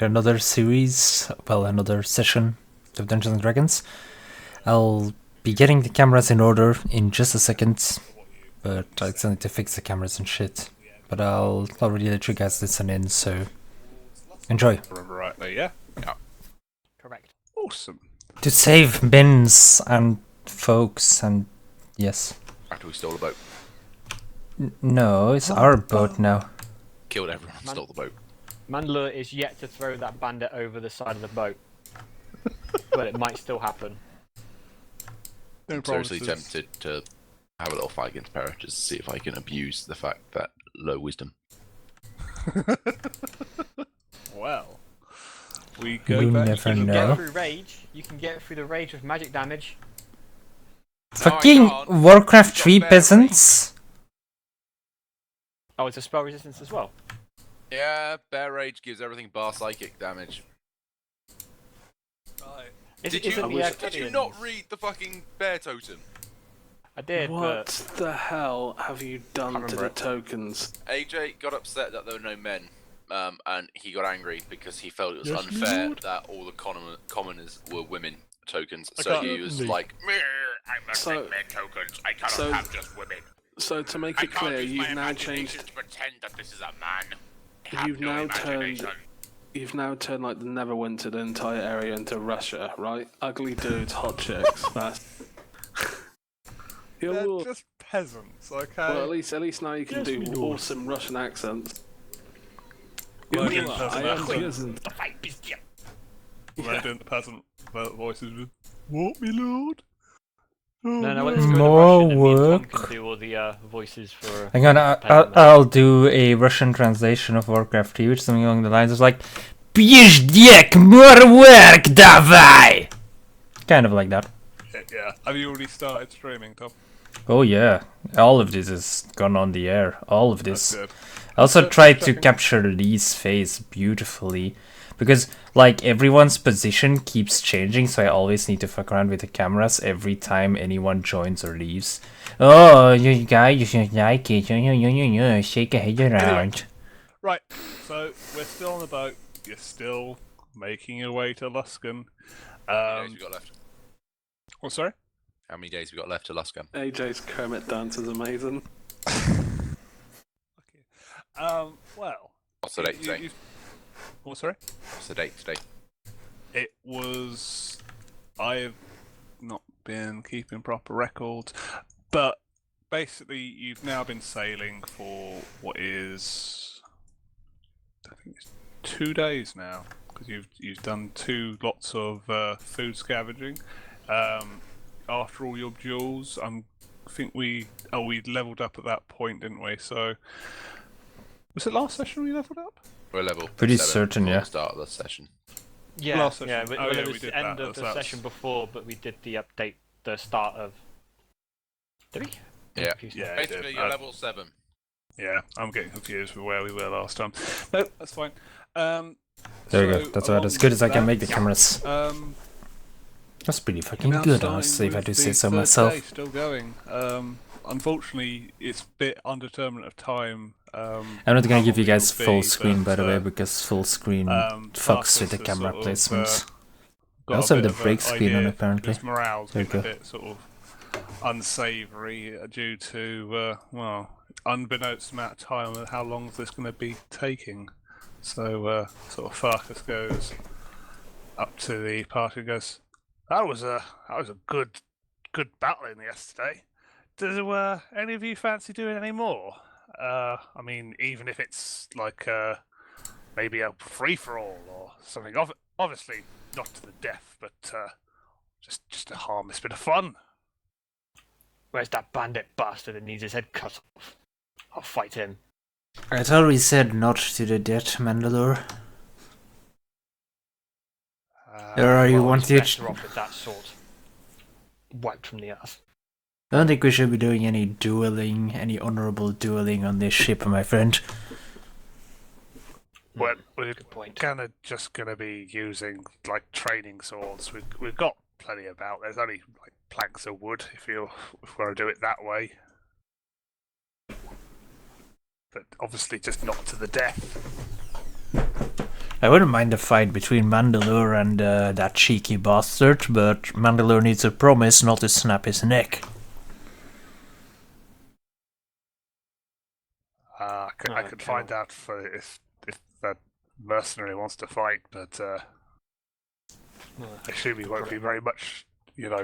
another series, well, another session of Dungeons and Dragons. I'll be getting the cameras in order in just a second, but I still need to fix the cameras and shit. But I'll already let you guys listen in, so enjoy. Remember rightly, yeah? Yeah. Correct. Awesome. To save bins and folks and yes. After we stole the boat. No, it's our boat now. Killed everyone and stole the boat. Mandalore is yet to throw that bandit over the side of the boat. But it might still happen. No I'm seriously promises. tempted to have a little fight against Para just to see if I can abuse the fact that low wisdom. Well, we go You back never to the know. Get boat. through rage. You can get through the rage with magic damage. Fucking can't. Warcraft Got 3 bear peasants! Oh, it's a spell resistance as well. Yeah, Bear Rage gives everything bar psychic damage. Right. Did Is you, it the did you not Arcadians? read the fucking bear totem? I did, What but the hell have you done Can't to remember the it. tokens? AJ got upset that there were no men, and he got angry because he felt it was Yes, unfair Lord. that all the commoners were women tokens. I So can't he was believe- like, "Meh, I must So- make men tokens. I cannot so- have just women. So to make I it can't clear, use my you've now imagination changed. to pretend that this is a man. I have You've no now imagination." turned. You've now turned like the Neverwinter, the entire area into Russia, right? Ugly dudes, hot chicks. That's. You're They're all- just peasants, okay? well, at least now you can Yes, we do do. awesome Russian accents. Well, You doing are, I am peasant peasant. They're doing the peasant voices with, "What, me lord?" Oh, no, no. let's go to More Russian and me and Tom work. can do all the voices for. Hang on, I'll do a Russian translation of Warcraft 3, which is something along the lines of like, Пиздек, more work, давай! Kind of like that. Yeah. Have you already started streaming, Tom? Oh yeah, all of this is gone on the air. All of That's this. good. I also Just tried to checking. capture Lee's face beautifully. Because, like, everyone's position keeps changing, so I always need to fuck around with the cameras every time anyone joins or leaves. Oh, you guys, you should like it. Shake a head around. Right, so we're still on the boat. You're still making your way to Luskan. How many days we got left? Oh, sorry? How many days we got left to Luskan? AJ's Kermit dance is amazing. Okay. Well. What's the date today? Oh, sorry? What's the date today? It was. I've not been keeping proper records, but basically, you've now been sailing for what is. I think it's 2 days now, because you've done 2 lots of food scavenging. After all your duels, I think we leveled up at that point, didn't we? So was it last session we leveled up? We're level Pretty 7 certain, before yeah. the start of the session. Yeah, Last yeah. session. Well, Oh, yeah, it we was did the end that, of the that's- session before, but we did the update, the start of. Did we? Yeah. Confused now. Yeah, it Basically, did. you're level 7. Yeah, I'm getting confused with where we were last time. No, that's fine. There you go. So That's about along as good as I with can that, make the cameras. That's pretty fucking now good, starting honestly, if I with do the say so third myself. day still going. Unfortunately, it's a bit undeterminate of time. I'm not gonna how give you long guys it'll full be, screen, by but, the way, because full screen fucks Marcus with the has camera sort of, placement. got I a also have bit the of break an screen on, idea. apparently. His morale's There you getting a go. bit sort of unsavoury due to, well, unbeknownst amount of time and how long is this going to be taking. So, sort of Farkas goes up to the party and goes, that was a good battling yesterday. Do any of you fancy doing any more? I mean, even if it's like maybe a free for all or something. Obviously, not to the death, but just a harmless bit of fun. Where's that bandit bastard that needs his head cut off? I'll fight him. I thought we said not to the death, Mandalore. Or are you Well, he's wanted? better off with that sword. Wiped from the earth. I don't think we should be doing any dueling, any honorable dueling on this ship, my friend. We're Good point. kind of just going to be using like training swords. We've got plenty about. There's only like planks of wood if we want to do it that way. But obviously, just not to the death. I wouldn't mind a fight between Mandalore and that cheeky bastard, but Mandalore needs a promise not to snap his neck. I could find out for if that mercenary wants to fight, but I assume he won't be very much,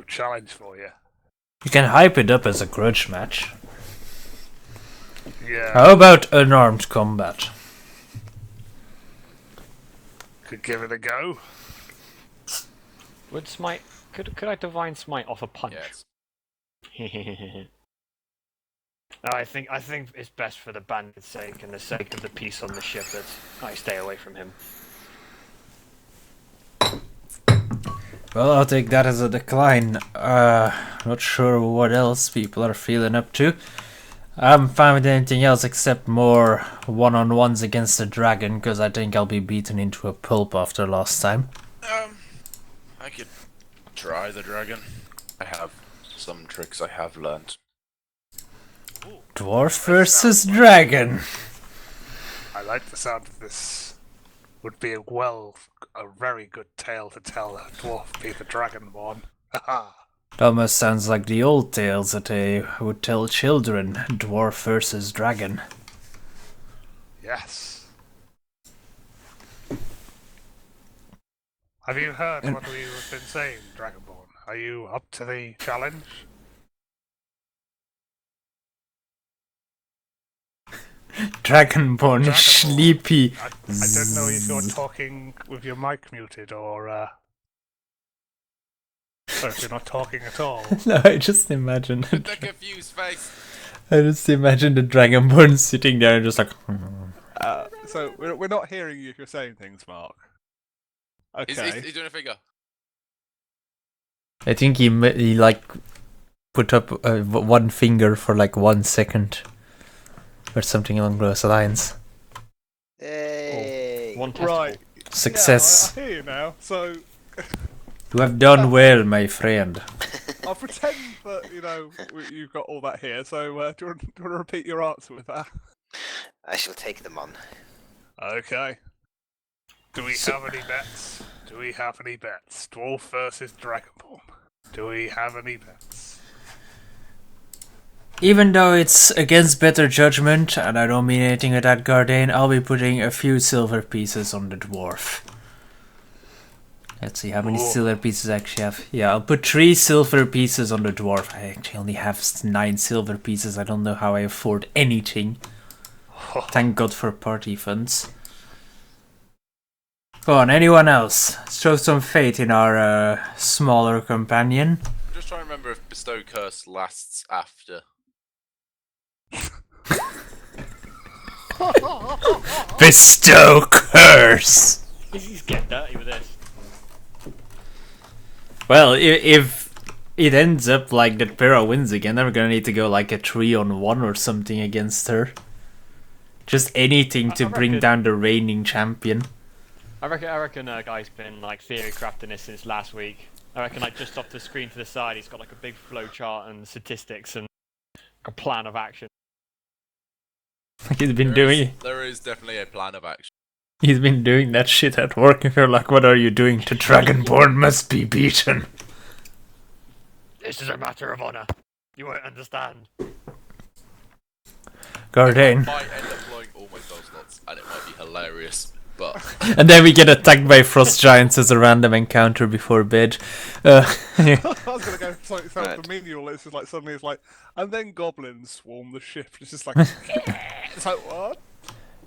challenge for you. You can hype it up as a grudge match. Yeah. How about unarmed combat? Could give it a go. Would smite? Could I divine smite off a punch? Yes. I think it's best for the bandit's sake and the sake of the peace on the ship that I stay away from him. Well, I'll take that as a decline. Not sure what else people are feeling up to. I haven't found anything else except more one-on-ones against the dragon, because I think I'll be beaten into a pulp after last time. I could try the dragon. I have some tricks I have learned. Dwarf versus dragon. I like the sound of this. Would be a very good tale to tell. A dwarf be the dragonborn. Haha. It almost sounds like the old tales that they would tell children. Dwarf versus dragon. Yes. Have you heard what we've been saying, Dragonborn? Are you up to the challenge? Dragonborn, sleepy. I don't know if you're talking with your mic muted or if you're not talking at all. No, I just imagine. The confused face. I just imagine the Dragonborn sitting there and just like. So we're not hearing you if you're saying things, Mark. Okay. He's doing a figure. I think he like put up one finger for like 1 second. Or something along those lines. Hey. One testicle. Right. Success. Yeah, I hear you now. So You have done well, my friend. I'll pretend that you've got all that here. So do you want to repeat your answer with that? I shall take them on. Okay. Do we have any bets? Dwarf versus Dragonborn. Do we have any bets? Even though it's against better judgment, and I don't mean anything with that, Gardain, I'll be putting a few silver pieces on the dwarf. Let's see how many silver pieces I actually have. Yeah, I'll put 3 silver pieces on the dwarf. I actually only have 9 silver pieces. I don't know how I afford anything. Thank God for party funds. Go on, anyone else? Show some faith in our smaller companion. I'm just trying to remember if Bestow Curse lasts after. Bestow curse! He's getting dirty with this. Well, if it ends up like that Pera wins again, then we're gonna need to go like a 3-on-1 or something against her. Just anything to bring down the reigning champion. I reckon guy's been like theory crafting this since last week. I reckon like just off the screen to the side he's got like a big flow chart and statistics and a plan of action. Like he's been doing. There is definitely a plan of action. He's been doing that shit at work, and you're like, what are you doing? The Dragonborn must be beaten. This is a matter of honor. You won't understand. Gardain. I might end up blowing all my spell slots, and it might be hilarious. But And then we get attacked by frost giants as a random encounter before bed. I was gonna go something self-remedial. It's just like suddenly it's like, and then goblins swarm the ship. It's just like, it's like what?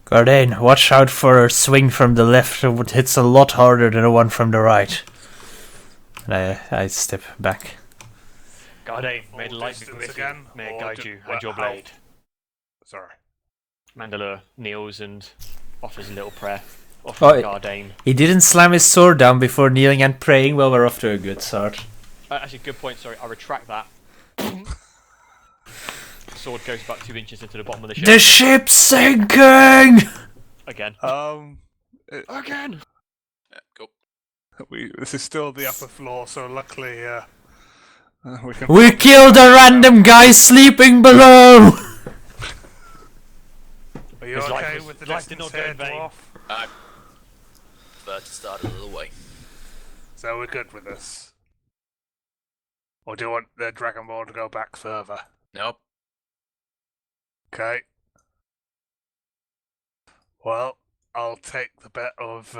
Gardain, watch out for a swing from the left. It hits a lot harder than the one from the right. And I step back. Gardain, Full may the light be distance with again, you. May it or guide do- you and your how? blade. Sorry. Mandalore kneels and offers a little prayer. Oh, Gardain. He didn't slam his sword down before kneeling and praying. Well, we're off to a good start. Actually, good point, sorry. I retract that. Sword goes about 2 inches into the bottom of the ship. The ship's sinking! Again. yeah, Again! cool. This is still the upper floor, so luckily we can. We killed a random guy sleeping below! Are you His life okay was- with the life did distance not go here, in vain. dwarf? prefer to start a little way. So we're good with this. Or do you want the Dragonborn to go back further? Nope. Okay. Well, I'll take the bet of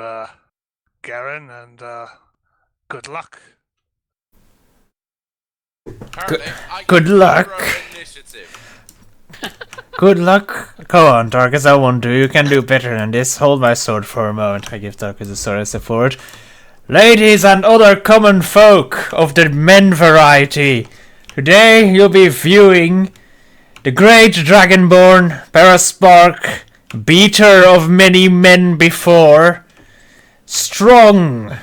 Garen, and good luck. Apparently, I good get luck. 0 initiative. Good luck. Go on, Darkus, I won't do. You can do better than this. Hold my sword for a moment. I give Darkus the sword as a forward. Ladies and other common folk of the men variety, today you'll be viewing the great Dragonborn, Paraspark, beater of many men before, strong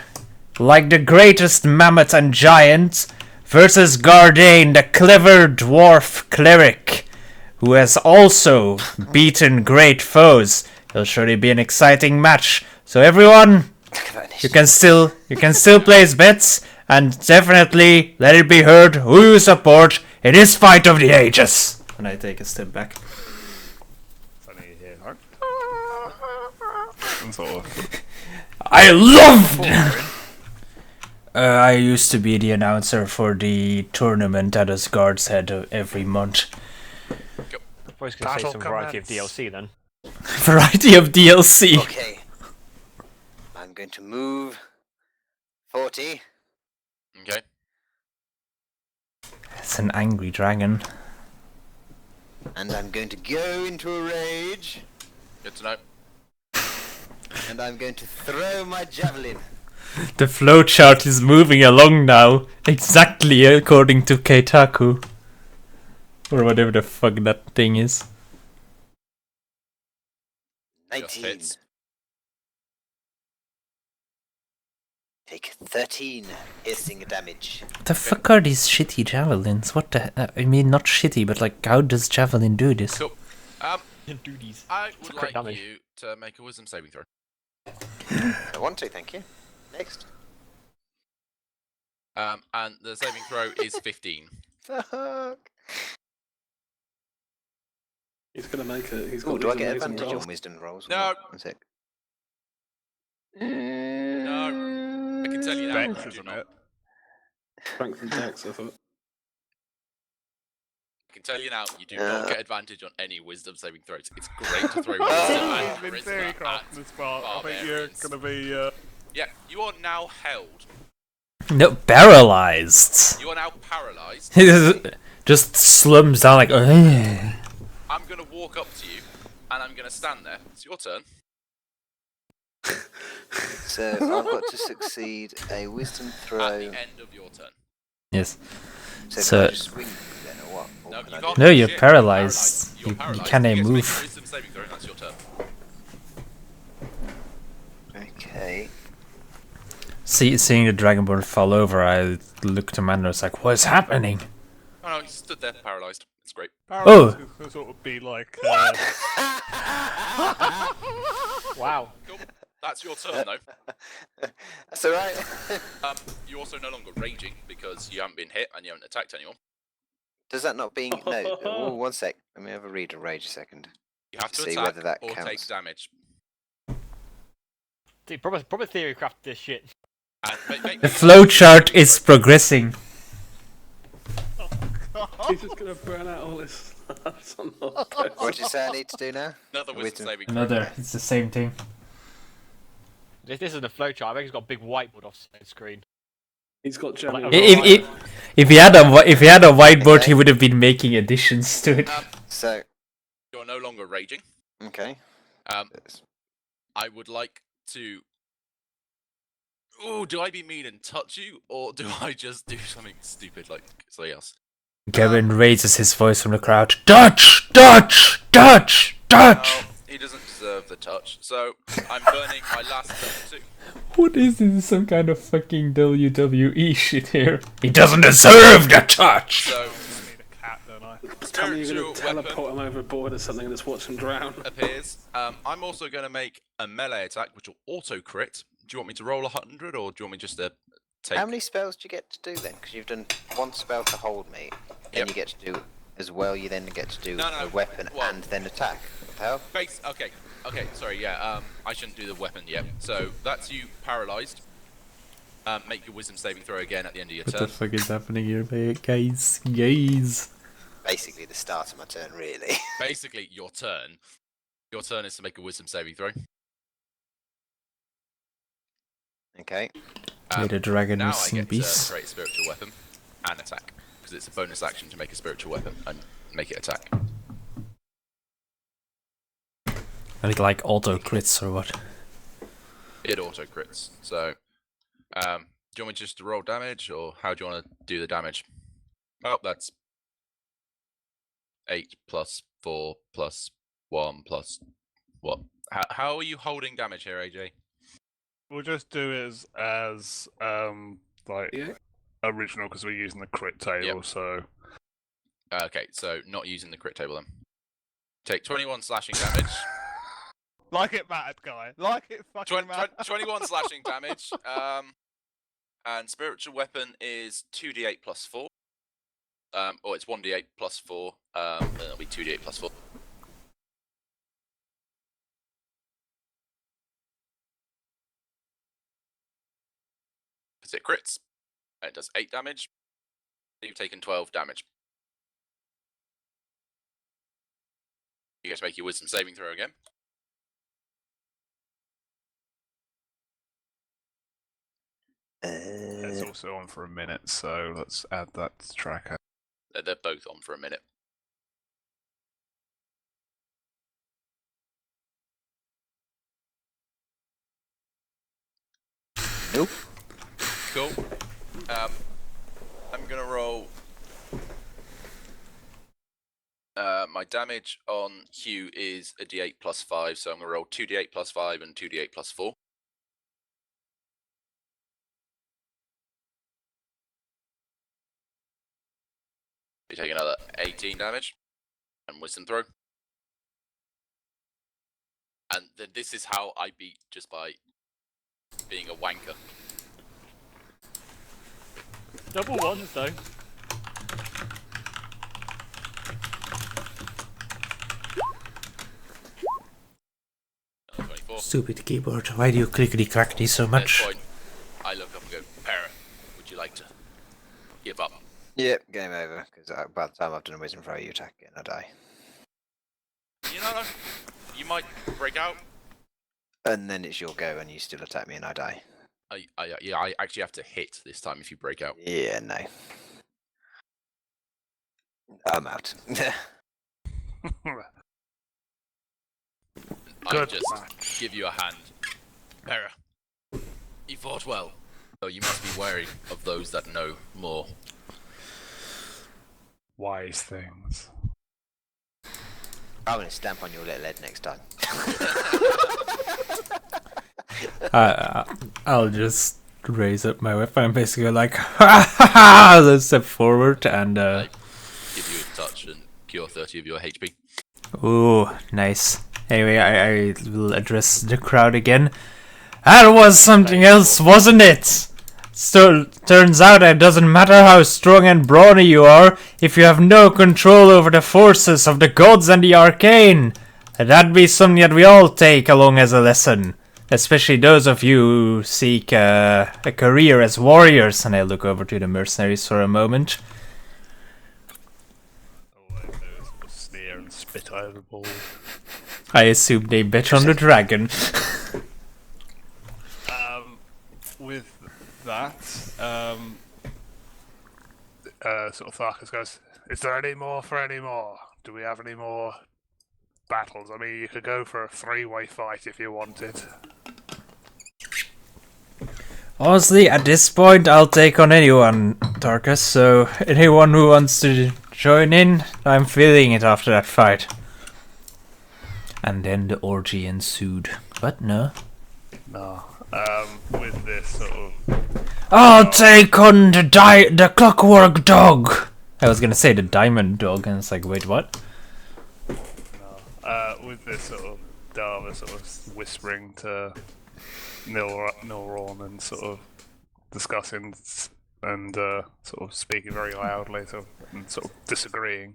like the greatest mammoth and giant, versus Gardain, the clever dwarf cleric, who has also beaten great foes. It'll surely be an exciting match. So everyone, you can still place bets, and definitely let it be heard who you support in this fight of the ages. And I take a step back. Funny to hear, right? Some sort of... I love. I used to be the announcer for the tournament that us guards had every month. I was going to say some variety of DLC then. Variety of DLC. Okay. I'm going to move 40. Okay. It's an angry dragon. And I'm going to go into a rage. Good to know. And I'm going to throw my javelin. The flowchart is moving along now, exactly according to Keitaku. Or whatever the fuck that thing is. Just 19. hits. Take 13 piercing damage. What the fuck are these shitty javelins? What the... I mean, not shitty, but like, how does javelin do this? Cool. Duties. I would crit like damage. you to make a wisdom saving throw. I want to, thank you. Next. And the saving throw is 15. Fuck. He's gonna make it. He's Ooh, got do I these get amazing advantage rolls. on wisdom rolls? or No. not? One sec. No. I can tell you now. Dex, you do isn't not. it? Strength and dex, I thought. I can tell you now, you do not get advantage on any wisdom saving throws. It's great to throw wisdom and He's been charisma very at crafty this part. I think you're barbarians. gonna be. Yeah, you are now held. No, paralyzed. You are now paralysed. Just slums down like... "Ugh." I'm going to walk up to you, and I'm going to stand there. It's your turn. So I've got to succeed a wisdom At throw. the end of your turn. Yes. So, so- can I just swing then or what? Or No, can you I can't do- No, do you're shit. paralyzed. You're You paralyzed. can't You get to make a move. wisdom saving throw, and that's your turn. Okay. Seeing the Dragonborn fall over, I looked to Mando, was like, what's happening? Oh no, he stood there paralysed. It's great. Paralyzed is sort of be like. Wow. Cool. That's your turn, though. That's alright. You're also no longer raging because you haven't been hit and you haven't attacked anyone. Does that not being no? Oh, one sec. Let me have a read of rage a second. You have to See attack whether that or take counts. damage. Dude, proper theory craft this shit. And The flowchart is progressing. He's just gonna burn out all his stuff on the What did you say I need to do now? another wisdom Wisdom. saving throw. Another, it's the same thing. This isn't a flowchart. I think he's got a big whiteboard off the screen. He's got general. If he had a whiteboard, he would have been making additions to it. So, You're no longer raging. okay. I would like to. Oh, do I be mean and touch you, or do I just do something stupid like something else? Gavin raises his voice from the crowd. Dutch! Dutch! Dutch! Dutch! No, he doesn't deserve the touch, so I'm burning my last turn too. What is this? Some kind of fucking WWE shit here. He doesn't deserve the touch! So, Need a cat, don't I? Tell me you're spiritual gonna weapon teleport him overboard or something and just watch him drown. appears. I'm also going to make a melee attack, which will auto crit. Do you want me to roll 100, or do you want me just to take? How many spells do you get to do then? Because you've done one spell to hold me, then Yep. you get to do as well. You then get to do No, a weapon well- and then attack. What the hell? Okay, sorry, yeah, I shouldn't do the weapon yet. So, that's you paralysed. Make your wisdom saving throw again at the end of your What turn. the fuck is happening here, guys? Guys. Basically, the start of my turn, really. Basically, your turn. Your turn is to make a wisdom saving throw. Okay. Yeah, the dragon Now is I some get beast. to create a spiritual weapon and attack. Because it's a bonus action to make a spiritual weapon and make it attack. I think like auto crits or what? It auto crits. So, do you want me just to roll damage, or how do you want to do the damage? Oh, that's 8 plus 4 plus 1 plus what? How are you holding damage here, AJ? We'll just do it as like Yeah. original because we're using the crit table. Yep. So Okay, so not using the crit table then. Take 21 slashing damage. like it mattered, guy. Like it fucking mattered. 21 slashing damage. And spiritual weapon is 2d8 plus 4. Or it's 1d8 plus 4. Then it'll be 2d8 plus 4. Because it crits. And it does 8 damage. You've taken 12 damage. You get to make your wisdom saving throw again. It's also on for a minute, so let's add that to tracker. They're both on for a minute. Nope. Cool. I'm gonna roll. My damage on Hugh is a d8 plus 5, so I'm gonna roll 2d8 plus 5 and 2d8 plus 4. You take another 18 damage and wisdom throw. And then this is how I beat, just by being a wanker. Double ones though. Another 24. Stupid keyboard. Why do you clickety clackety so At much? this point, I look up and go, Para, would you like to give up? Yep, game over. Because by the time I've done a wisdom throw, you attack it and I die. You know, you might break out. And then it's your go and you still attack me and I die. I actually have to hit this time if you break out. Yeah, no. I'm out. I Good just match. give you a hand. Para, you fought well, though you must be wary of those that know more. Wise things. I'm going to stamp on your little head next time. I'll just raise up my weapon and basically like, ha ha ha, let's step forward and Give you a touch and cure 30 of your HP. ooh, nice. Anyway, I will address the crowd again. That was something else, wasn't it? So, turns out it doesn't matter how strong and brawny you are if you have no control over the forces of the gods and the arcane. That'd be something that we all take along as a lesson. Especially those of you who seek a career as warriors. And I look over to the mercenaries for a moment. All they do is sort of sneer and spit overboard. I assume they bet on the dragon. With that, sort of Tharkus goes, is there any more for any more? Do we have any more battles? I mean, you could go for a three-way fight if you wanted. Honestly, at this point, I'll take on anyone, Tarkus, so anyone who wants to join in, I'm feeling it after that fight. And then the orgy ensued. But no. No. With this sort of... I'll take on the clockwork dog! I was gonna say the diamond dog, and it's like, wait, what? with this sort of Dava sort of whispering to Nilron and sort of discussing and sort of speaking very loudly and sort of disagreeing.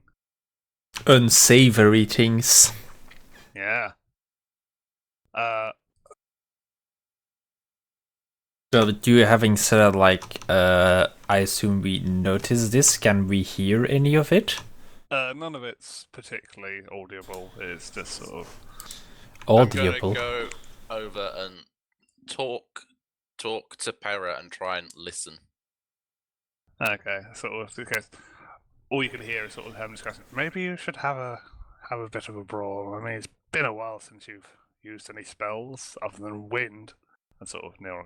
Unsavory things. Yeah. So, you having said that, like, I assume we noticed this. Can we hear any of it? None of it's particularly audible. It's just sort of. Audible. I'm gonna go over and talk to Para and try and listen. Okay, sort of because all you can hear is sort of them discussing. Maybe you should have a bit of a brawl. I mean, it's been a while since you've used any spells other than wind. And sort of Neil.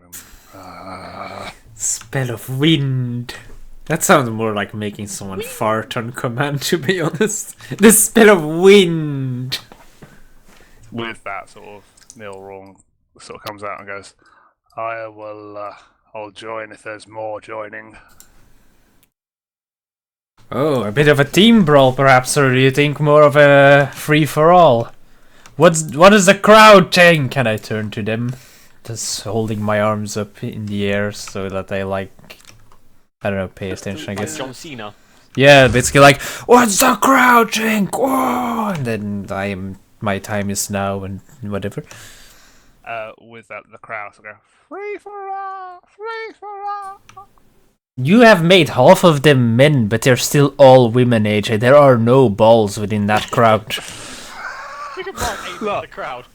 Spell of wind. That sounds more like making someone fart on command, to be honest. The spell of wind. With that sort of Neil Wrong sort of comes out and goes, I will. I'll join if there's more joining. Oh, a bit of a team brawl, perhaps, or do you think more of a free for all? What does the crowd think? Can I turn to them? Just holding my arms up in the air so that I I don't know, pay attention, I guess. John Cena. Yeah, basically like, what's the crowd think? Whoa! And then my time is now and whatever. With that, the crowd will go, free for all, free for all. You have made half of them men, but they're still all women, AJ. There are no balls within that crowd. You can mark aim at the crowd.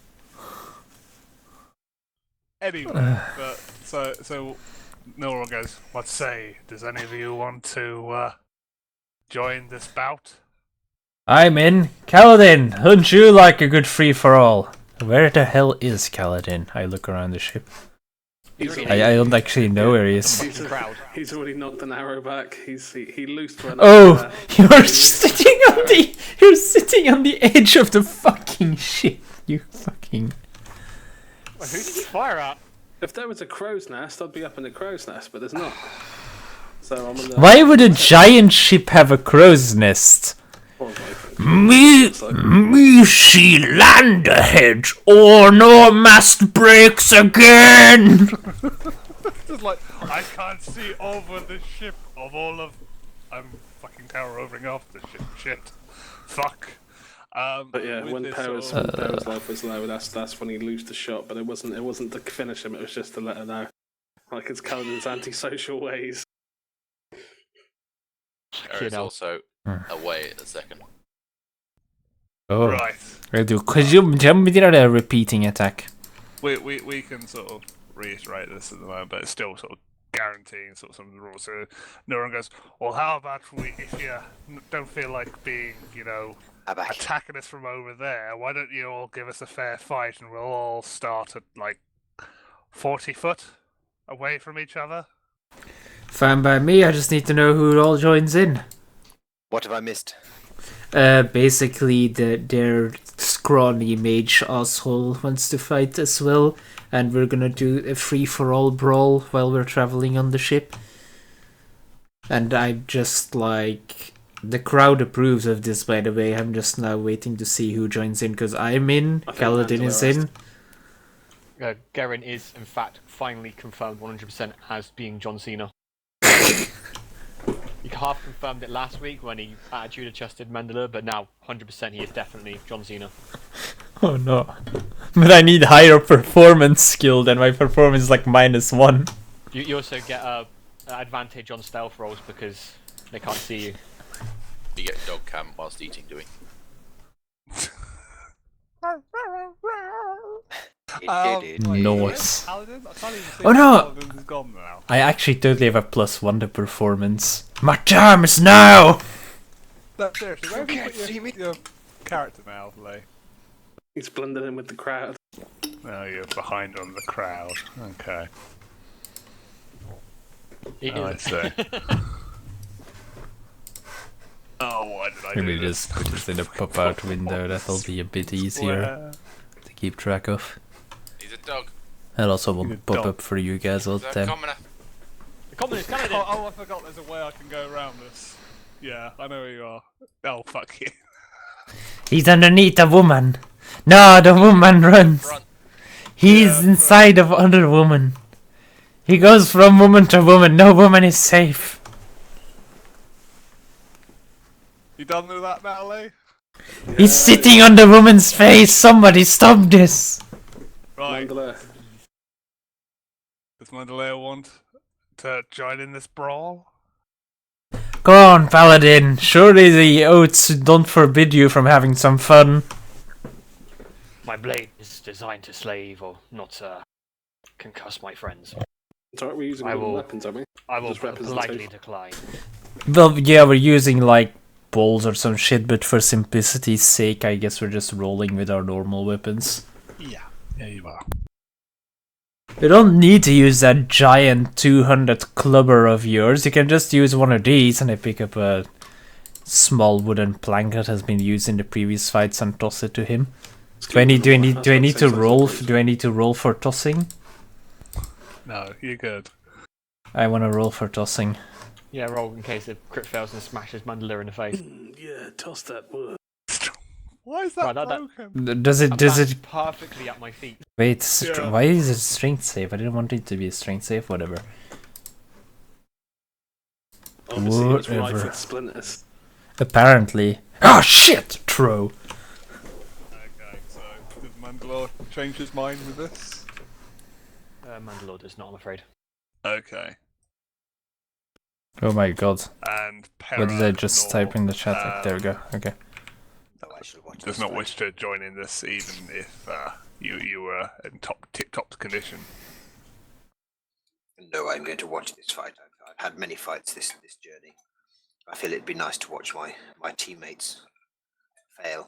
Anyway, but so Nora goes, what say? Does any of you want to join this bout? I'm in. Kaladin, don't you like a good free-for-all? Where the hell is Kaladin? I look around the ship. I don't actually know where he is. He's already knocked an arrow back. He loosed one. Oh, you're sitting on the edge of the fucking ship. You fucking. Wait, who did you fire at? If there was a crow's nest, I'd be up in the crow's nest, but there's not. So I'm in the. Why would a giant ship have a crow's nest? Me see land ahead, or no mast breaks again. Just like, I can't see over the ship of all of. I'm fucking tower overing off the ship. Shit. Fuck. But yeah, with when this Para's sort of- life was low, that's when he loosed the shot. But it wasn't to finish him. It was just to let her know, like it's Cullen's antisocial ways. Para's also away at the second. Oh, Right. I do. Could you did a repeating attack? We can sort of reiterate this at the moment, but it's still sort of guaranteeing sort of some of the rules. So Neuron goes, well, how about if you don't feel like being, attacking us from over there, why don't you all give us a fair fight and we'll all start at like 40 foot away from each other? Fine by me, I just need to know who all joins in. What have I missed? Basically, their scrawny mage asshole wants to fight as well, and we're gonna do a free-for-all brawl while we're traveling on the ship. And I'm just like... The crowd approves of this, by the way. I'm just now waiting to see who joins in, because I'm in, Kaladin is in. Garen is, in fact, finally confirmed 100% as being John Cena. He half confirmed it last week when he attitude adjusted Mandela, but now 100% he is definitely John Cena. Oh no. But I need higher performance skill than my performance is like -1. You also get an advantage on stealth rolls because they can't see you. You get dog cam whilst eating, do we? Nice. Paladin? I can't even see Oh no! Paladin's gone now. I actually totally have a +1 to performance. My time is now! No, seriously, where have you put your character now, Lay? He's blended in with the crowd. No, you're behind on the crowd. Okay. I see. Oh, why did I do Maybe this? just put this in a pop-out window, that'll be a bit easier to keep track of. He's a dog. And also will He's a pop dog. up for you guys all the He's a time. commoner. The common is coming in! Oh, I forgot there's a way I can go around this. Yeah, I know where you are. Oh, fuck you. He's underneath a woman! No, the woman runs! Front. He's Yeah, inside of other woman. He goes from woman to woman, no woman is safe. You done with that now, Lay? He's sitting on the woman's face! Somebody stop this! Right. Mandalay. Does Mandalay want to join in this brawl? Go on, Paladin. Surely the oaths don't forbid you from having some fun. My blade is designed to slay evil, not concuss my friends. It's alright, we're using I will- weapons, aren't we? I will Just politely representation. decline. Well, yeah, we're using like balls or some shit, but for simplicity's sake, I guess we're just rolling with our normal weapons. Yeah. Yeah, you are. You don't need to use that giant 200 clubber of yours. You can just use one of these, and I pick up a small wooden plank that has been used in the previous fights and toss it to him. Do I need to roll for tossing? No, you're good. I want to roll for tossing. Yeah, roll in case the crit fails and smashes Mandalore in the face. Yeah, toss that word. Why is that Right, that- broken? Does it? Perfectly at my feet. Wait, Yeah. why is it strength save? I didn't want it to be a strength save, whatever. Obviously, it's right Whatever. with splinters. Apparently. Ah, shit! Throw. Okay, so did Mandalore change his mind with this? Mandalore does not, I'm afraid. Okay. Oh my god. And What did I just type in the chat? There we go. Okay. Oh, I should watch Does this not fight. wish to join in this, even if you were in tip-top condition. No, I'm going to watch this fight. I've had many fights this journey. I feel it'd be nice to watch my teammates fail.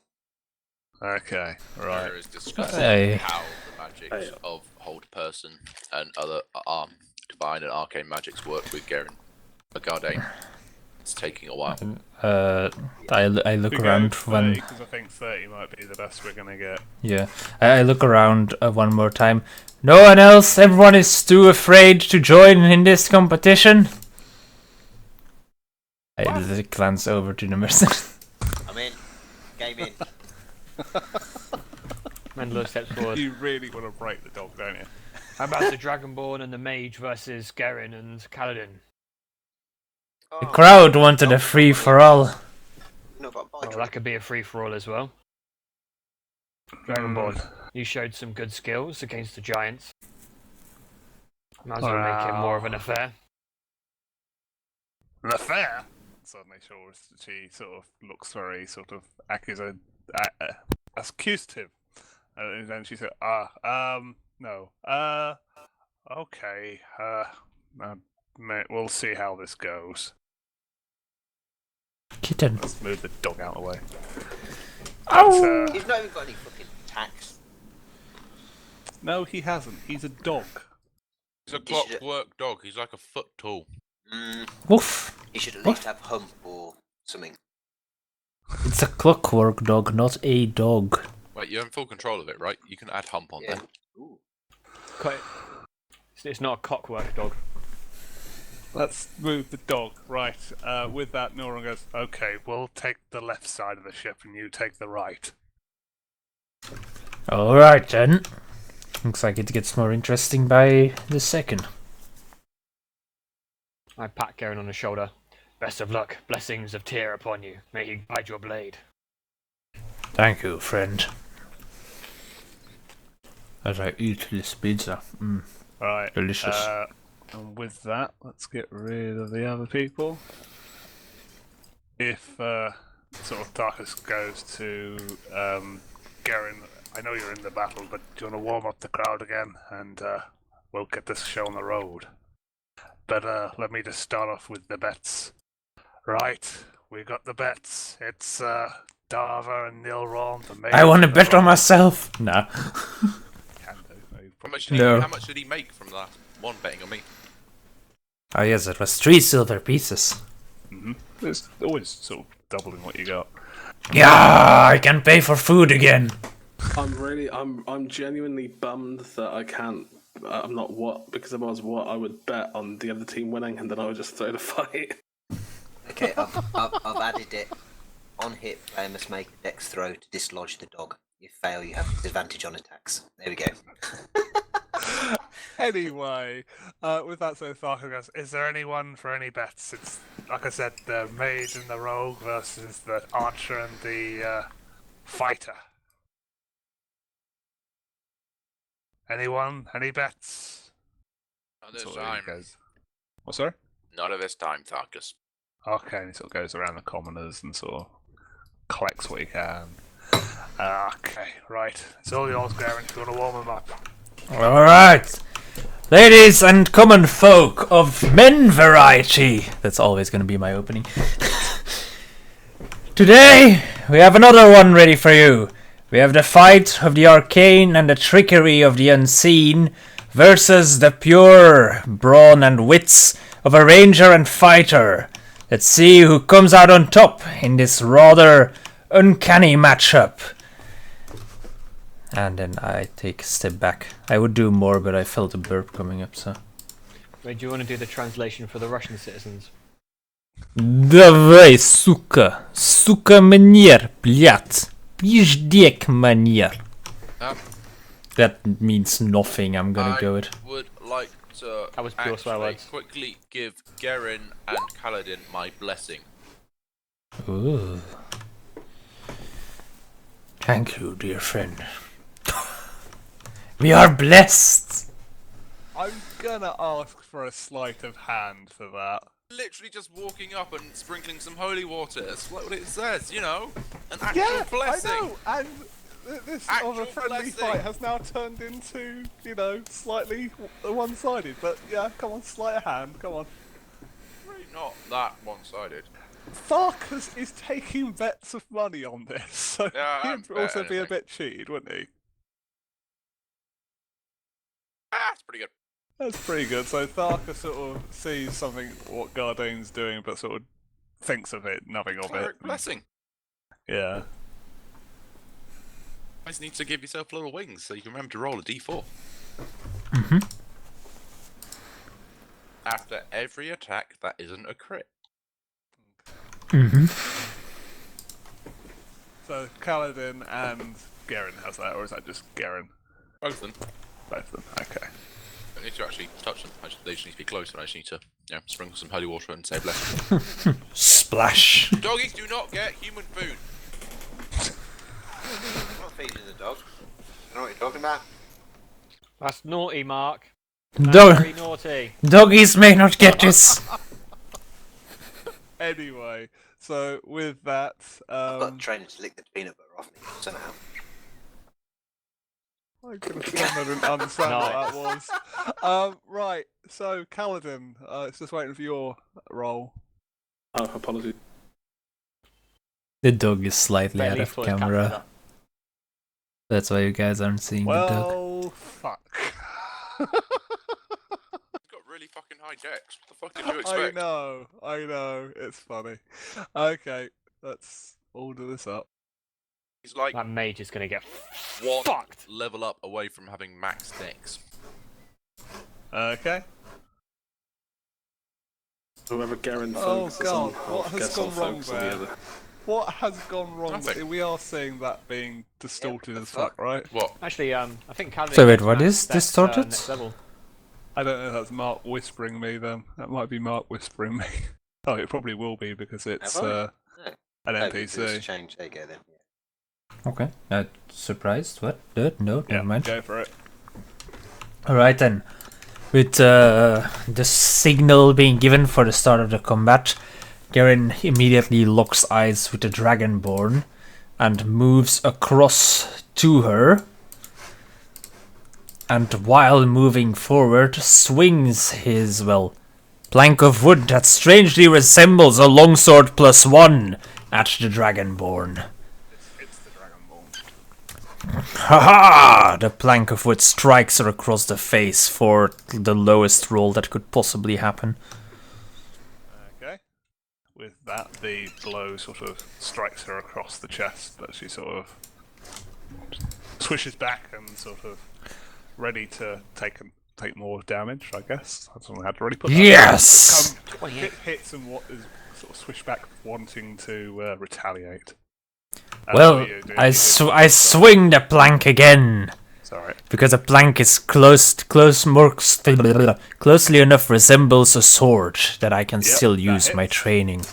Okay, right. There is discussing Hey. how the magics of hold person and other divine and arcane magics work with Gardain. It's taking a while. I look around when. Because I think 30 might be the best we're gonna get. Yeah. I look around one more time. No one else? Everyone is too afraid to join in this competition? I glance over to the mercenary. I'm in. Game in. Mandalore steps forward. You really want to break the dog, don't you? How about the Dragonborn and the Mage versus Garen and Kaladin? The crowd wanted a free-for-all. No, but Oh, that could be a free-for-all as well. Dragonborn, you showed some good skills against the giants. Might as well make it more of an affair. An affair? Suddenly, she sort of looks very sort of accusative. And then she said, no. Okay. We'll see how this goes. Kitten. Let's move the dog out of the way. Oh! He's not even got any fucking tax. No, he hasn't. He's a dog. He's a You should- clockwork dog. He's like a foot tall. Woof! He should at What? least have hump or something. It's a clockwork dog, not a dog. Wait, you're in full control of it, right? You can add hump on Yeah. there. Ooh. It's not a cockwork dog. Let's move the dog. Right. With that, Noran goes, okay, we'll take the left side of the ship and you take the right. Alright then. Looks like it gets more interesting by the second. I pat Garen on the shoulder. Best of luck. Blessings of Tyr upon you. May he guide your blade. Thank you, friend. As I eat this pizza. Right. Delicious. And with that, let's get rid of the other people. If sort of Tarkus goes to Garen, I know you're in the battle, but do you want to warm up the crowd again? And we'll get this show on the road. But let me just start off with the bets. Right, we got the bets. It's Dava and Nilron. The I want to bet on myself! Nah. Can do. No How much, No. how much did he make from that one betting on me? Oh yes, it was 3 silver pieces. It's always sort of doubling what you got. Yeah, I can pay for food again. I'm genuinely bummed that I can't. I'm not what, because if I was what, I would bet on the other team winning, and then I would just throw the fight. Okay, I've added it. On hit, player must make a dex throw to dislodge the dog. If fail, you have disadvantage on attacks. There we go. Anyway, with that said, Tharka goes, is there anyone for any bets? It's, like I said, the mage and the rogue versus the archer and the fighter. Anyone? Any bets? Not this Sort of time. goes- What, sorry? Not at this time, Tharkus. Okay, and he sort of goes around the commoners and sort of collects what he can. Okay, right. It's all yours, Garen, if you want to warm him up. Alright. Ladies and common folk of men variety. That's always going to be my opening. Today, we have another one ready for you. We have the fight of the arcane and the trickery of the unseen versus the pure brawn and wits of a ranger and fighter. Let's see who comes out on top in this rather uncanny matchup. And then I take a step back. I would do more, but I felt a burp coming up, so... Wait, do you want to do the translation for the Russian citizens? Давай, сука! Сука манер, блядь! Пиздек манер! That means nothing, I'm gonna go with. I would like to That was pure swear words. quickly give Garen and Kaladin my blessing. Ooh. Thank you, dear friend. We are blessed! I'm gonna ask for a sleight of hand for that. Literally just walking up and sprinkling some holy water. It's like what it says, you know? An actual blessing. I know, and this Actual of a friendly blessing. fight has now turned into, you know, slightly one-sided. But yeah, come on, sleight of hand, come on. Really not that one-sided. Farkas is taking bets of money on this, so Yeah, I'd he'd bet also be a anything. bit cheated, wouldn't he? It's pretty good. That's pretty good. So Tharka sort of sees something what Gardane's doing, but sort of thinks of it, nothing of it. Cleric blessing. Yeah. You just need to give yourself little wings so you can remember to roll a d4. Mhm. After every attack that isn't a crit. Mhm. So Kaladin and Garen has that, or is that just Garen? Both of them. Both of them. Okay. Don't need to actually touch them. They just need to be close, and I just need to, sprinkle some holy water and say blessing. Splash! Doggies do not get human food. I'm not feeding the dog. I know what you're talking about. That's naughty, Mark. Dog- Very naughty. Doggies may not get this! Anyway, so with that, I've got training to lick the peanut butter off me somehow. I could have sworn I didn't understand what that was. Right, so Kaladin, it's just waiting for your roll. Oh, apologies. The dog is slightly Fairly out of full camera. camera. That's why you guys aren't seeing the dog. Well, fuck. He's got really fucking high decks. What the fuck did you expect? I know, it's funny. Okay, let's order this up. He's like That mage is gonna get one fucked. level up away from having max decks. Okay. Whoever Garen Oh focuses god, on, what I has guess I'll gone wrong focus on the there? other. What has gone wrong? Nothing. We are seeing that being distorted what as the fuck, right? What? Actually, I think Kaladin So wait, gets what max is dex, distorted? next level. I don't know if that's Mark whispering me then. That might be Mark whispering me. Oh, it probably will be because it's Have I? an Oh, because it's NPC. changed. There you go then. Okay. Surprised? What? No, Yeah, never mind. go for it. Alright then. With the signal being given for the start of the combat, Garen immediately locks eyes with the Dragonborn and moves across to her. And while moving forward, swings his, plank of wood that strangely resembles a longsword +1 at the Dragonborn. It's the Dragonborn. Haha! The plank of wood strikes her across the face for the lowest roll that could possibly happen. Okay. With that, the blow sort of strikes her across the chest, but she sort of swishes back and sort of ready to take more damage, I guess. I don't know how to really put that. Yes! Hits and what is sort of swish back, wanting to retaliate. Well, I swing the plank again. Sorry. Because a plank is closely enough resembles a sword that I can Yep, still that use my hits. training.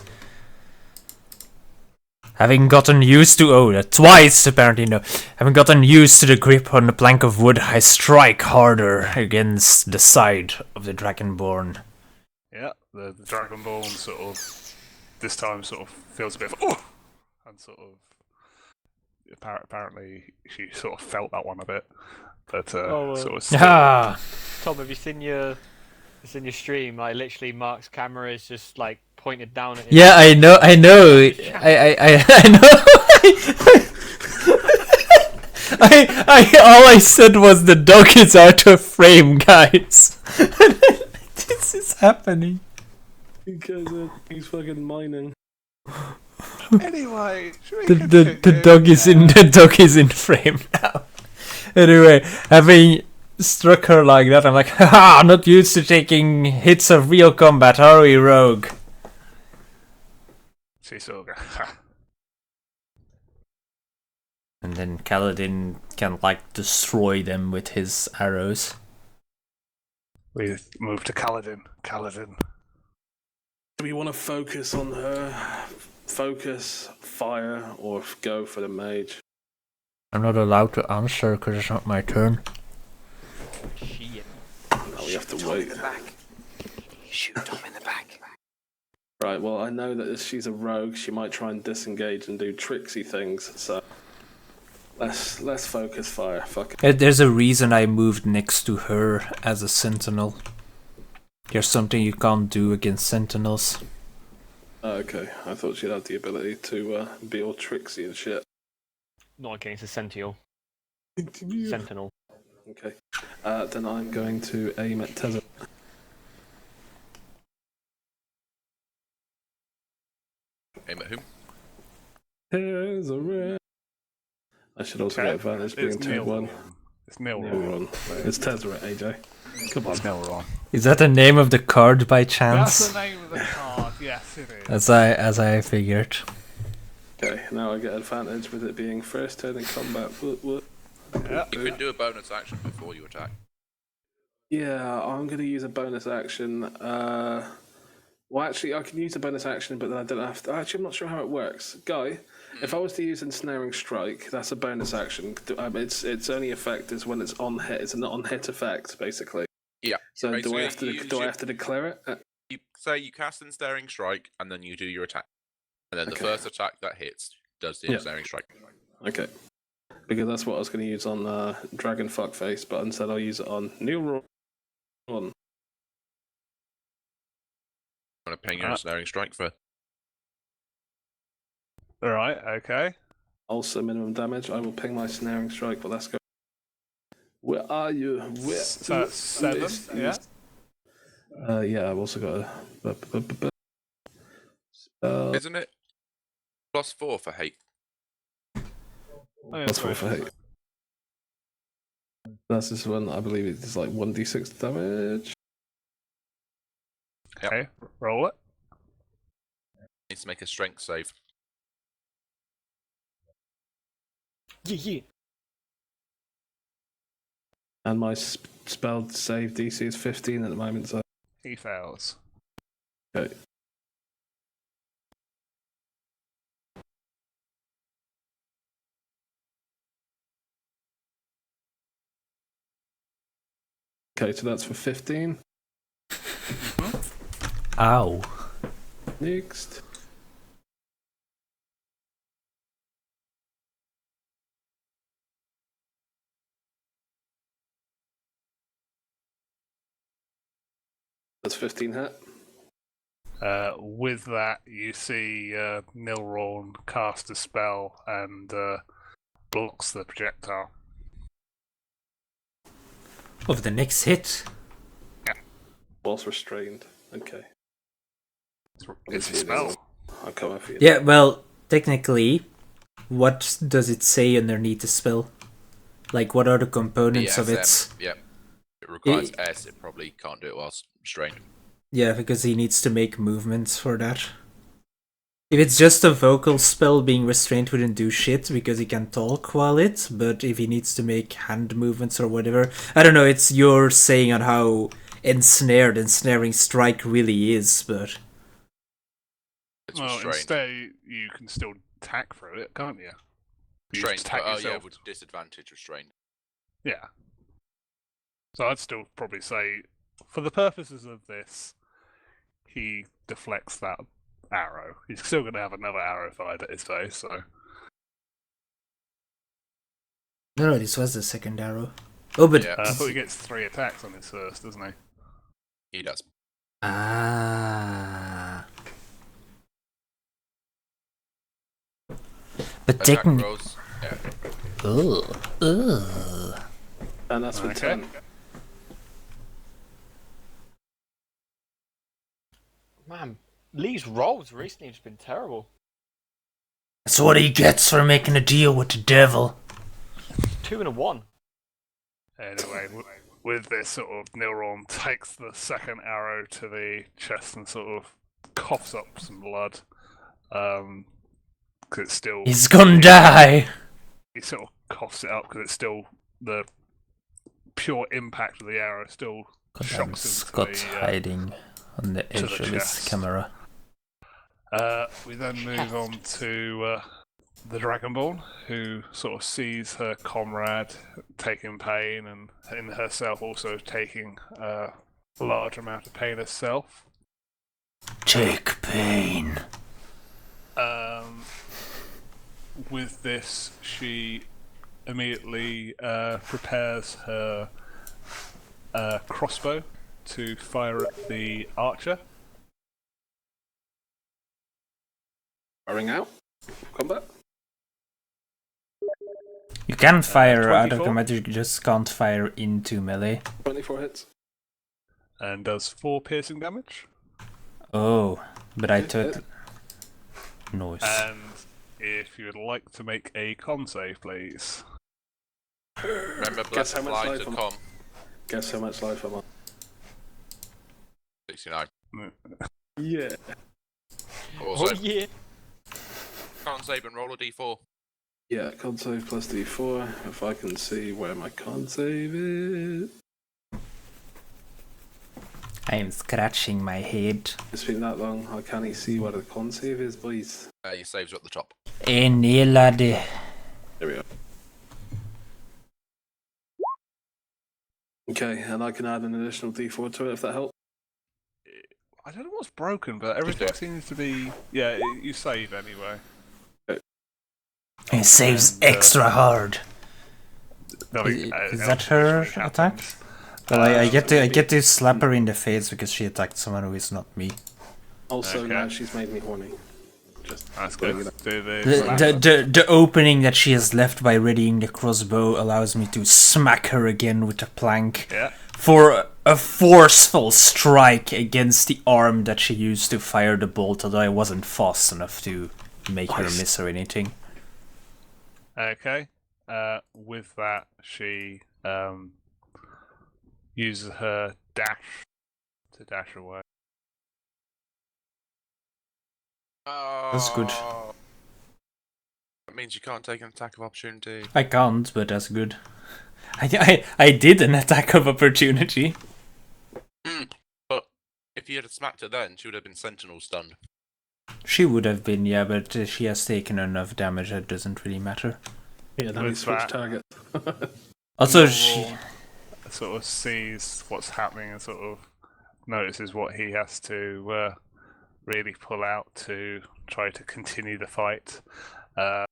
Having gotten used to twice apparently no. Having gotten used to the grip on the plank of wood, I strike harder against the side of the Dragonborn. Yeah, the Dragonborn sort of this time sort of feels a bit of oh, and sort of apparently she sort of felt that one a bit, but sort of still, Ah! Tom, have you seen your stream? Like literally, Mark's camera is just like pointed down at him. Yeah, I know. I know. All I said was the dog is out of frame, guys. This is happening. Because he's fucking mining. Anyway, The dog is in frame now. Anyway, having struck her like that, I'm like, haha, not used to taking hits of real combat, are we, rogue? She sort of goes, And then Kaladin can like destroy them with his arrows. we move to Kaladin. Do we want to focus on her? Focus, fire, or go for the mage? I'm not allowed to answer because it's not my turn. Shit. No, we have to wait. Shoot Tom in the back. Right, well, I know that if she's a rogue, she might try and disengage and do tricksy things, so let's focus fire. Fuck it. There's a reason I moved next to her as a sentinel. There's something you can't do against sentinels. Okay, I thought she'd have the ability to be all tricksy and shit. Not against a Sentinel. Sentinel. Okay, then I'm going to aim at Tezza. Aim at whom? Tezza. I should also get advantage being turn one. It's Nilron. It's Tezza, AJ. Come on. It's Nilron. Is that the name of the card by chance? That's the name of the card. Yes, it is. As I figured. Okay, now I get advantage with it being first turn in combat. Yeah. You could do a bonus action before you attack. Yeah, I'm going to use a bonus action. Well, actually, I can use a bonus action, but then I don't have to. Actually, I'm not sure how it works. Guy, if I was to use Ensnaring Strike, that's a bonus action. Its only effect is when it's on hit. It's an on-hit effect, basically. Yeah. So do I have Basically, to declare it? You say you cast Ensnaring Strike, and then you do your attack. And then the Okay. first attack that hits does the Yeah. Ensnaring Strike. Okay. Because that's what I was going to use on Dragon Fuckface, but instead I'll use it on New Run. I'm going to ping your Ensnaring Strike for. Alright, okay. Also minimum damage. I will ping my Snaring Strike, but let's go. Where are you? Where? So that's 7, yeah? Yeah, I've also got a spell. Isn't it? +4 for hate. That's 4 for hate. That's this one. I believe it's like 1d6 damage. Okay, roll it. Needs to make a strength save. Yeah. And my spell save DC is 15 at the moment, so. He fails. Okay. Okay, so that's for 15. Ow. Next. That's 15 hit. With that, you see Nilron cast a spell and blocks the projectile. Of the next hit. Whilst restrained. Okay. It's a spell. I'll come after you. Yeah, well, technically, what does it say underneath the spell? Like, what are the components of it? Yep. It requires S, it probably can't do it whilst restrained. Yeah, because he needs to make movements for that. If it's just a vocal spell, being restrained wouldn't do shit because he can talk while it, but if he needs to make hand movements or whatever, I don't know, it's your saying on how ensnaring strike really is, but... It's Well, restrained. instead, you can still attack through it, can't you? You Restrained, just attack but, yourself. with disadvantage restrained. Yeah. So I'd still probably say, for the purposes of this, he deflects that arrow. He's still going to have another arrow fired at his face, so... No, this was the second arrow. Oh, but... Yeah. I thought he gets 3 attacks on his first, doesn't he? He does. Ah. But Attack technically... rolls. Yeah. Ugh. And that's for Okay. 10. Man, Lee's rolls recently have just been terrible. That's what he gets for making a deal with the devil. 2 and a 1. Anyway, with this sort of, Nilron takes the second arrow to the chest and sort of coughs up some blood. Because it's still... He's gonna die. He sort of coughs it up because it's still the pure impact of the arrow still shocks him Scott's to the, hiding on the to edge the of his chest. camera. We then move on to the Dragonborn, who sort of sees her comrade taking pain and in herself also taking a large amount of pain herself. Take pain. With this, she immediately prepares her crossbow to fire at the archer. Firing out. Combat. You can fire out of 24? combat, you just can't fire into melee. 24 hits. And does 4 piercing damage. Oh, but I took... Noise. And if you would like to make a con save, please. Remember, Guess bless how much fly life to I'm- com. Guess how much life I'm on. 69. Yeah. Also, Oh yeah. con save and roll a d4. Yeah, con save plus d4. If I can see where my con save is. I am scratching my head. It's been that long, I can't see what the con save is, boys. Your saves are at the top. Nee, laddie. There we are. Okay, and I can add an additional d4 to it if that helps. I don't know what's broken, but everything seems to be... Yeah, you save anyway. It saves And, extra hard. Nothing Is else that her usually attack? happens. Well, I get to slap her in the face because she attacked someone who is not me. Also, Okay. now she's made me horny. Just That's putting good. it up. Do the The, slap. the opening that she has left by readying the crossbow allows me to smack her again with the plank Yeah. for a forceful strike against the arm that she used to fire the bolt, although I wasn't fast enough to make her miss or anything. Okay. With that, she uses her dash to dash away. That's good. That means you can't take an attack of opportunity. I can't, but that's good. I did an attack of opportunity. But if you had smacked her then, she would have been sentinel stunned. She would have been, yeah, but she has taken enough damage that doesn't really matter. Yeah, now you With switch that- target. Also, Nilron she... sort of sees what's happening and sort of notices what he has to really pull out to try to continue the fight. I'm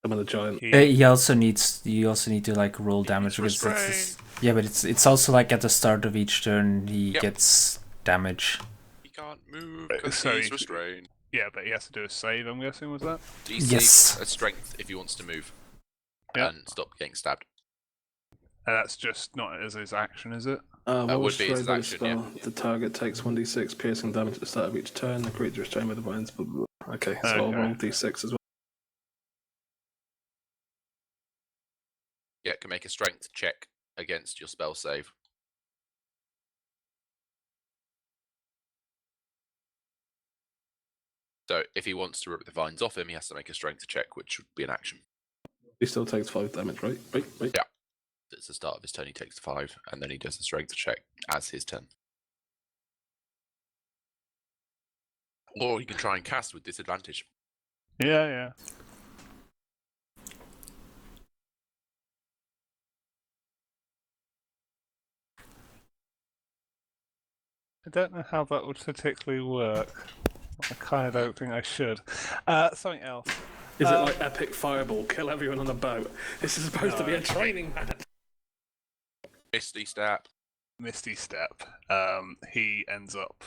in a giant. You also need to like roll damage because that's yeah, but it's also like at the start of each turn he Yep. gets damage. He can't move because So he's he- restrained. Yeah, but he has to do a save, I'm guessing, was that? DC Yes. a strength if he wants to move Yeah. and stop getting stabbed. And that's just not as his action, is it? That While would be his restrained by the action, spell, the target takes 1d6 piercing damage at the start of each turn. The creature restrained by the vines. Blah, blah, blah. Okay, so I'll Okay. roll d6 as well. Yeah, can make a strength check against your spell save. So if he wants to rip the vines off him, he has to make a strength check, which would be an action. He still takes 5 damage, right? Right. Yeah. It's the start of his turn, he takes 5, and then he does the strength check as his turn. Or you can try and cast with disadvantage. Yeah. I don't know how that would particularly work. I kind of don't think I should. Something else. Is it like epic fireball, kill everyone on the boat? This is supposed to be a No. training match. Misty Step. Misty Step. He ends up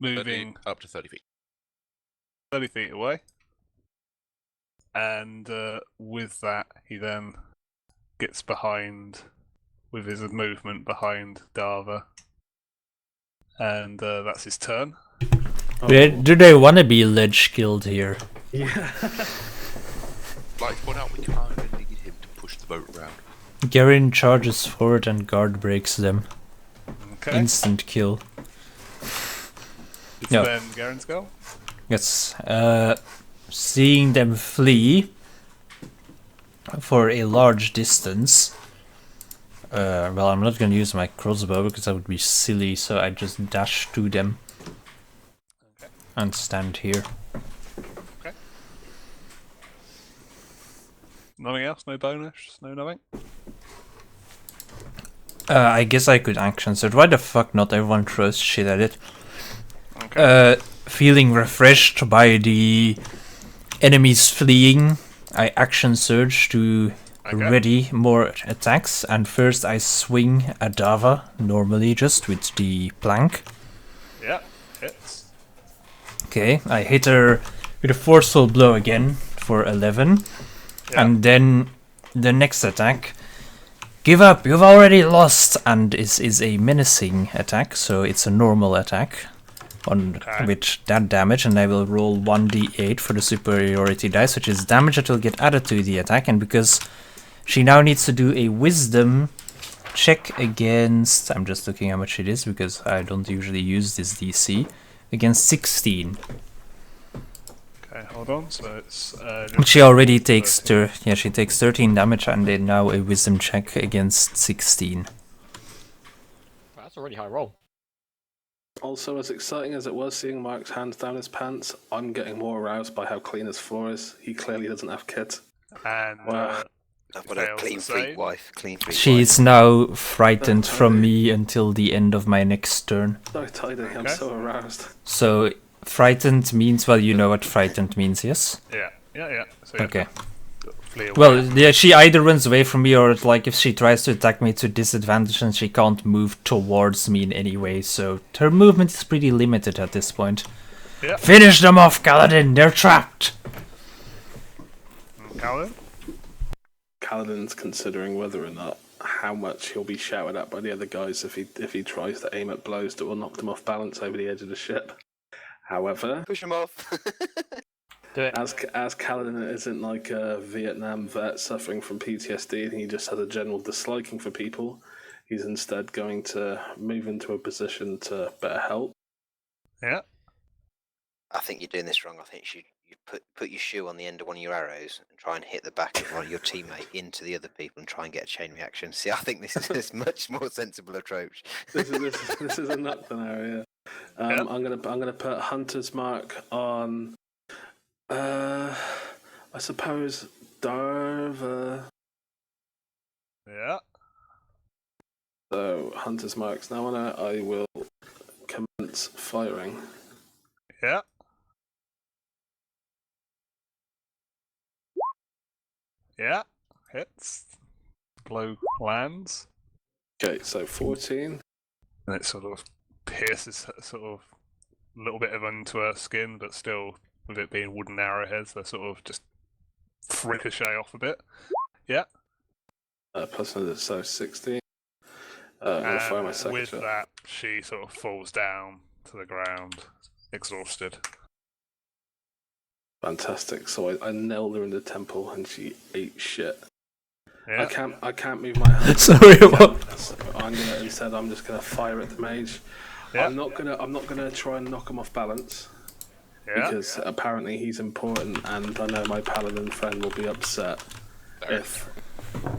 moving Up to 30 feet. 30 feet away. And with that, he then gets behind, with his movement behind Dava. And that's his turn. Do they want to be ledge killed here? Yeah. Like to point out, we kind of need him to push the boat around. Garen charges forward and guard breaks them. Okay. Instant kill. It's Yeah. then Garen's go. Yes. Seeing them flee for a large distance. Well, I'm not going to use my crossbow because that would be silly, so I just dash to them. Okay. And stand here. Okay. Nothing else? No bonus? No nothing? I guess I could action search. Why the fuck not everyone throws shit at it? Okay. Feeling refreshed by the enemies fleeing, I action surge to ready more attacks, and first I swing at Dava, normally just with the plank. Yeah, hits. Okay, I hit her with a forceful blow again for 11, Yeah. and then the next attack, give up, you've already lost, and is a menacing attack, so it's a normal attack. With that damage, and I will roll 1d8 for the superiority dice, which is damage that will get added to the attack, and because she now needs to do a wisdom check against, I'm just looking how much it is because I don't usually use this DC, against 16. Okay, hold on. So it's. She already takes she takes 13 damage, and then now a wisdom check against 16. Wow, that's a really high roll. Also, as exciting as it was seeing Mark's hands down his pants, I'm getting more aroused by how clean his floor is. He clearly doesn't have kit. And Wow. I've got a fails clean the freak save. wife. Clean freak She's now frightened from me until the end of my next turn. So tidy, I'm Okay. so aroused. So, frightened means, well, you know what frightened means, yes? yeah. So you have Okay. to flee away. Well, yeah, she either runs away from me, or like if she tries to attack me to disadvantage, and she can't move towards me in any way, so her movement is pretty limited at this point. Yeah. Finish them off, Kaladin, they're trapped! Kaladin? Kaladin's considering whether or not how much he'll be shouted at by the other guys if he tries to aim at blows that will knock them off balance over the edge of the ship. However, Push him off. Do it. as Kaladin isn't like a Vietnam vet suffering from PTSD and he just has a general disliking for people, he's instead going to move into a position to better help. Yeah. I think you're doing this wrong. I think you put your shoe on the end of one of your arrows and try and hit the back of one of your teammate into the other people and try and get a chain reaction. See, I think this is a much more sensible approach. This is a nut area. Yep. I'm gonna put Hunter's Mark on. I suppose Darva. Yeah. So Hunter's Mark's now on her. I will commence firing. Yeah. Yeah. Hits. Blow lands. Okay, so 14. And it sort of pierces sort of a little bit of into her skin, but still, with it being wooden arrowheads, they sort of just ricochet off a bit. Yeah. Plus another, so 16. I'm gonna fire my second with shot. that, she sort of falls down to the ground, exhausted. Fantastic. So I nailed her in the temple and she ate shit. Yeah. I can't move my hand. Sorry, what? So I'm just gonna fire at the mage. Yeah. I'm not gonna try and knock him off balance Yeah. because apparently he's important, and I know my paladin friend will be upset if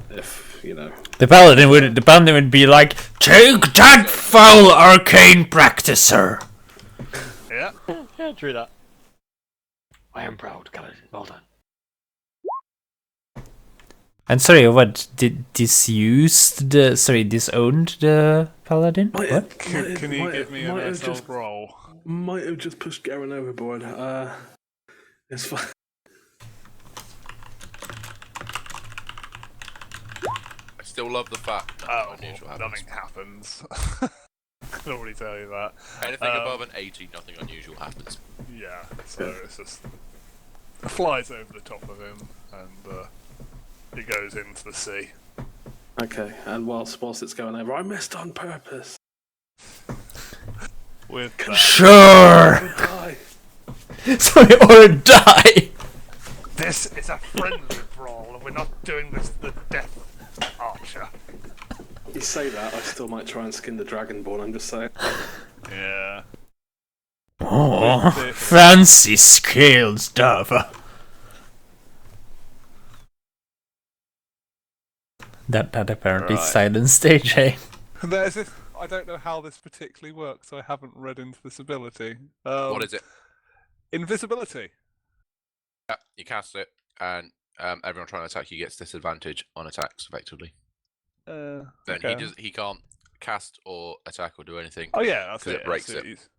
If you know. The paladin would be like, take that, foul arcane practicer. Yeah. Yeah, true that. I am proud, Kaladin. Well done. And sorry, what did disowned the paladin? What? Can you give me an SL roll? Might have just pushed Garen overboard. It's fine. I still love the fact that unusual happens. Nothing happens. I can already tell you that. Anything above an 80, nothing unusual happens. Yeah, so it's just flies over the top of him and it goes into the sea. Okay, and whilst it's going over, I missed on purpose. With that, Sure. Die. Sorry, or die. this is a friendly brawl, and we're not doing this the death archer. You say that, I still might try and skin the Dragonborn. I'm just saying. Yeah. Oh, fancy scaled stuff. That apparently Right. silenced AJ. There's this. I don't know how this particularly works, so I haven't read into this ability. What is it? Invisibility. Yeah, you cast it, and everyone trying to attack you gets disadvantage on attacks, effectively. Then Okay. he can't cast or attack or do anything. Oh yeah, that's 'cause it. it breaks that's it.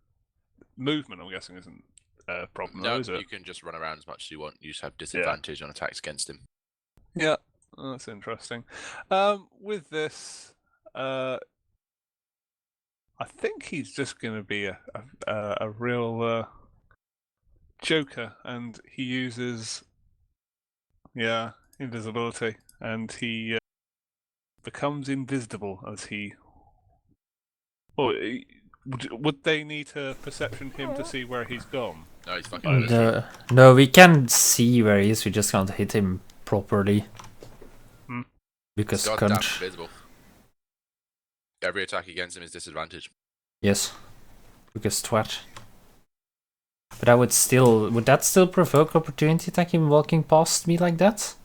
Movement, I'm guessing, isn't a problem, No, though, is it? you can just run around as much as you want. You just have disadvantage on attacks against him. Yeah, that's interesting. With this, I think he's just going to be a real joker, and he uses invisibility, and he becomes invisible as he. Well, would they need to perception him to see where he's gone? No, he's fucking invisible. No, we can see where he is. We just can't hit him properly. Because He's goddamn cunt. invisible. Every attack against him is disadvantage. Yes. Because twat. But would that still provoke opportunity attack him walking past me like that?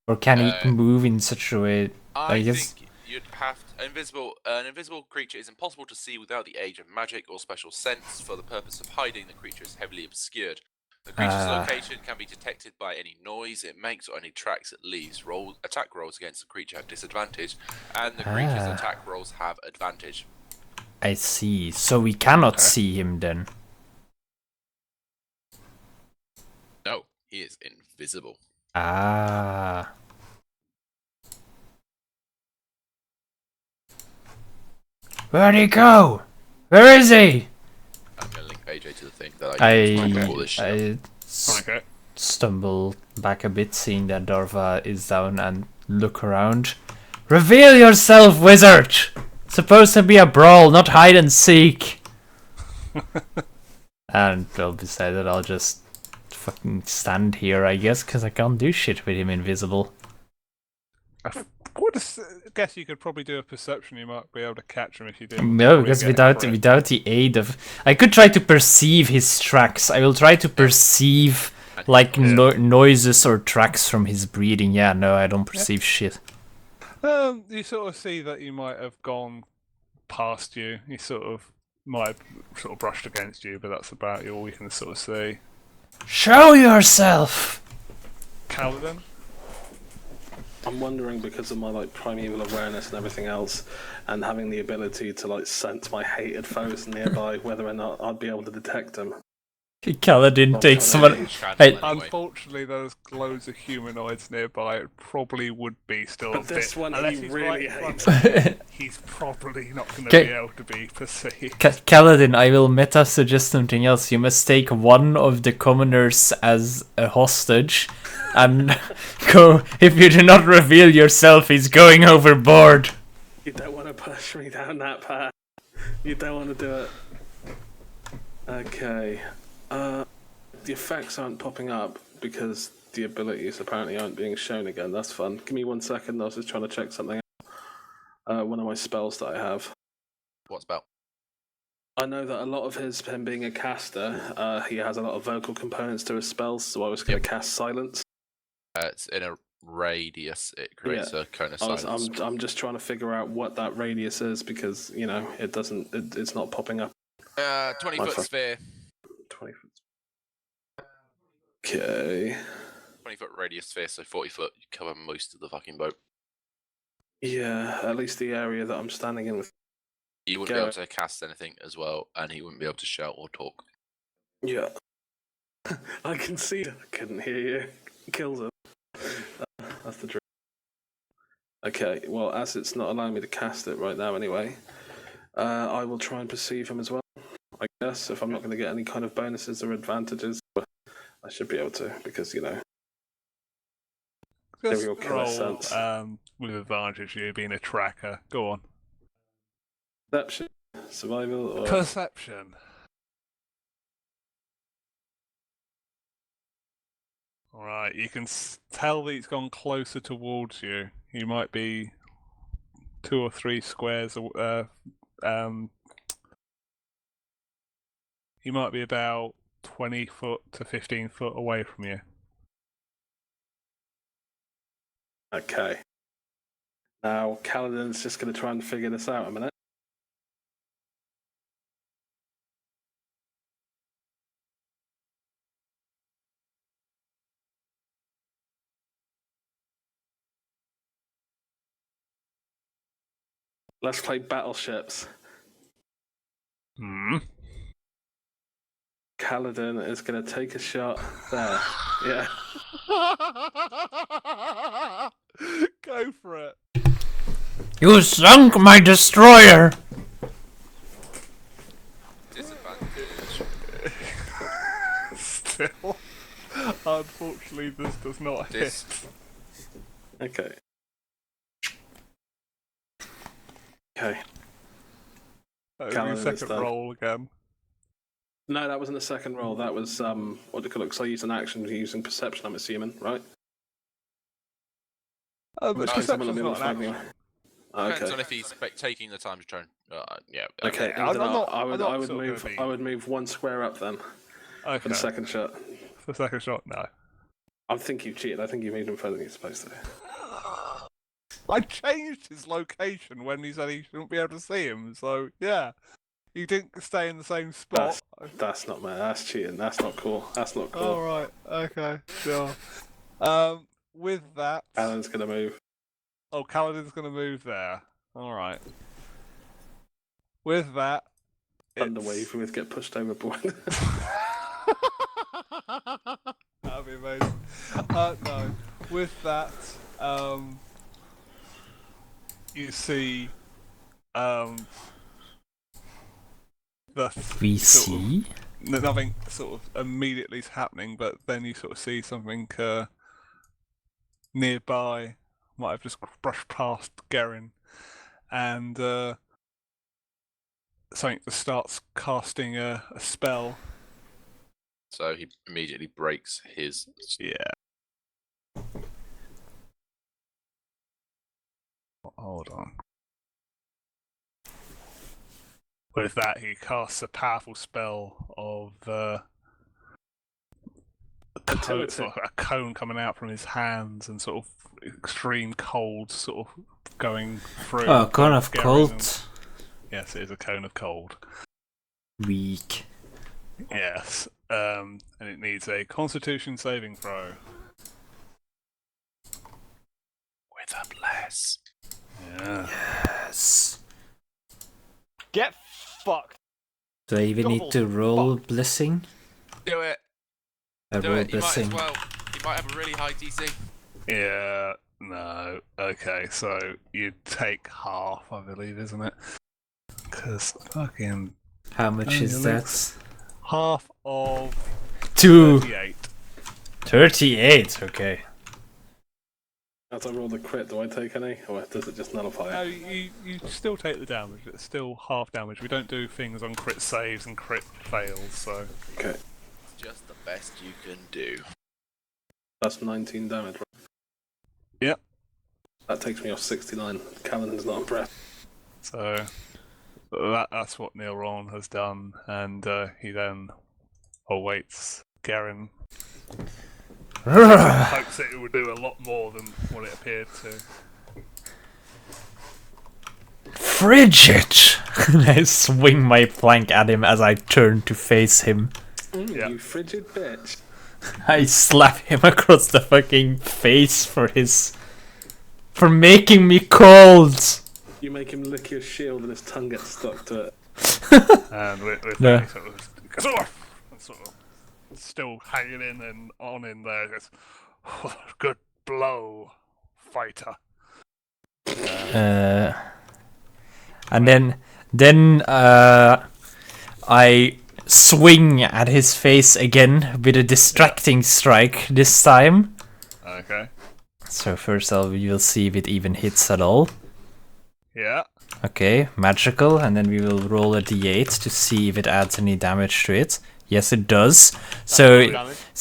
Or can he move in such a way? I guess. think you'd have an invisible creature is impossible to see without the aid of magic or special sense. For the purpose of hiding, the creature is heavily obscured. The creature's location can be detected by any noise it makes or any tracks it leaves. Attack rolls against the creature have disadvantage, and the creature's attack rolls have advantage. I see. So we cannot see him then. No, he is invisible. Ah. Where'd he go? Where is he? I'm gonna link AJ to the thing that I used before this shit. Okay. Stumble back a bit, seeing that Darva is down, and look around. Reveal yourself, wizard! Supposed to be a brawl, not hide and seek. And I'll decide that I'll just fucking stand here, I guess, because I can't do shit with him invisible. I guess you could probably do a perception. You might be able to catch him if you did. No, because without the aid of, I could try to perceive his tracks. I will try to perceive like noises or tracks from his breathing. Yeah, no, I don't perceive shit. You sort of see that he might have gone past you. He might have brushed against you, but that's about all we can sort of see. Show yourself, Kaladin. I'm wondering, because of my like primeval awareness and everything else, and having the ability to like sense my hated foes nearby, whether or not I'd be able to detect them. Kaladin takes someone. Unfortunately, there's loads of humanoids nearby. It probably would be still But a this bit. one Unless he he's really right in hates. front of you, he's probably not going to be able to be perceived. Kaladin, I will meta suggest something else. You must take one of the commoners as a hostage, and go. If you do not reveal yourself, he's going overboard. You don't want to push me down that path. You don't want to do it. Okay. The effects aren't popping up because the abilities apparently aren't being shown again. That's fun. Give me 1 second. I was just trying to check something out. One of my spells that I have. What spell? I know that a lot of him being a caster, he has a lot of vocal components to his spells, so I was going to cast Silence. It's in a radius, it creates a cone of silence. I'm just trying to figure out what that radius is because it doesn't. It's not popping up. 20-foot sphere. 20 foot. Okay. 20-foot radius sphere, so 40 foot. You cover most of the fucking boat. Yeah, at least the area that I'm standing in with. You wouldn't be able to cast anything as well, and he wouldn't be able to shout or talk. Yeah. I can see. I couldn't hear you. Kills him. That's the trick. Okay, well, as it's not allowing me to cast it right now anyway, I will try and perceive him as well. I guess if I'm not going to get any kind of bonuses or advantages, I should be able to because Just Every kind of roll sense. with advantage, you being a tracker. Go on. Perception, survival, or Perception. Alright, you can tell that he's gone closer towards you. You might be 2 or 3 squares. He might be about 20 foot to 15 foot away from you. Okay. Now, Kaladin's just going to try and figure this out a minute. Let's play battleships. Hmm. Kaladin is going to take a shot there. Yeah. Go for it. You sunk my destroyer! Disadvantage. Still, unfortunately, this does not hit. Okay. Okay. That was Callum your is second done. roll again. No, that wasn't the second roll. That was, what do you call it? Because I used an action using perception, I'm assuming, right? But Which case I'm perception's gonna not be an able to action. Depends Okay. on if he's taking the time to try and. Yeah. Okay, I'm then not- I I'm would, not I would sort of move. gonna be- I would move one square up then for Okay. the second shot. For the second shot, no. I think you cheated. I think you moved him further than you're supposed to. I changed his location when he said he shouldn't be able to see him, so yeah. He didn't stay in the same spot. That's not man. That's cheating. That's not cool. That's not cool. Alright, okay, sure. With that... Alan's gonna move. Oh, Kaladin's gonna move there. Alright. With that... Thunderwave with get pushed overboard. That'd be amazing. No. With that, you see, We see? nothing sort of immediately is happening, but then you sort of see something nearby. Might have just brushed past Gerin, and something that starts casting a spell. So he immediately breaks his. Yeah. Hold on. With that, he casts a powerful spell of a cone coming out from his hands and sort of extreme cold sort of going through. Oh, cone of Gerin cold. and- Yes, it is a cone of cold. Weak. Yes, and it needs a Constitution saving throw. With a bless. Yeah. Yes. Get fucked. Do I even need to roll blessing? Do it. I Do roll it. You might as blessing. well. You might have a really high DC. Yeah, no. Okay, so you take half, I believe, isn't it? Because fucking How much is really? that? half of 2. 38. 38, okay. As I roll the crit, do I take any, or does it just nullify No, it? you still take the damage. It's still half damage. We don't do things on crit saves and crit fails, so... Okay, It's just the best you can do. that's 19 damage. Right? Yep. That takes me off 69. Kaladin's not impressed. So that's what Neil Ron has done, and he then awaits Gerin. hopes that it would do a lot more than what it appeared to. Frigid! And I swing my plank at him as I turn to face him. Yeah. You frigid bitch. I slap him across the fucking face for making me cold! You make him lick your shield and his tongue gets stuck to it. And with No. that, he sort of goes off, and sort of still hanging in and on in there. He goes, oh, good blow, fighter. And then I swing at his face again with a distracting strike this time. Okay. So first we'll see if it even hits at all. Yeah. Okay, magical, and then we will roll a d8 to see if it adds any damage to it. Yes, it does. So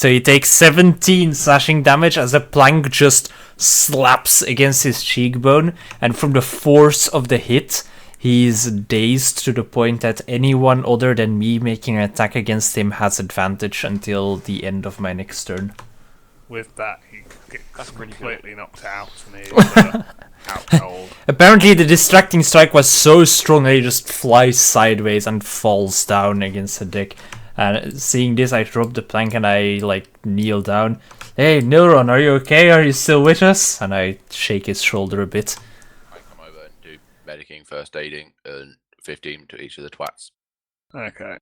he takes 17 slashing damage as a plank just slaps against his cheekbone, and from the force of the hit, he's dazed to the point that anyone other than me making an attack against him has advantage until the end of my next turn. With that, he gets That's really completely knocked out and he's out cold. Apparently the distracting strike was so strong that he just flies sideways and falls down against the deck. And seeing this, I drop the plank and I kneel down. Hey, Nilron, are you okay? Are you still with us? And I shake his shoulder a bit. I come over and do medicing, first aiding, and 15 to each of the twats. Okay.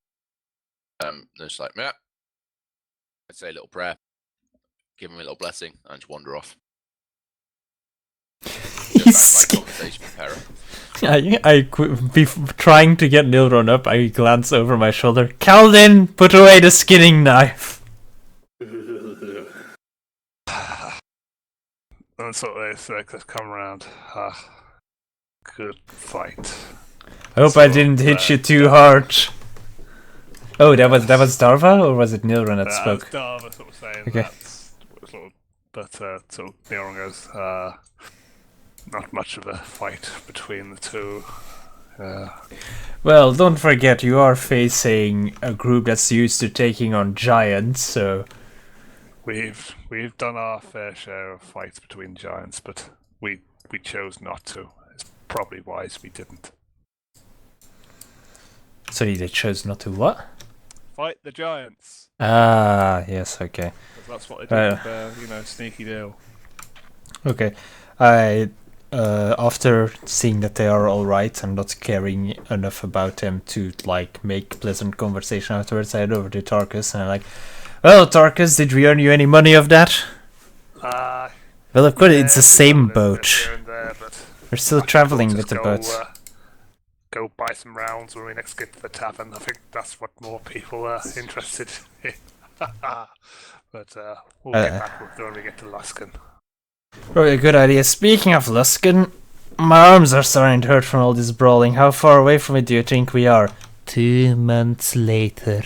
Just like, yeah. I'd say a little prayer, give him a little blessing, and just wander off. He's Conversation with Para. trying to get Nilron up, I glance over my shoulder. Kaladin, put away the skinning knife. And sort of they come around. Good fight. I hope I didn't hit you too hard. Oh, that was Darva, or was it Nilron that spoke? Darva sort of saying Okay. that. But sort of Neron goes, not much of a fight between the two. Well, don't forget, you are facing a group that's used to taking on giants, so... We've done our fair share of fights between giants, but we chose not to. It's probably wise we didn't. So they chose not to what? Fight the giants. Ah, yes, okay. 'Cause that's what they do with their, sneaky deal. Okay. I, after seeing that they are alright and not caring enough about them to, make pleasant conversation afterwards, I head over to Tarkus and I'm like, well, Tarkus, did we earn you any money of that? Well, of course, it's the same boat. Here and there, but We're still I traveling think with the we'll boat. just go buy some rounds when we next get to the tavern. I think that's what more people are interested in. But we'll get back with when we get to Luskan. Probably a good idea. Speaking of Luskan, my arms are starting to hurt from all this brawling. How far away from it do you think we are? 2 months later.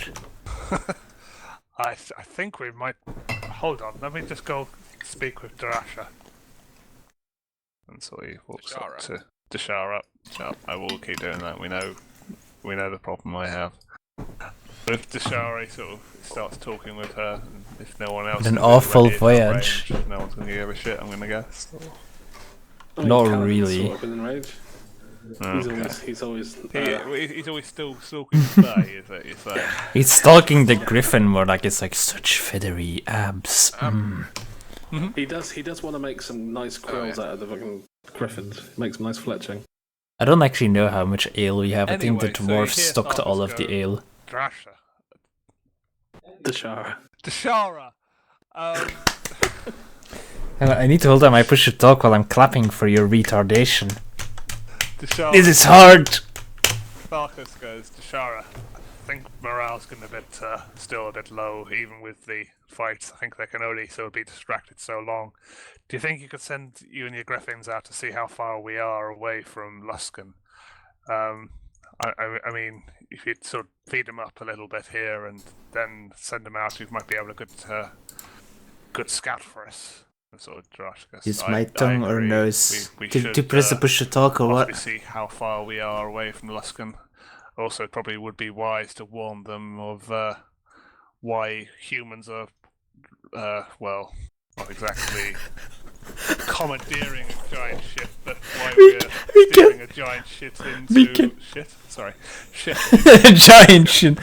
I think we might... Hold on, let me just go speak with Darasha. And so he walks up to Dashara. No, I will keep doing that. We know the problem I have. With Dashara, he sort of starts talking with her. And if no one else... An is awful ready in voyage. range, no one's going to give a shit, I'm going to guess. Not Kaladin's really. Sort of in rage. He's always. He's always still stalking the bay, is that you're saying? He's stalking the griffin more like it's like such feathery abs. He does want to make some nice quills out of the fucking griffins. Make some nice fletching. I don't actually know how much ale we have. I think the Anyway, so dwarves here stocked Tharkus all of the goes, ale. Drasha. Dashara. I need to hold on my push to talk while I'm clapping for your retardation. Dashara. This is hard! Tharkus goes, Dashara. I think morale's going to be still a bit low, even with the fights. I think they can only sort of be distracted so long. Do you think you could send you and your griffins out to see how far we are away from Luskan? I mean, if you'd sort of feed them up a little bit here and then send them out, we might be able to get a good scout for us. Sort of Josh goes, Use I my tongue or agree. nose We to should, press the push to talk or what? possibly see how far we are away from Luskan. Also, it probably would be wise to warn them of why humans are well, not exactly commandeering a giant ship, but why we're steering a giant shit into shit. Sorry, shit. Giant shit.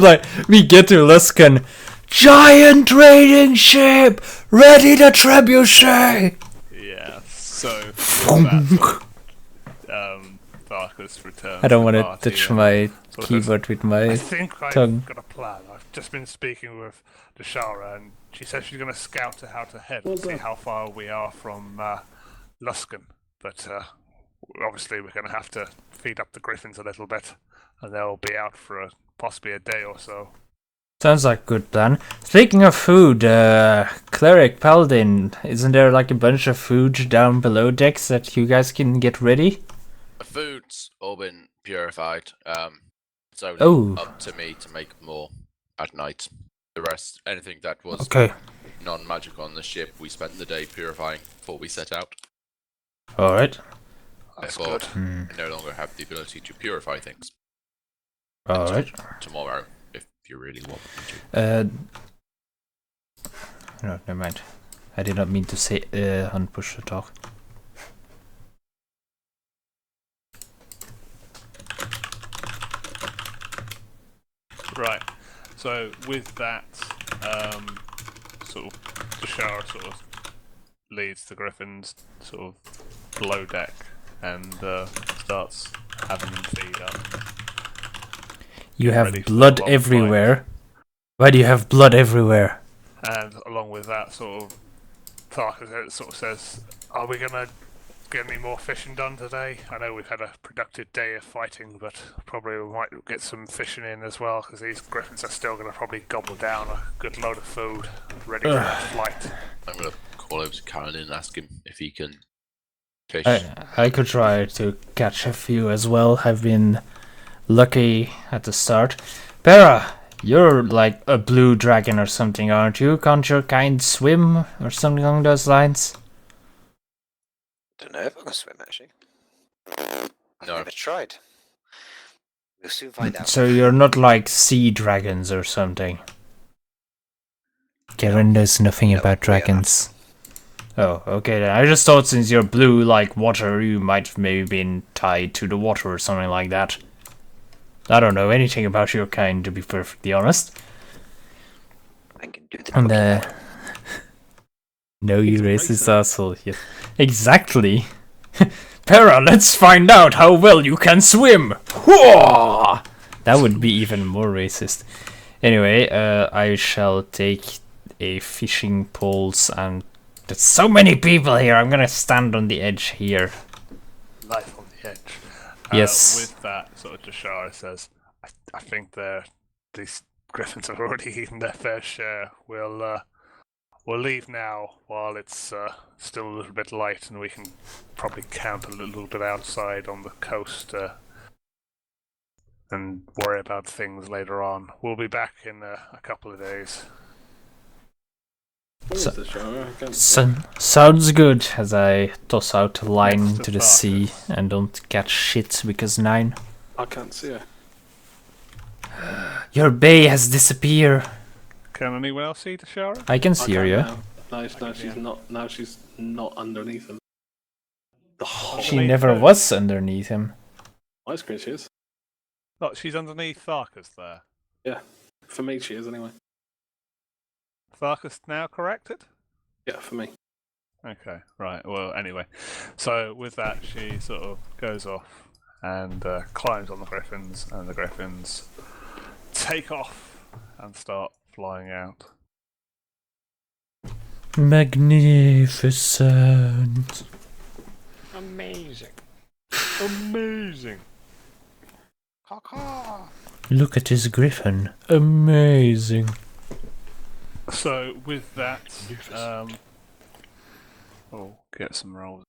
Like, we get to Luskan. Giant trading ship! Ready to trebuchet! Yeah, so with that sort of, Varkas returns. I don't want want to touch my keyboard with my I think tongue. I've got a plan. I've just been speaking with Dashara, and she says she's going to scout how to head and see how far we are from Luskan. But obviously, we're going to have to feed up the griffins a little bit, and they'll be out for possibly a day or so. Sounds like a good plan. Speaking of food, Cleric, Paladin, isn't there like a bunch of food down below decks that you guys can get ready? The food's all been purified. It's only up to me to make more at night. The rest, anything that was non-magic on the ship, we spent the day purifying before we set out. Alright. Therefore, I no longer have the ability to purify things. Alright. Tomorrow, if you really want me to. No, never mind. I did not mean to say unpush the talk. Right. So with that, sort of Dashara sort of leads the griffins sort of below deck and starts having them feed up. You have blood everywhere. Why do you have blood everywhere? And along with that, sort of Tharka sort of says, "Are we gonna get any more fishing done today? I know we've had a productive day of fighting, but probably we might get some fishing in as well, because these griffins are still going to probably gobble down a good load of food ready for their flight." I'm going to call over to Karen and ask him if he can fish. I could try to catch a few as well. I've been lucky at the start. Para, you're like a blue dragon or something, aren't you? Can't your kind swim or something along those lines? I don't know if I can swim, actually. I've No. never tried. We'll soon find out. So you're not like sea dragons or something? Karen knows nothing about dragons. Oh, okay then. I just thought since you're blue like water, you might have maybe been tied to the water or something like that. I don't know anything about your kind, to be perfectly honest. I can do the And no, you racist asshole. Yes. Exactly. Para, let's find out how well you can swim. Whoa! That would be even more racist. Anyway, I shall take a fishing poles, and there's so many people here. I'm gonna stand on the edge here. Life on the edge. Yes. With that, sort of Dashara says, I think these griffins have already eaten their fair share. We'll leave now while it's still a little bit light, and we can probably camp a little bit outside on the coast and worry about things later on. We'll be back in a couple of days. Sounds good, as I toss out a line to the sea and don't catch shit because 9. I can't see her. Your bay has disappeared. Can anyone else see Dashara? I can see her, yeah. No, she's not. Now she's not underneath him. She never was underneath him. My screen she is. Oh, she's underneath Tharkas there. Yeah, for me she is anyway. Tharkas now corrected? Yeah, for me. Okay, right. Well, anyway. So with that, she sort of goes off and climbs on the griffins, and the griffins take off and start flying out. Magnificent. Amazing. Amazing. Look at his griffin. Amazing. So with that, get some rolls.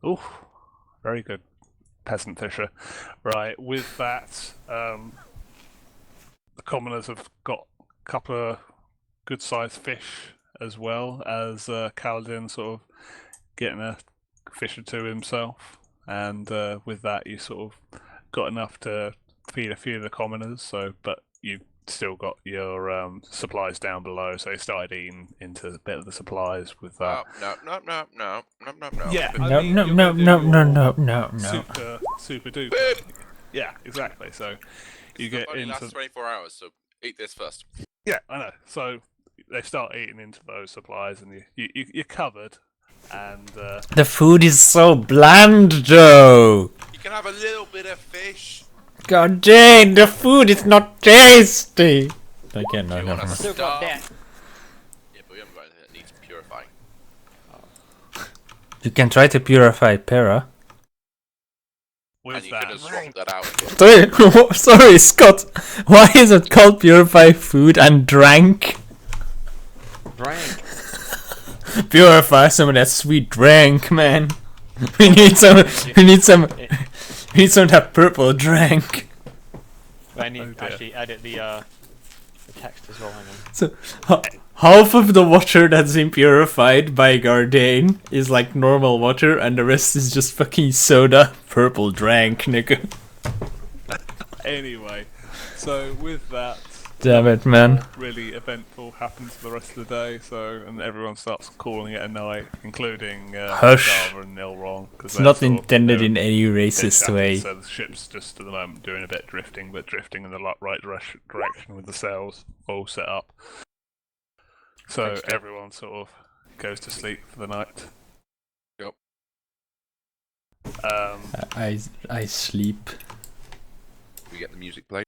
Ooh, very good, peasant fisher. Right, with that, the commoners have got a couple of good-sized fish, as well as Kaladin sort of getting a fish or two himself. and with that, you sort of got enough to feed a few of the commoners. So, but you still got your supplies down below, so you started eating into a bit of the supplies with that. No. Yeah, No, I mean, no, you're no, gonna do no, no, your no, no, no. super duper. Boom! Yeah, exactly. So you This get only into lasts 24 hours, so eat this first. yeah, I know. So they start eating into those supplies, and you're covered. And The food is so bland, though. You can have a little bit of fish. God dang, the food is not tasty. Okay, no, You no, want to no. Still got starve? that. Yeah, but we haven't got anything that needs purifying. You can try to purify Para. with And you could that, have swapped that out. Sorry, sorry, Scott. Why is it called purify food and drank? Drank. Purify some of that sweet drink, man. We need some. We need some. We need some of that purple drink. I need Oh, to dear. actually edit the text as well. Hang on. So half of the water that's been purified by Gardain is like normal water, and the rest is just fucking soda. Purple drink, nigga. anyway. So with that, Damn it, man. really eventful happens for the rest of the day. So and everyone starts calling it a night, including Hush. Java and Nilron. It's not intended in any racist way. So the ship's just at the moment doing a bit drifting, but drifting in the right direction with the sails all set up. So Thanks, Jeff. everyone sort of goes to sleep for the night. Yep. I sleep. We get the music played.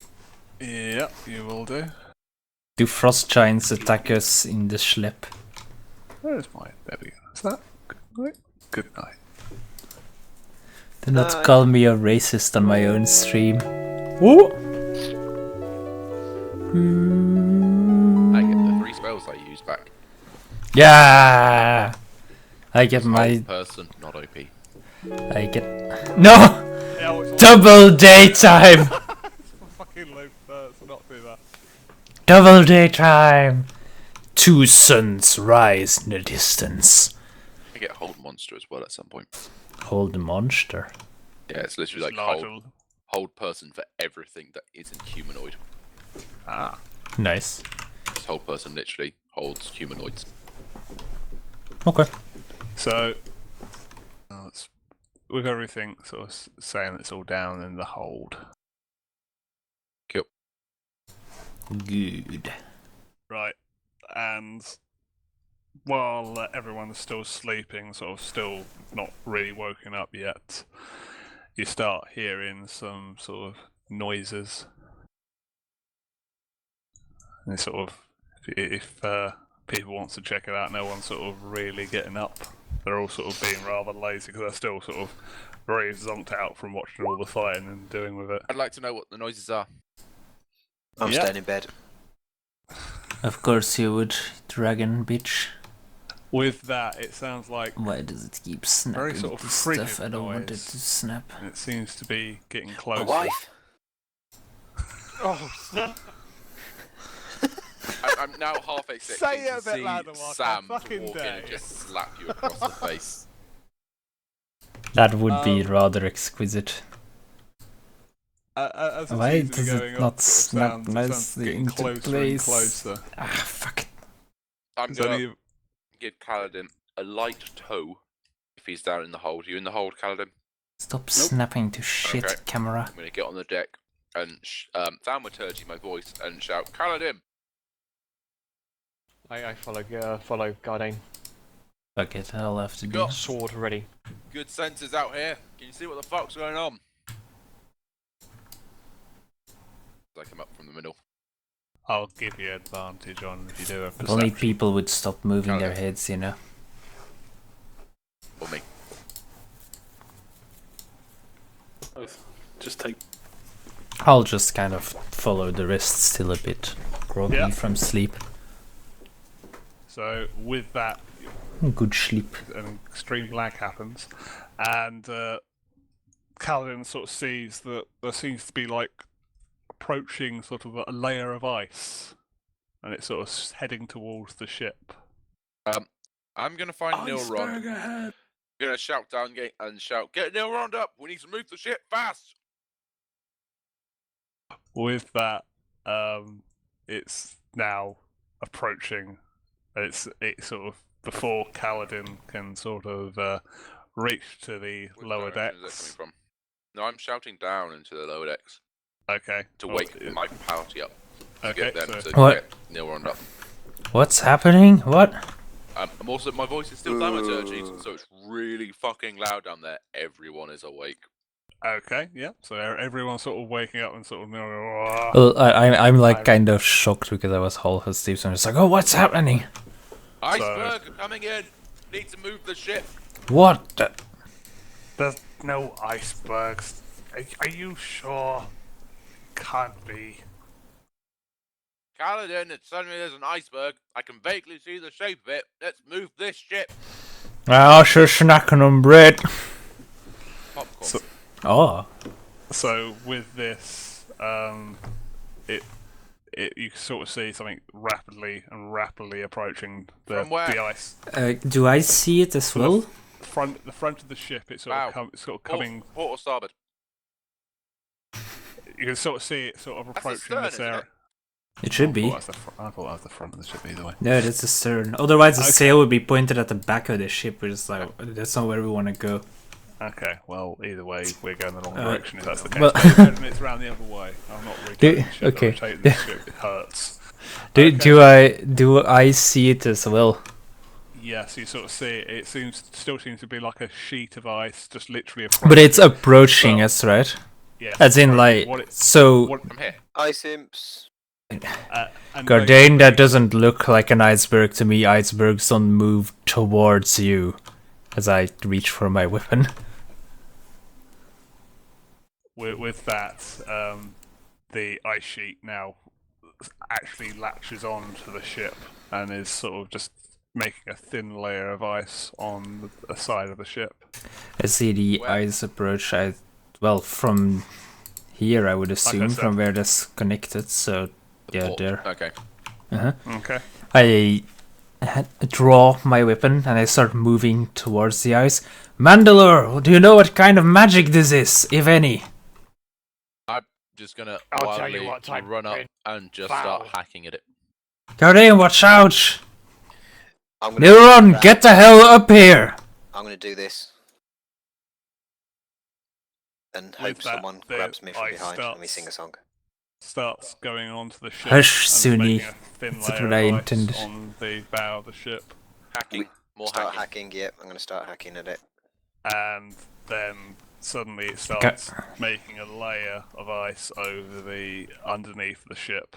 Yep, you will do. Do frost giants attack us in the schlep? Where's my... There we go. Is that good night? Good night. Do not call me a racist on my own stream. Ooh. I get the 3 spells I use back. Yeah. I get my. Old person, not OP. I get. No. Yeah, it's Double daytime. fucking low first, not do that. Double daytime. Two suns rise in the distance. I get hold monster as well at some point. Hold the monster. Yeah, it's literally like Larger... hold person for everything that isn't humanoid. Ah. Nice. This hold person literally holds humanoids. Okay. So, with everything sort of saying it's all down in the hold. Cool. Good. Right. And while everyone's still sleeping, sort of still not really woken up yet, you start hearing some sort of noises. And it's sort of, if people want to check it out, no one's sort of really getting up. They're all sort of being rather lazy because they're still sort of very zonked out from watching all the fighting and doing with it. I'd like to know what the noises are. I'm Yeah. staying in bed. Of course you would, dragon bitch. With that, it sounds like, Why does it keep snapping sort of to stuff frigid I don't want it noise. to snap? and it seems to be getting My closer. wife. Oh, snap. I'm now half Say expecting it a to bit see louder, Mark, I Sam to fucking walk in dare and you. just slap you across the face. That would be rather exquisite. As it Why seems to be does it going not up, sort of snap sounds nicely getting into closer place? and closer. Ah, fuck it. I'm It's only- gonna give Kaladin a light toe if he's down in the hold. You in the hold, Kaladin? Stop snapping to shit, Okay. camera. I'm gonna get on the deck and thaumaturgy my voice and shout, Kaladin! I follow Gardain. Fuck it, I'll have to do. Got Sword ready. good senses out here. Can you see what the fuck's going on? As I come up from the middle. I'll give you advantage on if you do a If only perception. people would stop moving their Okay. heads, you know. Or me. Both. Just take. I'll just kind of follow the rest still a bit groggy Yeah. from sleep. So with that, Good sleep. an extreme lag happens, and Kaladin sort of sees that there seems to be like approaching sort of a layer of ice, and it's sort of heading towards the ship. I'm gonna find Nilron. ahead. You're gonna shout down gate and shout, "Get Neil round up! We need to move the ship fast!" With that, it's now approaching. It's sort of before Kaladin can sort of reach to the Which lower direction is it decks. coming from? No, I'm shouting down into the lower decks Okay. to well, wake my party up. To Okay. get them So to What? get Neil round up. What's happening? What? I'm also, my voice is still thaumaturgy, so it's really fucking loud down there. Everyone is awake. okay. Yeah. So everyone's sort of waking up and sort of. Well, I'm like kind of shocked because I was half asleep, so I'm just like, oh, what's happening? Iceberg coming in. Need to move the ship. What? the- There's no icebergs. Are you sure? Can't be. Kaladin, it's suddenly there's an iceberg. I can vaguely see the shape of it. Let's move this ship. Ah, sure, snacking on bread. Popcorn. So- Oh. So with this, you sort of see something rapidly approaching the From where? ice. Do I see it as well? The front of the ship. It's Wow. it's sort of coming. Port or starboard? You can sort of see it sort of That's the approaching stern, this isn't area. it? It should be. I thought that was the front of the ship either way. No, that's the stern. Otherwise, the Okay. sail would be pointed at the back of the ship, which is like, that's not where we want to go. Okay, well, either way, we're going the wrong Uh, direction if that's the case. well- But imagine it's round the other way. I'm not rotating the ship, okay. I'm rotating the ship. It hurts. Do I see it as well? Yes, you sort of see it. It still seems to be like a sheet of ice, just literally approaching. But it's approaching Well, us, right? Yes, As in, approaching. like, so From here. Ice imps. And Gardain, basically- that doesn't look like an iceberg to me. Icebergs don't move towards you. As I reach for my weapon. With that, the ice sheet now actually latches on to the ship and is sort of just making a thin layer of ice on the side of the ship. I see the Where? ice approach. Well, from here, I would assume, said. from where that's connected. So, yeah, Port. there. Okay. Okay. I draw my weapon and I start moving towards the ice. Mandalore, do you know what kind of magic this is, if any? Just gonna I'll tell you wildly what type run up of and just foul. start hacking at it. Gardain, watch out! I'm gonna Neuron, grab- get the hell up here! I'm gonna do this. And With hope that, someone the grabs me from ice behind. Let me starts- sing a song. Starts going onto the ship. Hush, and Sunni. making a thin That's layer what I of ice intended. on the bow of the ship. Hacking. More Start hacking. hacking. Yep, I'm gonna start hacking at it. And then suddenly it starts making a layer of ice over the underneath the ship.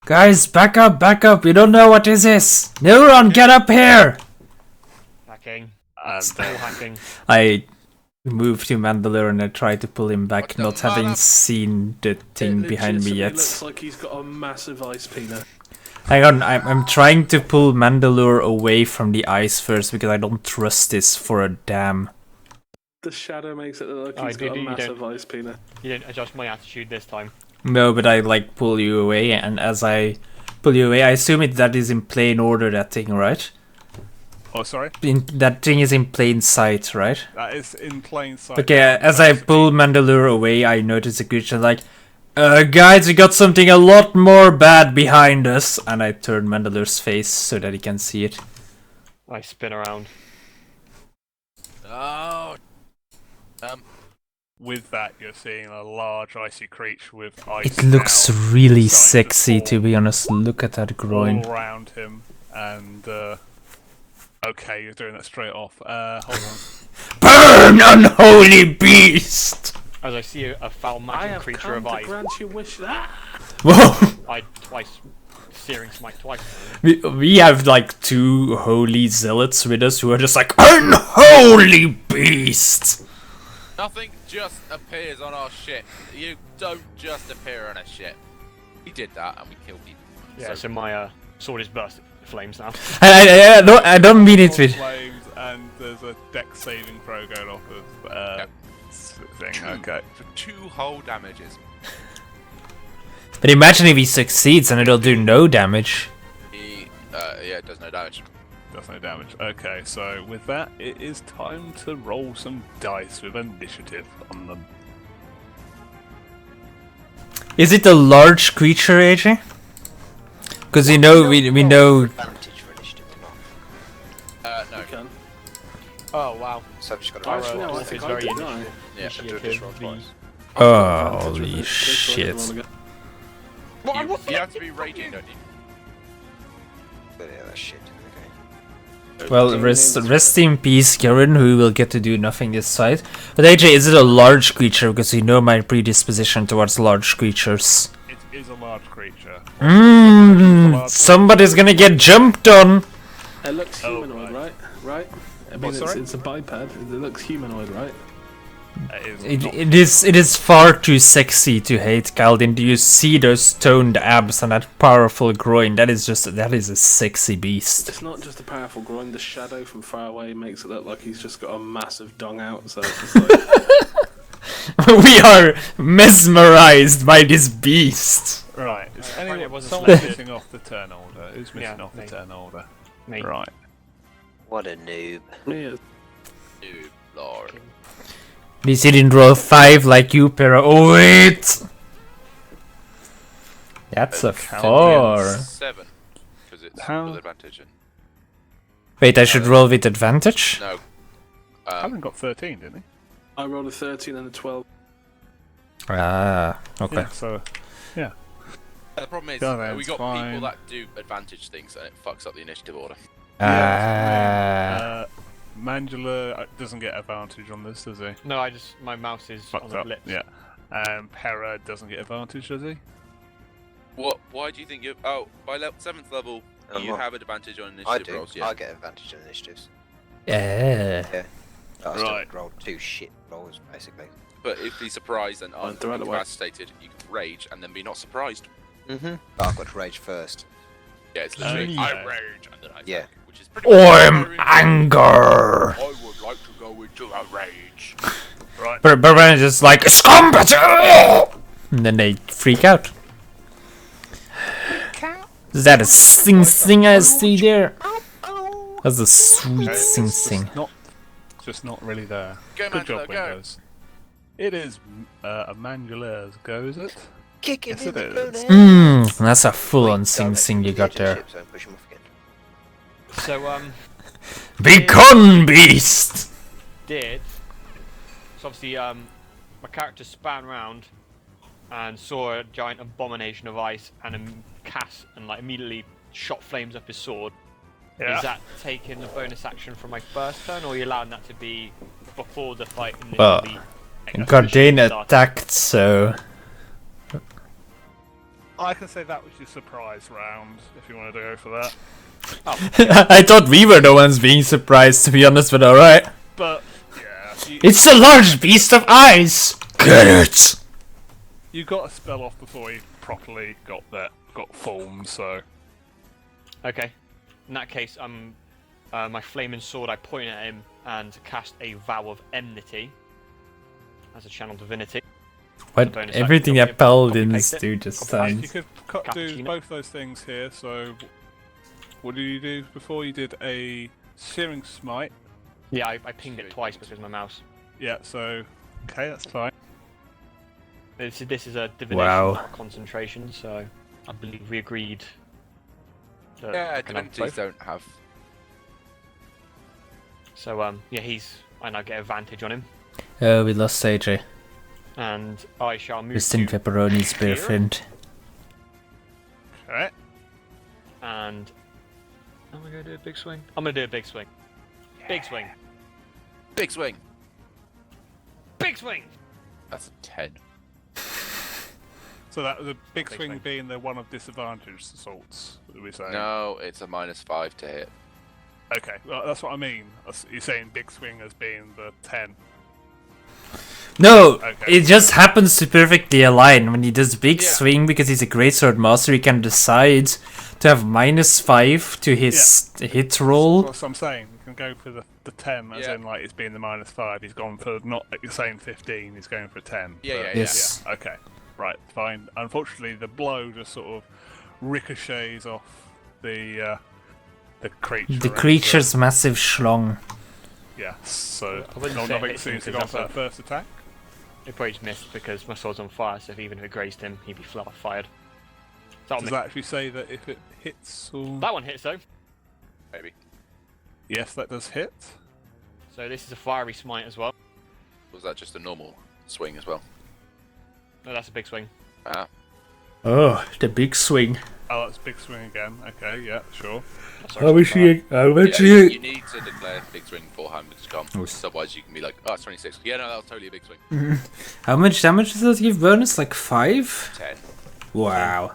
Guys, back up, you don't know what this is! Neuron, get up here! Hacking. And Still then hacking. I move to Mandalore and I try to pull him back, What the not having mother- seen the thing It behind me legitimately yet. looks like he's got a massive ice peanut. Hang on, I'm trying to pull Mandalore away from the ice first because I don't trust this for a damn. The shadow makes it look like Oh, he's got a you don't- massive ice peanut. You didn't adjust my attitude this time. No, but I like pull you away, and as I pull you away, I assume that is in plain order, that thing, right? oh, sorry, That thing is in plain sight, right? that is in plain sight. Okay, as I pull Mandalore away, I notice a creature like, guys, we got something a lot more bad behind us, and I turn Mandalore's face so that he can see it. I spin around. Oh. With that, you're seeing a large icy creature with ice. It looks now really starting to sexy, form to be honest. Look at that groin. all around him, and okay, you're doing that straight off. Hold on. Burn, unholy beast! As I see a foul I magic have creature come of to ice, grant you wish that. Whoa! I twice searing smite twice. We have like two holy zealots with us who are just like, unholy beast! Nothing just appears on our ship. You don't just appear on a ship. We did that and we killed people. Yeah, so my sword is burst flames now. I don't mean it with. Flames, and there's a deck saving throw going off of thing. Okay. For 2 whole damages. But imagine if he succeeds and it'll do no damage. Yeah, it does no damage. Does no damage. Okay, so with that, it is time to roll some dice with initiative on them. Is it a large creature, AJ? Because we know. Advantage for initiative or not. No. You can. Oh wow. So I've just got to Our roll Actually, no, I dwarf twice. think is I very did, no. Yeah, do initiative. just roll twice. Holy shit! You have to be raging, don't you? But yeah, that's shit. Okay. Well, rest in peace, Karen, who will get to do nothing this side. But AJ, is it a large creature? Because you know my predisposition towards large creatures. It is a large creature. Somebody's gonna get jumped on. It looks Oh, humanoid, right? Right? I mean, What, sorry? it's a biped. It looks humanoid, right? It is It is far too sexy to hate, Kaldin. Do you see those toned abs and that powerful groin? That is a sexy beast. It's not just a powerful groin. The shadow from far away makes it look like he's just got a massive dong out. So it's just like, We are mesmerized by this beast. right. Is Apparently anyone it wasn't someone selected. missing off the turn order? Who's missing Yeah, off the me. turn order? Me. Right. What a noob. yeah. Dude, lord. At least he didn't roll 5 like you, Pero. Oh, wait! That's a Count 4. 7. Because it's How- with advantage. And, Wait, I should roll with advantage? no. Alan got 13, didn't he? I rolled a 13 and a 12. Ah, okay. Yeah, so, yeah. The problem is, Yeah, that's we got fine. people that do advantage things and it fucks up the initiative order. Ah. Mangela doesn't get advantage on this, does he? No, my mouse is on Fucked the up. lips. Yeah. Pera doesn't get advantage, does he? What? Why do you think you? Oh, by 7th level, you what? have advantage on I initiative do. rolls. Yeah. I get advantage on initiatives. Yeah. I still Right. rolled 2 shit rolls, basically. But if he's surprised and Oh, throw it away. incapacitated, you can rage and then be not surprised. Mm-hmm. But I've got to rage first. Yeah, it's literally yeah. I rage and then I Yeah. attack, which is pretty I'm very- anger. I would like to go into a rage. Right. But Barbarian is just like, scum! And then they freak out. Is that a sing I see there? That's a sweet Okay, sing it's sing. just not really there. Go, Good job, Mangela, go. Windows. It is a Mangela's go, is it? Kick Yes, him in it the is. bonus. That's a full-on sing sing you got there. So push him off again. So Become beast! did. So obviously my character span round and saw a giant abomination of ice and cast and like immediately shot flames up his sword. Yeah. Is that taking the bonus action from my first turn, or are you allowing that to be before the fight Well, initially? Guardian started? attacked, so... I can say that was your surprise round, if you wanted to go for that. I thought we were the ones being surprised, to be honest, but alright. But, yeah. It's a large beast of ice! Get it! You got a spell off before he properly got formed, so... Okay. In that case, my flaming sword, I point at him and cast a vow of enmity as a channel divinity. What? bonus Everything action, that copy paladins paste it. do just Copy paste. You sounds... could do Cappuccino. both those things here, so... What did you do before? You did a Searing Smite. Yeah, I pinged it twice because of my mouse. Yeah, so... Okay, that's fine. This is a divination, Wow. not a concentration, so I believe we agreed. That Yeah, I can have divinities both. don't have. So yeah, I now get advantage on him, Oh, we lost AJ. and I shall move Kristen to Pepperoni's here. boyfriend. Okay. And am I gonna do a big swing? I'm gonna do a big swing. Big swing. Big swing. Big swing. That's a 10. So that was a big Big swing swing. being the one of disadvantage assaults, that we're saying? No, it's a -5 to hit. Okay, well, that's what I mean. You're saying big swing as being the 10. No, Okay. it just happens to perfectly align. When he does big Yeah. swing, because he's a greatsword master, he can decide to have -5 to his hit roll. That's what I'm saying. You can go for the 10 as Yeah. in like it's being the -5. He's gone for not like you're saying 15. He's going for 10. Yeah, but- yeah, Yes. yeah. Okay. Right. Fine. Unfortunately, the blow just sort of ricochets off the the creature. The creature's massive schlong. Yeah, so I wouldn't say it nothing hits him seems to go because for that that's first attack. It probably just missed because my sword's on fire, so even if it grazed him, he'd be fired. So Does that actually say that if it hits or... that one hits though. Maybe. Yes, that does hit. So this is a fiery smite as well. Was that just a normal swing as well? No, that's a big swing. Ah. Oh, the big swing. Oh, that's big swing again. Okay, yeah, sure. How much you? You need to declare big swing beforehand because you can't. Yes. Otherwise, you can be like, oh, it's 26. Yeah, no, that was totally a big swing. How much damage does that give bonus? Like 5? 10. Wow.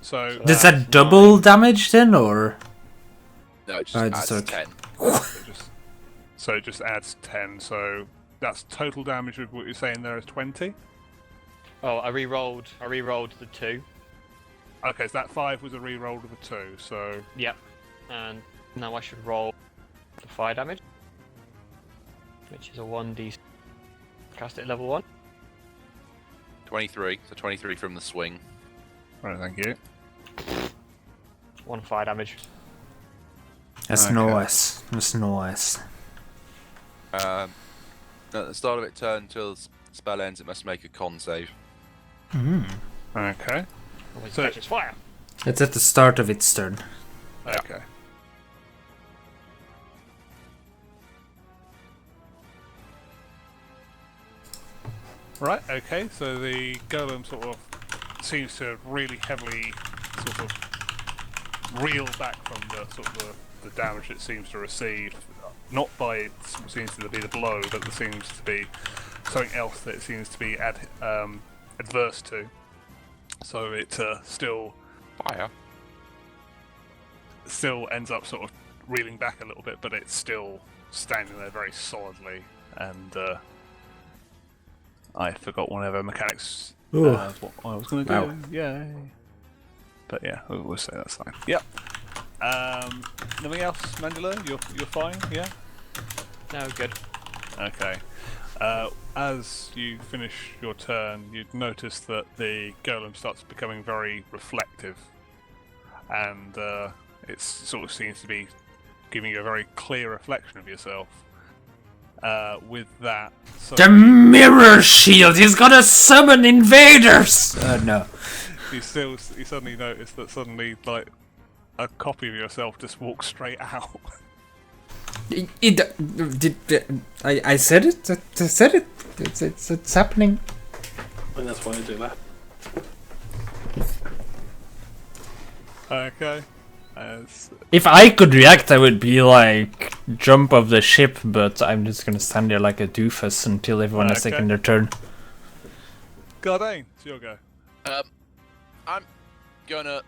So Does that double damage then, or? No, it just Oh, adds it's 10. so it just adds 10. So that's total damage of what you're saying there is 20. Oh, I re-rolled the 2. Okay, so that 5 was a re-roll of a 2. So Yep. And now I should roll the fire damage, which is a 1d. Cast it at level 1. 23. So 23 from the swing. right, thank you. 1 fire damage. That's Okay. nice. That's nice. At the start of its turn until the spell ends, it must make a con save. Okay. Always So- catches fire. It's at the start of its turn. Okay. Right, okay, so the golem sort of seems to really heavily sort of reel back from the sort of the damage it seems to receive. Not by what seems to be the blow, but there seems to be something else that it seems to be adverse to. So it still ends up sort of reeling back a little bit, but it's still standing there very solidly. And I forgot one of the mechanics. Ooh. What I was going to do. Wow. Yay! But yeah, we'll say that's fine. Yep. Nothing else, Mandela? You're fine. Yeah. No, good. Okay. As you finish your turn, you'd notice that the golem starts becoming very reflective, and it sort of seems to be giving you a very clear reflection of yourself. With that, so The mirror shield! He's gonna summon invaders! No. you suddenly notice that suddenly, like, a copy of yourself just walks straight out. I said it? I said it. It's happening. I think that's why I do that. Okay. If I could react, I would be like, jump off the ship, but I'm just gonna stand there like a doofus until everyone has Okay. taken their turn. Gardane, it's your go. I'm gonna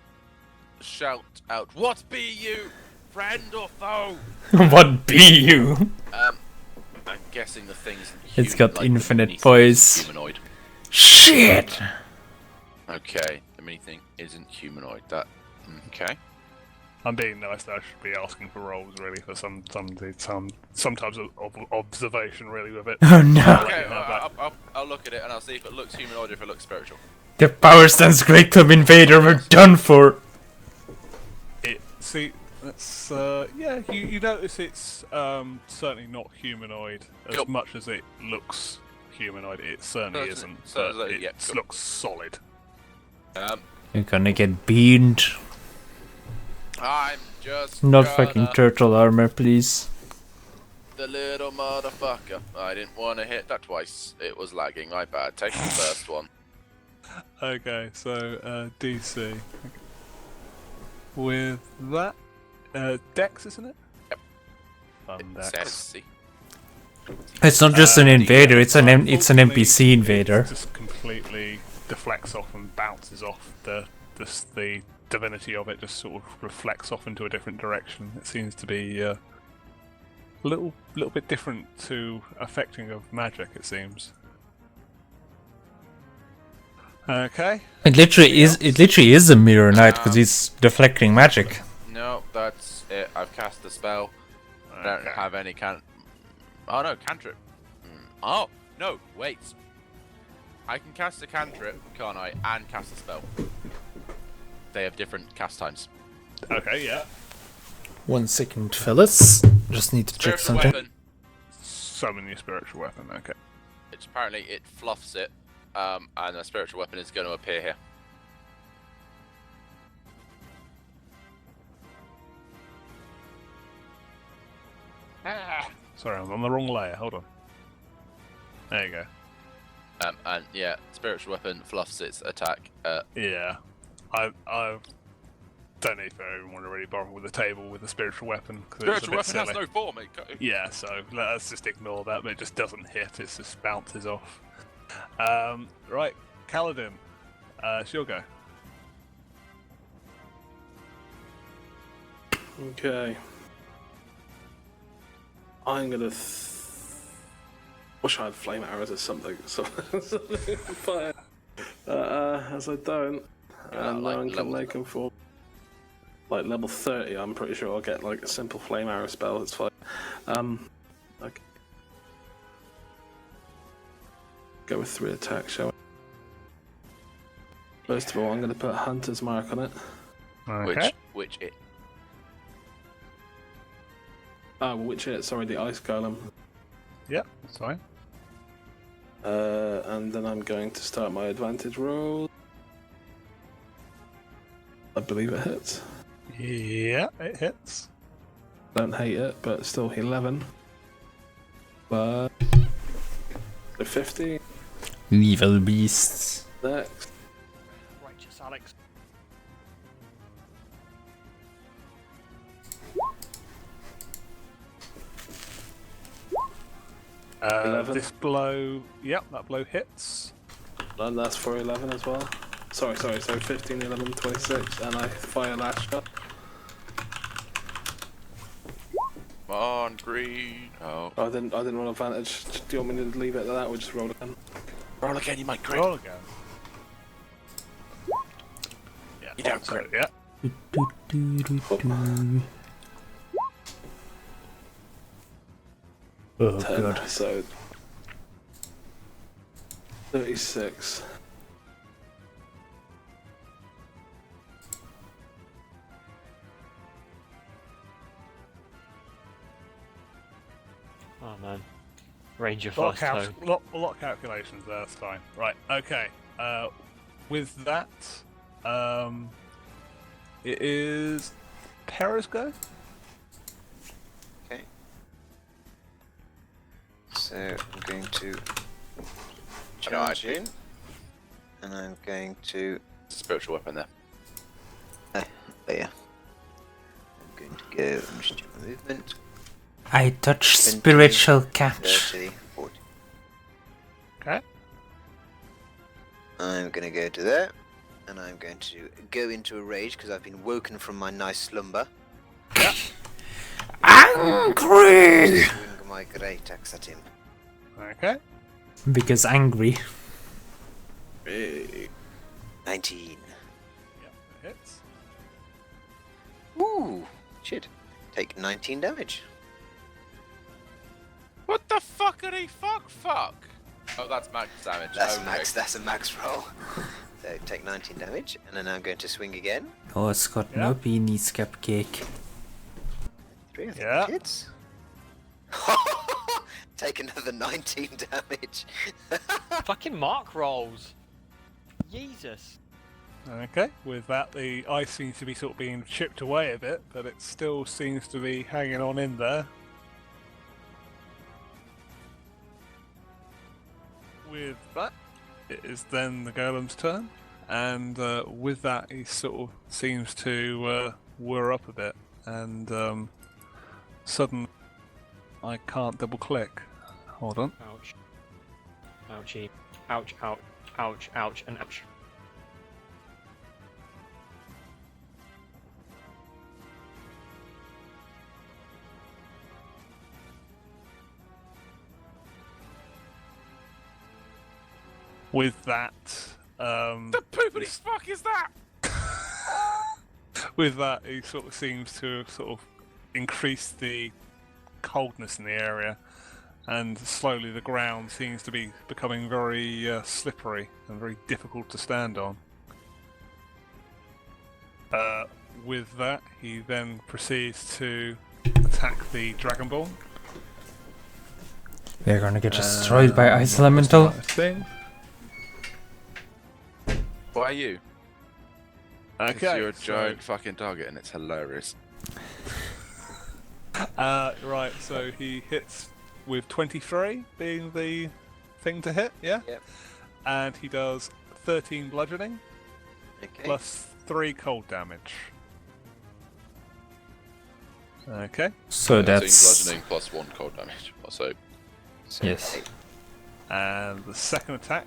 shout out, "What be you, friend or foe?" What be you? I'm guessing the thing's It's got like, infinite mini thing poise. is humanoid. Shit! Okay, the mini thing isn't humanoid. That okay. I'm being nice. I should be asking for rolls really for some types of observation really with it. Oh no. Okay, you know, I'll look at it and I'll see if it looks humanoid or if it looks spiritual. The Power Stance Great Club Invader, we're done for! That's yeah. You notice it's certainly not humanoid as Cool. much as it looks humanoid. It certainly Doesn't- isn't, so but yeah, it cool. looks solid. You're gonna get beamed. I'm just Not gonna- fucking turtle armor, please. The little motherfucker. I didn't want to hit that twice. It was lagging. My bad. Take the first one. Okay, so DC. With that, Dex, isn't it? Yep. Fun It Dex. says, see. It's not just an invader, it's an Unfortunately, NPC invader. It just completely deflects off and bounces off the divinity of it. Just sort of reflects off into a different direction. It seems to be a little bit different to affecting of magic. It seems. Okay. It literally is a mirror knight because he's deflecting magic. No, that's it. I've cast the spell. I don't have any Oh no, cantrip. Oh no, wait. I can cast a cantrip, can't I? And cast a spell. They have different cast times. Okay. Yeah. 1 second, fellas. Just need to check Spiritual something. weapon. Summon your spiritual weapon. Okay. Which apparently it fluffs it, and a spiritual weapon is going to appear here. Sorry, I'm on the wrong layer. Hold on. There you go. And yeah, spiritual weapon fluffs its attack. Yeah, I don't know if I even want to really bother with the table with the spiritual weapon because it's a Spiritual bit weapon silly. has no form. Yeah, so let's just ignore that. But it just doesn't hit; it just bounces off. Right, Kaladin, it's your go. Okay. I'm gonna. Wish I had flame arrows or something. Fire. As I don't. And like no one can levels make them for. Like level 30, I'm pretty sure I'll get like a simple flame arrow spell. It's fine. Okay. Go with 3 attacks, shall we? First of all, I'm going to put Hunter's Mark on it. Okay. Which it. Which it? Sorry, the Ice Golem. Yeah, that's fine. And then I'm going to start my advantage roll. I believe it hits. Yeah, it hits. Don't hate it, but still 11. But 50 Evil beasts. next. Righteous Alex. Uh, 11. this blow, yep, that blow hits. And that's for 11 as well. Sorry, so 15, 11, 26, and I fire last shot. Come on, green. Oh. I didn't roll advantage. Do you want me to leave it at that or just roll again? Roll again, you might crit. Roll again. Yeah, You don't so, crit. yeah. Oh 10, god. so 36. Oh man. Ranger A lot, fast of lot of calculations there, that's fine. Right, okay. With that, it is Perra's go. Okay. So I'm going to charge in, and I'm going to. Spiritual weapon there. There. I'm going to go and just do my movement. I touch 20, spiritual catch. 30, 40. Okay. I'm going to go to there, and I'm going to go into a rage because I've been woken from my nice slumber. Angry! Swing my great axe at him. Okay. Because angry. Hey. 19. Yep, it hits. Ooh, shit. Take 19 damage. What the fuckity fuck? Oh, that's max damage. That's okay. max. That's a max roll. So take 19 damage, and then I'm going to swing again. Oh, it's got Yeah. no beanies, cupcake. 3, I think Yeah. that hits. Take another 19 damage. Fucking mark rolls. Jesus. Okay. With that, the ice seems to be sort of being chipped away a bit, but it still seems to be hanging on in there. With that, it is then the golem's turn, and with that, he sort of seems to whir up a bit, and suddenly I can't double click. Hold on. Ouch. Ouchie. Ouch, ouch, ouch, ouch, and ouch. With that, The poopity fuck is that? with that, he sort of seems to sort of increase the coldness in the area, and slowly the ground seems to be becoming very slippery and very difficult to stand on. with that, he then proceeds to attack the Dragon Ball. We're gonna get destroyed by Ice Elemental. Thing. Why are you? Because Okay. you're a giant fucking target and it's hilarious. Right, so he hits with 23 being the thing to hit, yeah? Yep. And he does 13 bludgeoning Okay. plus 3 cold damage. Okay. So 13 that's bludgeoning plus 1 cold damage. So yes. And the second attack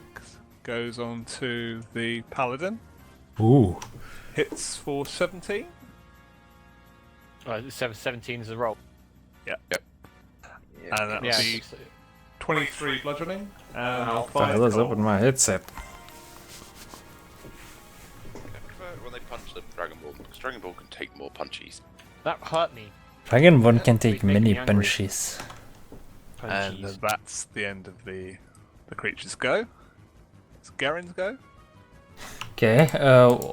goes on to the Paladin. Ooh. Hits for 17. 17 is a roll. Yeah, And that'll Yeah. be 23 bludgeoning and Wow. 5 What the hell is up cold. with my headset? I prefer when they punch the Dragon Ball, because Dragon Ball can take more punchies. That hurt me. Dragon Ball can take Make me many angry. punches. And Punchies. that's the end of the creature's go. It's Garen's go. Okay,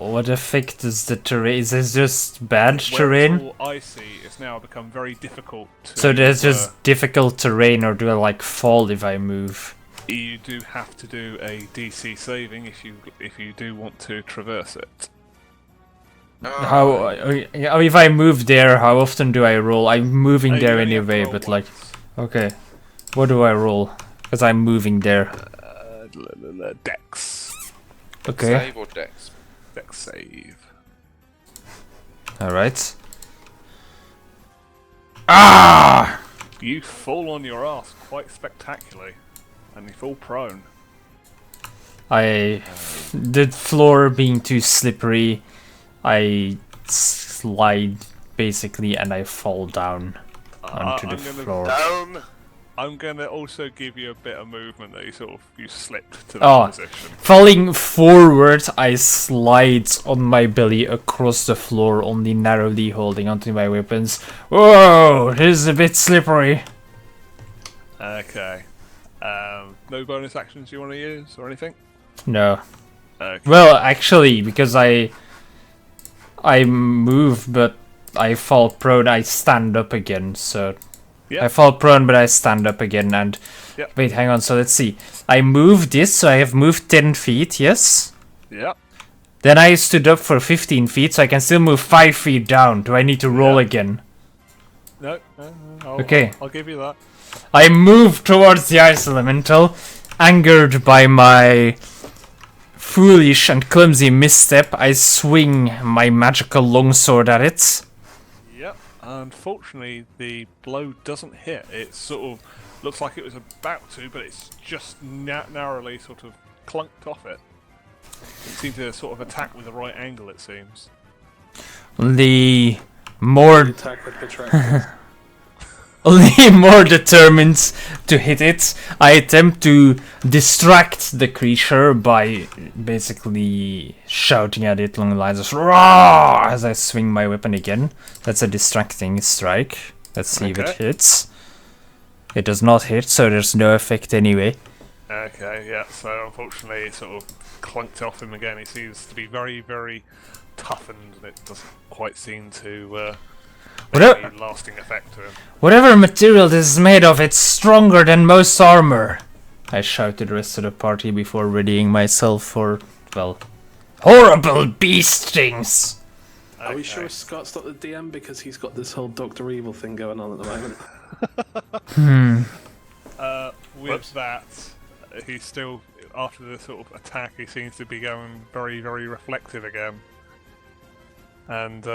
what effect does the terrain? Is this just bad Where terrain? it's all icy, it's now become very difficult to... So there's just difficult terrain, or do I like fall if I move? You do have to do a DC saving if you do want to traverse it. How if I move there? How often do I roll? I'm moving You there only have to anyway, roll but like, once. okay, what do I roll? Because I'm moving there. Dex. Okay, Save or dex? Dex save. all right. Ah! You fall on your ass quite spectacularly, and you fall prone. The floor being too slippery, I slide basically, and I fall down onto the I'm gonna- floor. Down. I'm gonna also give you a bit of movement that you slipped to that Oh. position. Falling forward, I slide on my belly across the floor, only narrowly holding onto my weapons. Whoa, this is a bit slippery. Okay. No bonus actions you want to use or anything? No. Okay. Well, actually, because I move, but I fall prone, I stand up again, so... Yeah. I fall prone, but I stand up again, and... Yep. Wait, hang on, so let's see. I moved this, so I have moved 10 feet, yes? Yeah. Then I stood up for 15 feet, so I can still move 5 feet down. Do I need to roll Yeah. again? No. Okay. I'll give you that. I move towards the ice elemental, angered by my foolish and clumsy misstep. I swing my magical longsword at it. Yep. Unfortunately, the blow doesn't hit. It sort of looks like it was about to, but it's just narrowly sort of clunked off it. It seemed to sort of attack with the right angle, it seems. The more Attack with protractors. only more determined to hit it, I attempt to distract the creature by basically shouting at it along the lines of "Roar!" as I swing my weapon again. That's a distracting strike. Let's see if it Okay. hits. It does not hit, so there's no effect anyway. Okay, yeah, so unfortunately it sort of clunked off him again. He seems to be very, very toughened, and it doesn't quite seem to make Whatever- any lasting effect to him. Whatever material this is made of, it's stronger than most armor. I shout to the rest of the party before readying myself for, well, horrible beast things. Are we Okay. sure Scott's not the DM because he's got this whole Doctor Evil thing going on at the moment? With that, he's still, after the sort of attack, he seems to be going very, very reflective again. And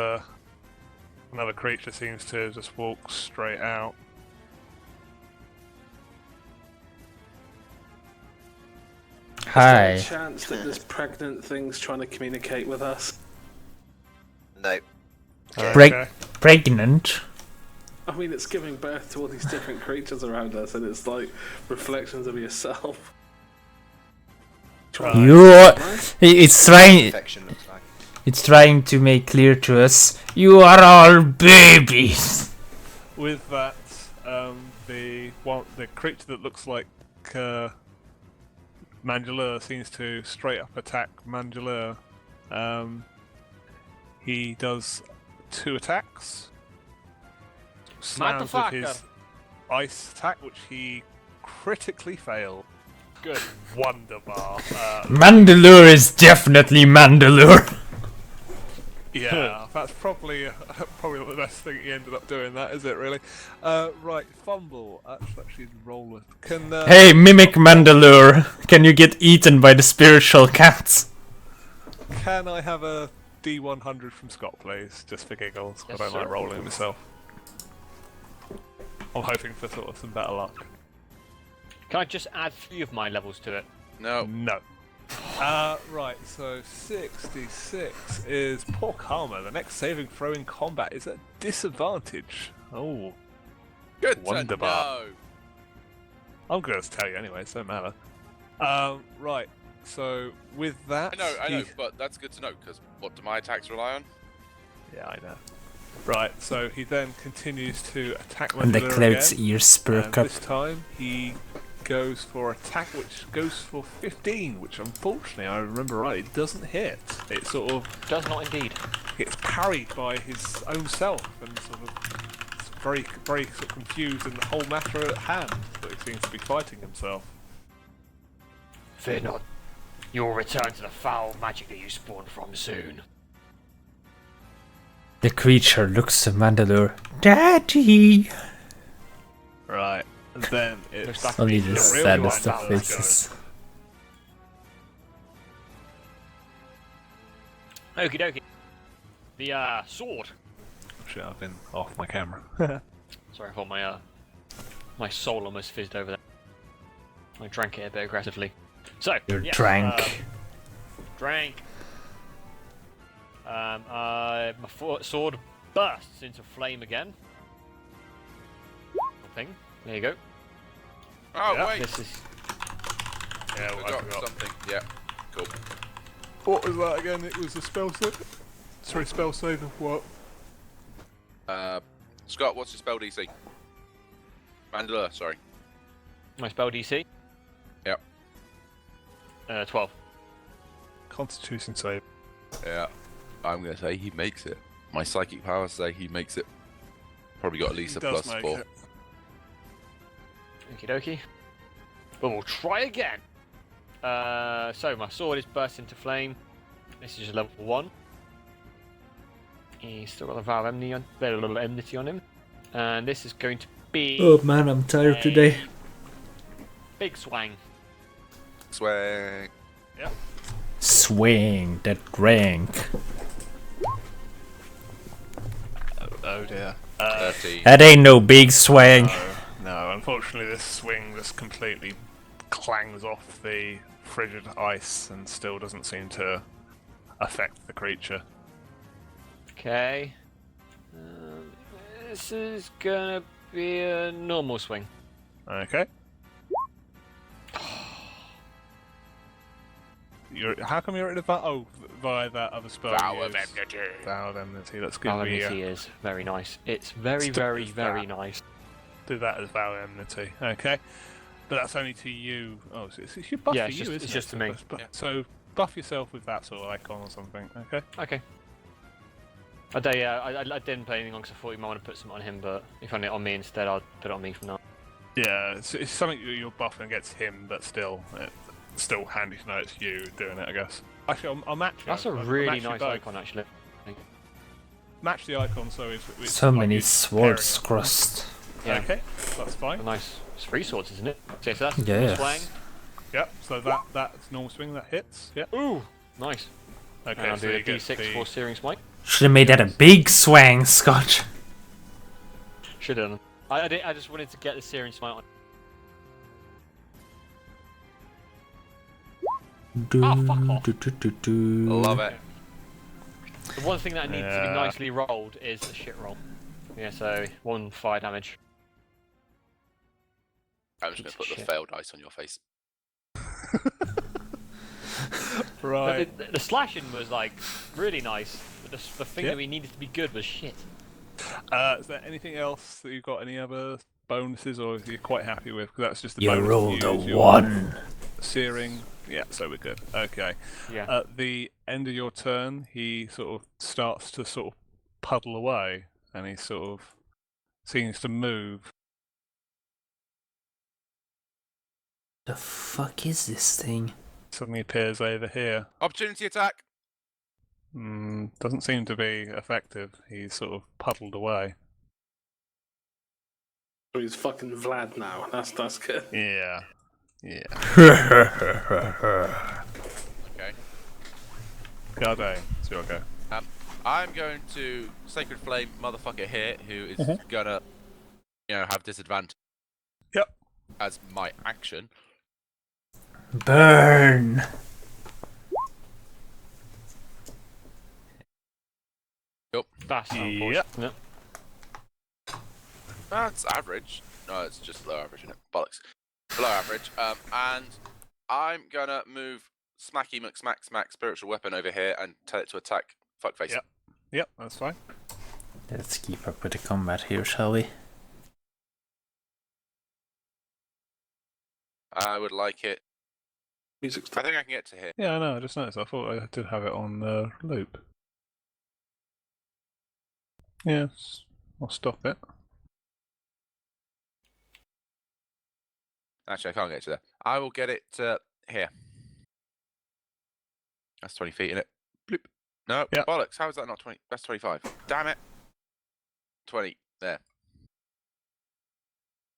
another creature seems to just walk straight out. Is there Hi. a chance that this pregnant thing's trying to communicate with us? No. Break- Okay. Pregnant? I mean, it's giving birth to all these different creatures around us, and it's like reflections of yourself. You're... It's trying... Infection looks like. It's trying to make clear to us, you are all babies. With that, the creature that looks like Mandalore seems to straight up attack Mandalore. He does 2 attacks. Slams with Motherfucker. his ice attack, which he critically failed. Good. Wonderbar. Mandalore is definitely Mandalore. Yeah, that's probably the best thing he ended up doing. That is it, really. Right, fumble. Let's actually roll it. Can Hey, mimic Mandalore. Can you get eaten by the spiritual cats? can I have a D100 from Scott, please, just for giggles? Yes, I don't sir. like rolling it myself. I'm hoping for sort of some better luck. Can I just add 3 of my levels to it? No. No. Right, so 66 is poor karma. The next saving throw in combat is at disadvantage. Oh, Good to Wonderbar. know. I'm going to tell you anyway, so it doesn't matter. Right, so with that... I know, he- but that's good to know, because what do my attacks rely on? Yeah, I know. Right, so he then continues to attack And the Mandalore cloud's again, ears perk and up. this time he goes for attack which goes for 15, which unfortunately, I remember right, it doesn't hit. It sort of Does not indeed. gets parried by his own self and sort of very, very sort of confused in the whole matter at hand, but he seems to be fighting himself. Fear not. You will return to the foul magic that you spawned from soon. The creature looks to Mandalore. Daddy! Right, and then it's Looks back Only The the real saddest one, of let's faces. Okie dokie. The sword. Shit, I've been off my camera. Sorry, I thought my soul almost fizzed over there. I drank it a bit aggressively. So You're yes, drank. Drank. My sword bursts into flame again. Thing. There you go. Oh, Yeah, wait. This is Yeah, I forgot something. Yeah, cool. What was that again? It was a spell save? Sorry, spell save of what? Scott, what's your spell DC? Mandalore, sorry. my spell DC. Yep. 12. Constitution save. Yeah. I'm going to say he makes it. My psychic powers say he makes it. Probably got at least He a does plus make 4. it. Okie dokie. But we'll try again. So my sword is burst into flame. This is level 1. He's still got the vow of enmity on him. And this is going to be Oh man, I'm tired today. big swang. Swag. Swing that rank. Oh dear. 13. That ain't no big swing. No, unfortunately this swing just completely clangs off the frigid ice and still doesn't seem to affect the creature. Okay. This is gonna be a normal swing. Okay. How come you're at advantage? Oh, via that other spell. Vow you of used. enmity. Vow of enmity. That's Vow good. of We enmity is very nice. It's very, Still very, is very that. nice. do that as vow of enmity. Okay. But that's only to you. Oh, so it's your buff Yeah, for it's you, just- isn't it's it? just to So me. buff- So buff yourself with that sort of icon or something. Okay. Okay. I didn't put anything on because I thought you might want to put something on him, but if I need it on me instead, I'll put it on me from now. Yeah, it's something that you're buffing against him, but still, it's still handy to know it's you doing it, I guess. Actually, I'll match you. That's a I'll really match you nice both. icon, actually. Match the icon so it's So like many you're swords pairing crossed. Yeah. it. Okay, that's A fine. nice. It's 3 swords, isn't it? Okay, so that's Yes. swang. Yep. So that's normal swing that hits. Yep. Ooh, nice. Okay. And I'll so do a you get D6 the- for Searing Smite. Should have made that a big swang, Scotch. Should have done. I just wanted to get the Searing Smite on. Oh, fuck off. Love it. The one thing that needs to be Yeah. nicely rolled is a shit roll. Yeah, so 1 fire damage. I'm just going to put the Shit. failed dice on your face. Right. But the slashing was like really nice. But the thing Yeah. that we needed to be good was shit. Is there anything else that you've got? Any other bonuses, or you're quite happy with? Because that's just the You bonus rolled a use your 1. Searing Yeah, so we're good. Okay. Yeah. At the end of your turn, he sort of starts to sort of puddle away, and he sort of seems to move. The fuck is this thing? Suddenly appears over here. Opportunity attack. Doesn't seem to be effective. He's sort of puddled away. So he's fucking Vlad now. That's good. Yeah. Yeah. Okay. Garde, it's your go. I'm going to Sacred Flame motherfucker here, who is gonna, have disadvantage. Yep. As my action. Burn! That's Yep. unfortunate. That's average. No, it's just low average, isn't it? Bollocks. Below average. And I'm gonna move Smacky McSmack Spiritual Weapon over here and tell it to attack Fuckface. Yep. Yep, that's fine. Let's keep up with the combat here, shall we? I would like it. Music's I think I can get to here. Yeah, I know, I just noticed. I thought I did have it on loop. Yes, I'll stop it. Actually, I can't get to there. I will get it here. That's 20 feet, innit? Bloop. No, Yep. bollocks. How is that not 20? That's 25. Damn it. 20. There.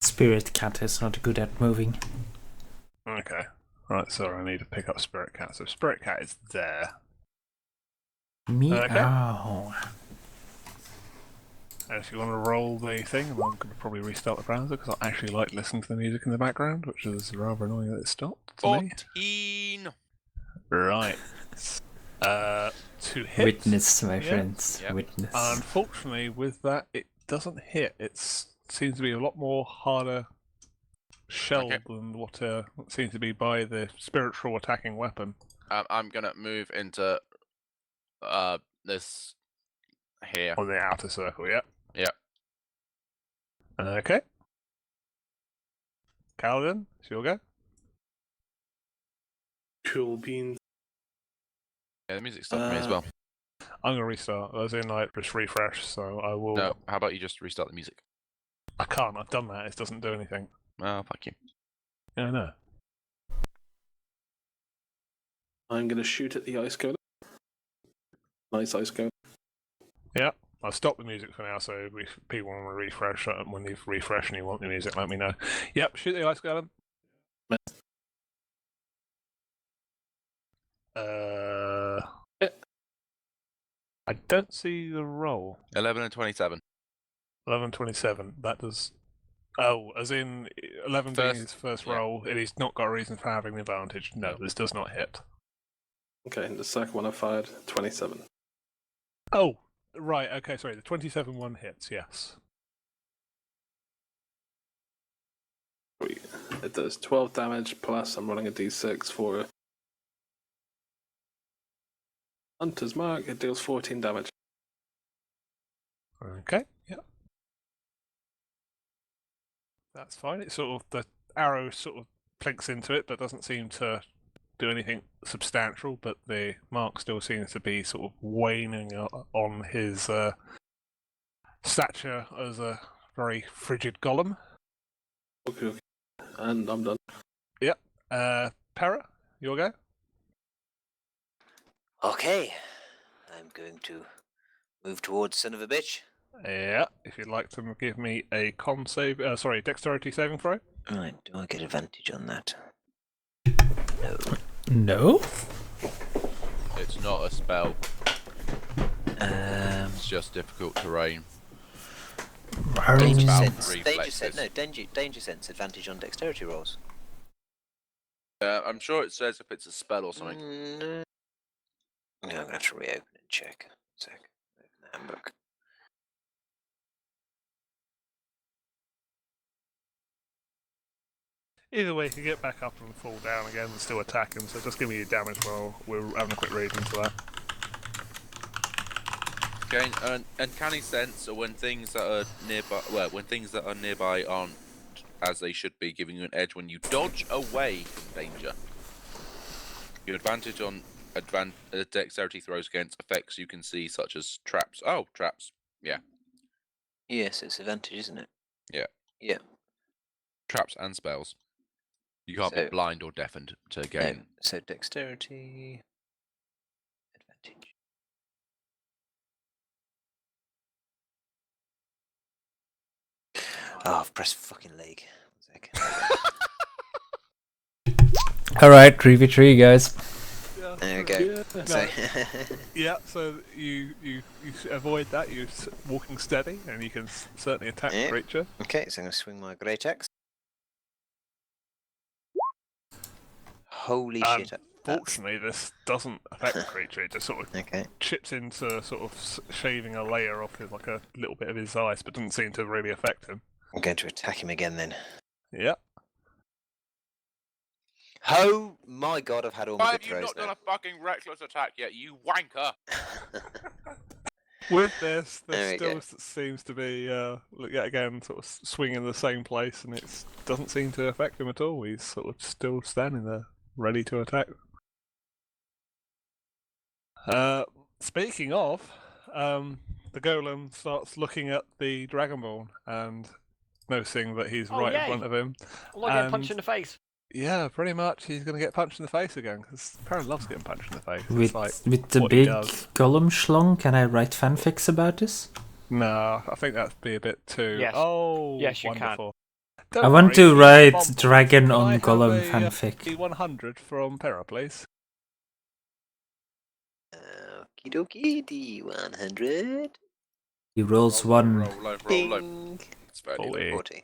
Spirit Cat is not good at moving. Okay. Right, so I need to pick up Spirit Cat. So Spirit Cat is there. Meow. And if you want to roll the thing, I'm going to probably restart the browser because I actually like listening to the music in the background, which is rather annoying that it stopped to me. 14. Right. 2 hits. Witness, my Yeah. friends. Yep. Witness. Unfortunately, with that, it doesn't hit. It seems to be a lot more harder shell than what seems to be by the spiritual attacking weapon. I'm going to move into this here. On the outer circle, yeah. Yep. Okay. Kaladin, it's your go. Cool beans. Yeah, the music stopped for me as well. I'm going to restart. As in, like, just refresh, so I will... No, how about you just restart the music? I can't. I've done that. It doesn't do anything. Oh, fuck you. Yeah, I know. I'm gonna shoot at the ice cone. Nice ice cone. Yeah. I'll stop the music for now, so if people want to refresh, when you've refreshed and you want the music, let me know. Yep, shoot the ice golem. I don't see the roll. 11 and 27. 11/27. That does. Oh, as in 11 being his first yeah. roll, and he's not got a reason for having the advantage. No, this does not hit. Okay, and the second one I fired, 27. Oh, right. Okay, sorry. The 27 one hits. Yes. Sweet. It does 12 damage plus I'm rolling a d6 for Hunter's Mark. It deals 14 damage. Okay. Yeah. That's fine. It's sort of the arrow sort of plinks into it, but doesn't seem to do anything substantial. But the mark still seems to be sort of waning on his stature as a very frigid golem. Okay. And I'm done. Yep. Para, your go. Okay, I'm going to move towards son of a bitch. Yeah. If you'd like to give me a dexterity saving throw. Right, do I get advantage on that? No. No? It's not a spell. Um, It's just difficult terrain. danger about sense. Danger reflexes. sense. No, danger sense. Advantage on dexterity rolls. I'm sure it says if it's a spell or something. No. I'm gonna have to reopen and check. Sec. Open the handbook. Either way, you can get back up and fall down again and still attack him, so just give me your damage while we're having a quick read into that. Okay, uncanny sense, or when things that are nearby, aren't as they should be, giving you an edge when you dodge away from danger. Your advantage on dexterity throws against effects you can see, such as traps. Oh, traps. Yeah. Yes, it's advantage, isn't it? Yeah. Yeah. Traps and spells. You can't So- be blind or deafened to No, gain. so dexterity advantage. Oh, I've pressed fucking leg. 1 second. Alright, 3v3, guys. Yeah. There we go. Yeah. So, Yeah, so you avoid that. You're walking steady, and you can certainly attack the Yeah. creature. okay, so I'm going to swing my great axe. Holy shit. that's- Fortunately, this doesn't affect the creature. It just sort of Okay. chips into sort of shaving a layer off his, like a little bit of his ice, but doesn't seem to really affect him. I'm going to attack him again then. Yeah. Oh my god, I've had all my Why good have you throws not done now. a fucking reckless attack yet, you wanker? With this, There we still go. seems to be, yet again, sort of swinging in the same place, and it doesn't seem to affect him at all. He's sort of still standing there, ready to attack. Speaking of, the golem starts looking at the Dragonborn and noticing that he's Oh, right in yay. front of him. I'm not getting And- punched in the face. Yeah, pretty much. He's going to get punched in the face again, because apparently loves getting punched in the face. With, It's like, with the what he big does. golem schlong, can I write fanfics about this? no, I think that'd be a bit too. Yes. Oh, Yes, you can. wonderful. I Don't want worry, to you write fumbled. dragon Can I on have golem a, fanfic. D100 from Pera, please. Okie dokie, D100. He rolls Roll low, one. roll low. Ding. It's fairly low. 40. 40.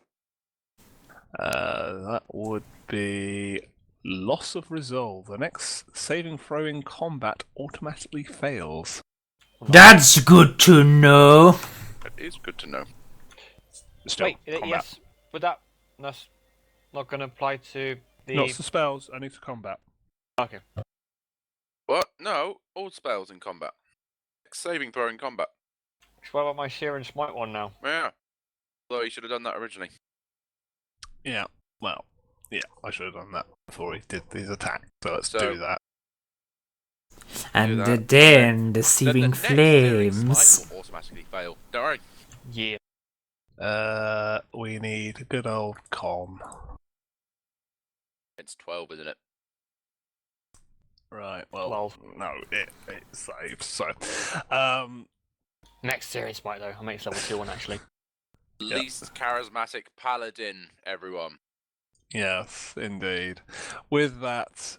That would be loss of resolve. The next saving throw in combat automatically fails. That's good to know. It is good to know. Still, Wait, combat. yes, but that's not going to apply to the. Not to spells, only to combat. Okay. What? No, all spells in combat. Saving throw in combat. What about my Shear and Smite one now? Yeah. Although you should have done that originally. Yeah, well, yeah, I should have done that before he did his attack. So let's So- do that. And that. then the Then seething the next Searing flames. Smite will automatically fail. Don't worry. Yeah. We need good old com. It's 12, isn't it? Right, well, 12. no, it saves. So, Next Searing Smite though, I'll make this level 2 one actually. Yeah. Least charismatic paladin, everyone. yes, indeed. With that,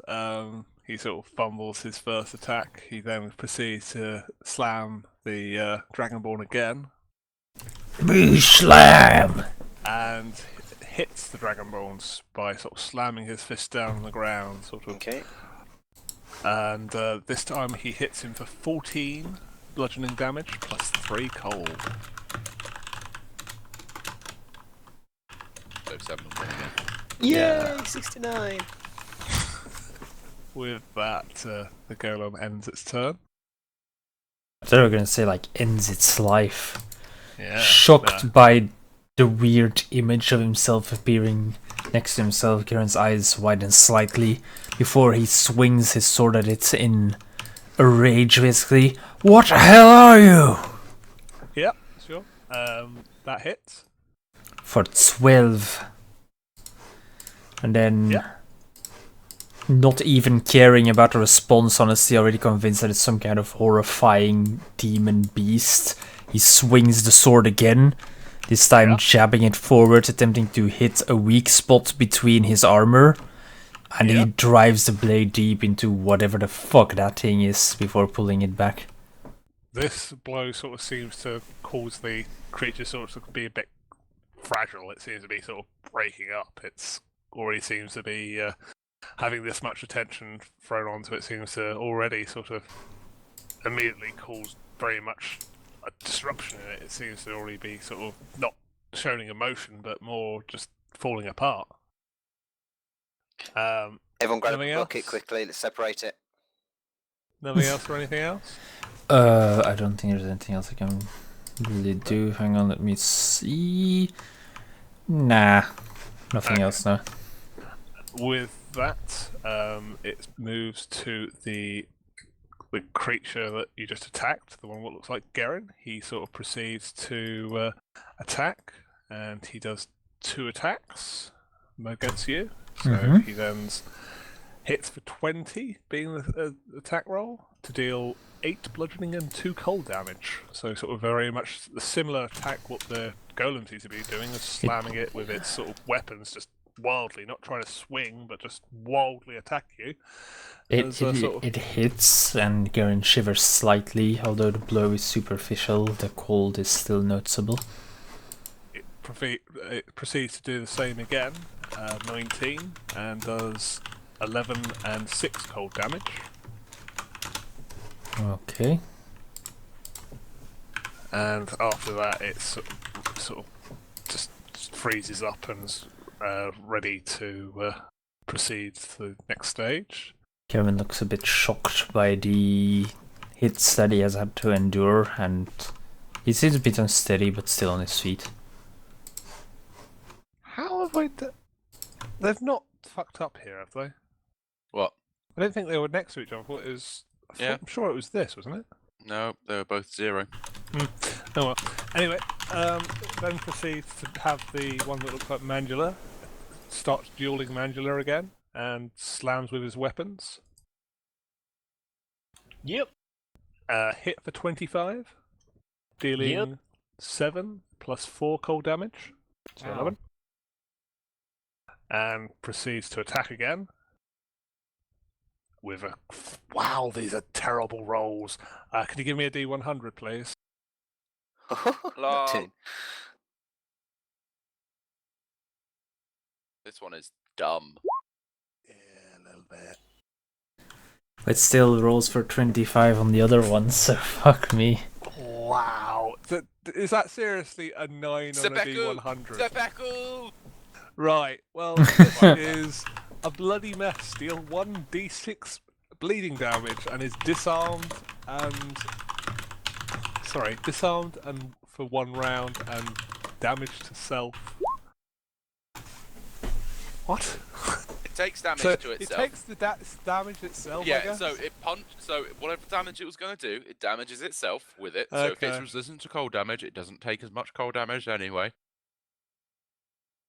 he sort of fumbles his first attack. He then proceeds to slam the Dragonborn again Me slam! and hits the Dragonborns by sort of slamming his fist down on the ground, sort of. Okay. And this time he hits him for 14 bludgeoning damage plus 3 cold. So 7 of them again. Yay, 69. With that, the golem ends its turn. I thought we were gonna say, like, ends its life. Yeah. Shocked by the weird image of himself appearing next to himself, Kieran's eyes widen slightly before he swings his sword at it in a rage, basically. What the hell are you? Yep, sure. That hits. For 12. And then, Yeah. not even caring about the response, honestly, already convinced that it's some kind of horrifying demon beast, he swings the sword again, this time Yeah. jabbing it forward, attempting to hit a weak spot between his armor, and Yeah. he drives the blade deep into whatever the fuck that thing is before pulling it back. This blow sort of seems to cause the creature sort of be a bit fragile. It seems to be sort of breaking up. It's already seems to be having this much attention thrown onto it. Seems to already sort of immediately cause very much a disruption in it. It seems to already be sort of not showing emotion, but more just falling apart. Everyone grab Anything a bucket else? quickly, let's separate it. Nothing else or anything else? I don't think there's anything else I can really do. Hang on, let me see. Nah, nothing Okay. else now. With that, it moves to the creature that you just attacked, the one that looks like Garen. He sort of proceeds to attack, and he does 2 attacks against you. So he then hits for 20, being the attack roll, to deal 8 bludgeoning and 2 cold damage. So sort of very much the similar attack what the golem seems to be doing, is slamming it with its sort of weapons, just wildly, not trying to swing, but just wildly attack you. It hits, and Garen shivers slightly, although the blow is superficial, the cold is still noticeable. It proceeds to do the same again, 19, and does 11 and 6 cold damage. Okay. And after that, it sort of just freezes up and is ready to proceed to the next stage. Kevin looks a bit shocked by the hits that he has had to endure, and he seems a bit unsteady, but still on his feet. How have I They've not fucked up here, have they? What? I don't think they were next to each other. I thought it was... I'm sure it was this, wasn't it? No, they were both 0. Oh well. Anyway, then proceeds to have the one that looks like Mandula starts dueling Mandula again and slams with his weapons. Yep. Hit for 25, dealing 7 plus 4 cold damage, so 11. And proceeds to attack again with a... Wow, these are terrible rolls. Can you give me a D100, please? Lol. This one is dumb. Yeah, a little bit. But still rolls for 25 on the other one, so fuck me. Wow. Is that seriously a 9 on a D100? Zepeku! Right, well, this is a bloody mess. Deal 1d6 bleeding damage and is disarmed and... Sorry, disarmed and for 1 round and damage to self. What? It takes damage to itself. It takes the damage itself, I Yeah, guess? so so whatever damage it was going to do, it damages itself with it. So if it's Okay. resistant to cold damage, it doesn't take as much cold damage anyway.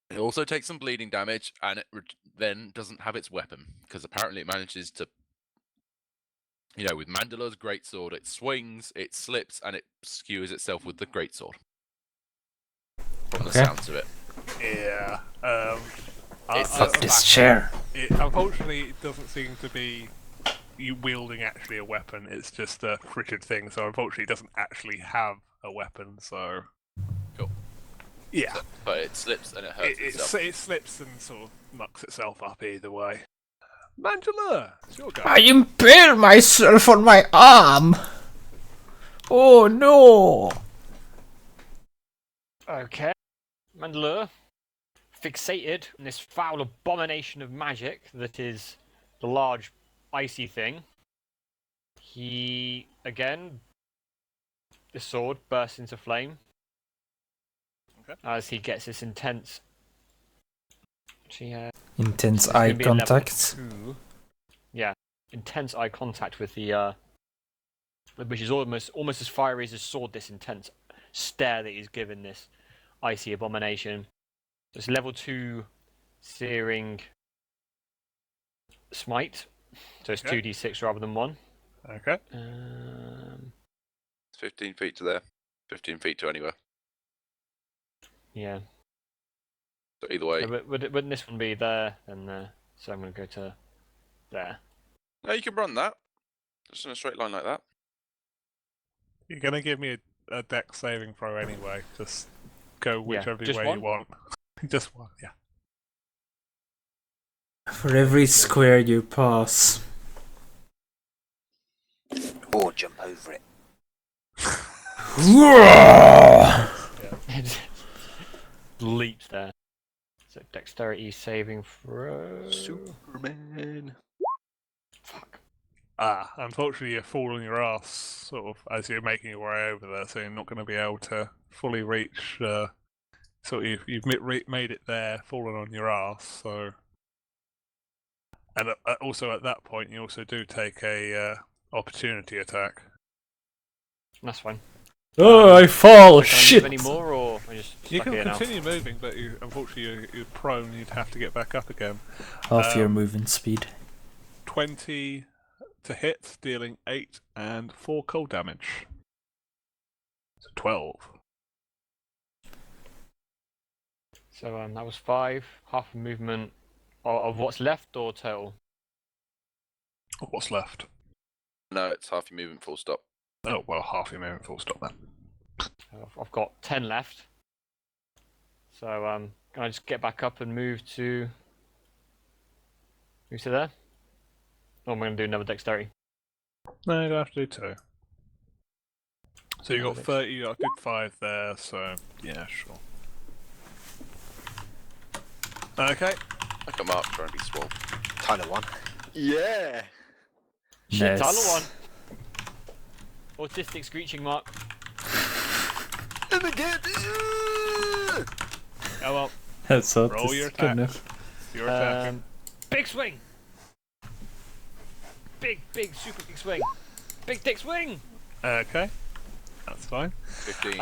It also takes some bleeding damage, and it then doesn't have its weapon, because apparently it manages to, with Mandala's greatsword, it swings, it slips, and it skewers itself with the greatsword. From the sounds of it. Yeah. This chair. Unfortunately, it doesn't seem to be you wielding actually a weapon. It's just a frigid thing. So unfortunately, it doesn't actually have a weapon. So cool. Yeah, but it slips and it hurts itself. It slips and sort of mucks itself up either way. Mandula, it's your go. I impale myself on my arm. Oh no. Okay. Mandalore, fixated on this foul abomination of magic that is the large icy thing. He, again, the sword bursts into flame. Okay. As he gets this intense... Intense eye contact. Yeah, intense eye contact with the... which is almost as fiery as his sword, this intense stare that he's given this icy abomination. It's level 2 searing smite, so it's 2d6 rather than 1. Okay. It's 15 feet to there, 15 feet to anywhere. Yeah. So either way. So wouldn't this one be there and there? So I'm going to go to there. No, you can run that. Just in a straight line like that. You're going to give me a dex saving throw anyway. Just go whichever way one? you want. Just one, yeah. For every square you pass. Or jump over it. It leaps there. So dexterity saving throw. Superman. Fuck. Unfortunately you fall on your ass sort of as you're making your way over there, so you're not going to be able to fully reach. So you've made it there, fallen on your ass. So And also at that point, you also do take a opportunity attack. That's fine. Oh, I fall! Can I Shit! move any more, or am I just You stuck can here now? continue moving, but unfortunately you're prone. You'd have to get back up again. Half your movement speed. 20 to hit, dealing 8 and 4 cold damage. So 12. So that was 5, half a movement of what's left or total? What's left? No, it's half your movement, full stop. Oh, well, half your movement, full stop then. I've got 10 left. So can I just get back up and move to there? Or am I going to do another dexterity? No, you don't have to do 2. So you got Perfect. 30, I did 5 there, so yeah, sure. Okay. I come up, trying to be small. Tyler won. Yeah. Shit, Nice. Tyler won. Autistic screeching mark. And again. Come on, That's roll autistic your attack. enough. You're attacking. Big swing! Big, super big swing! Big dick swing! Okay, that's fine. 15.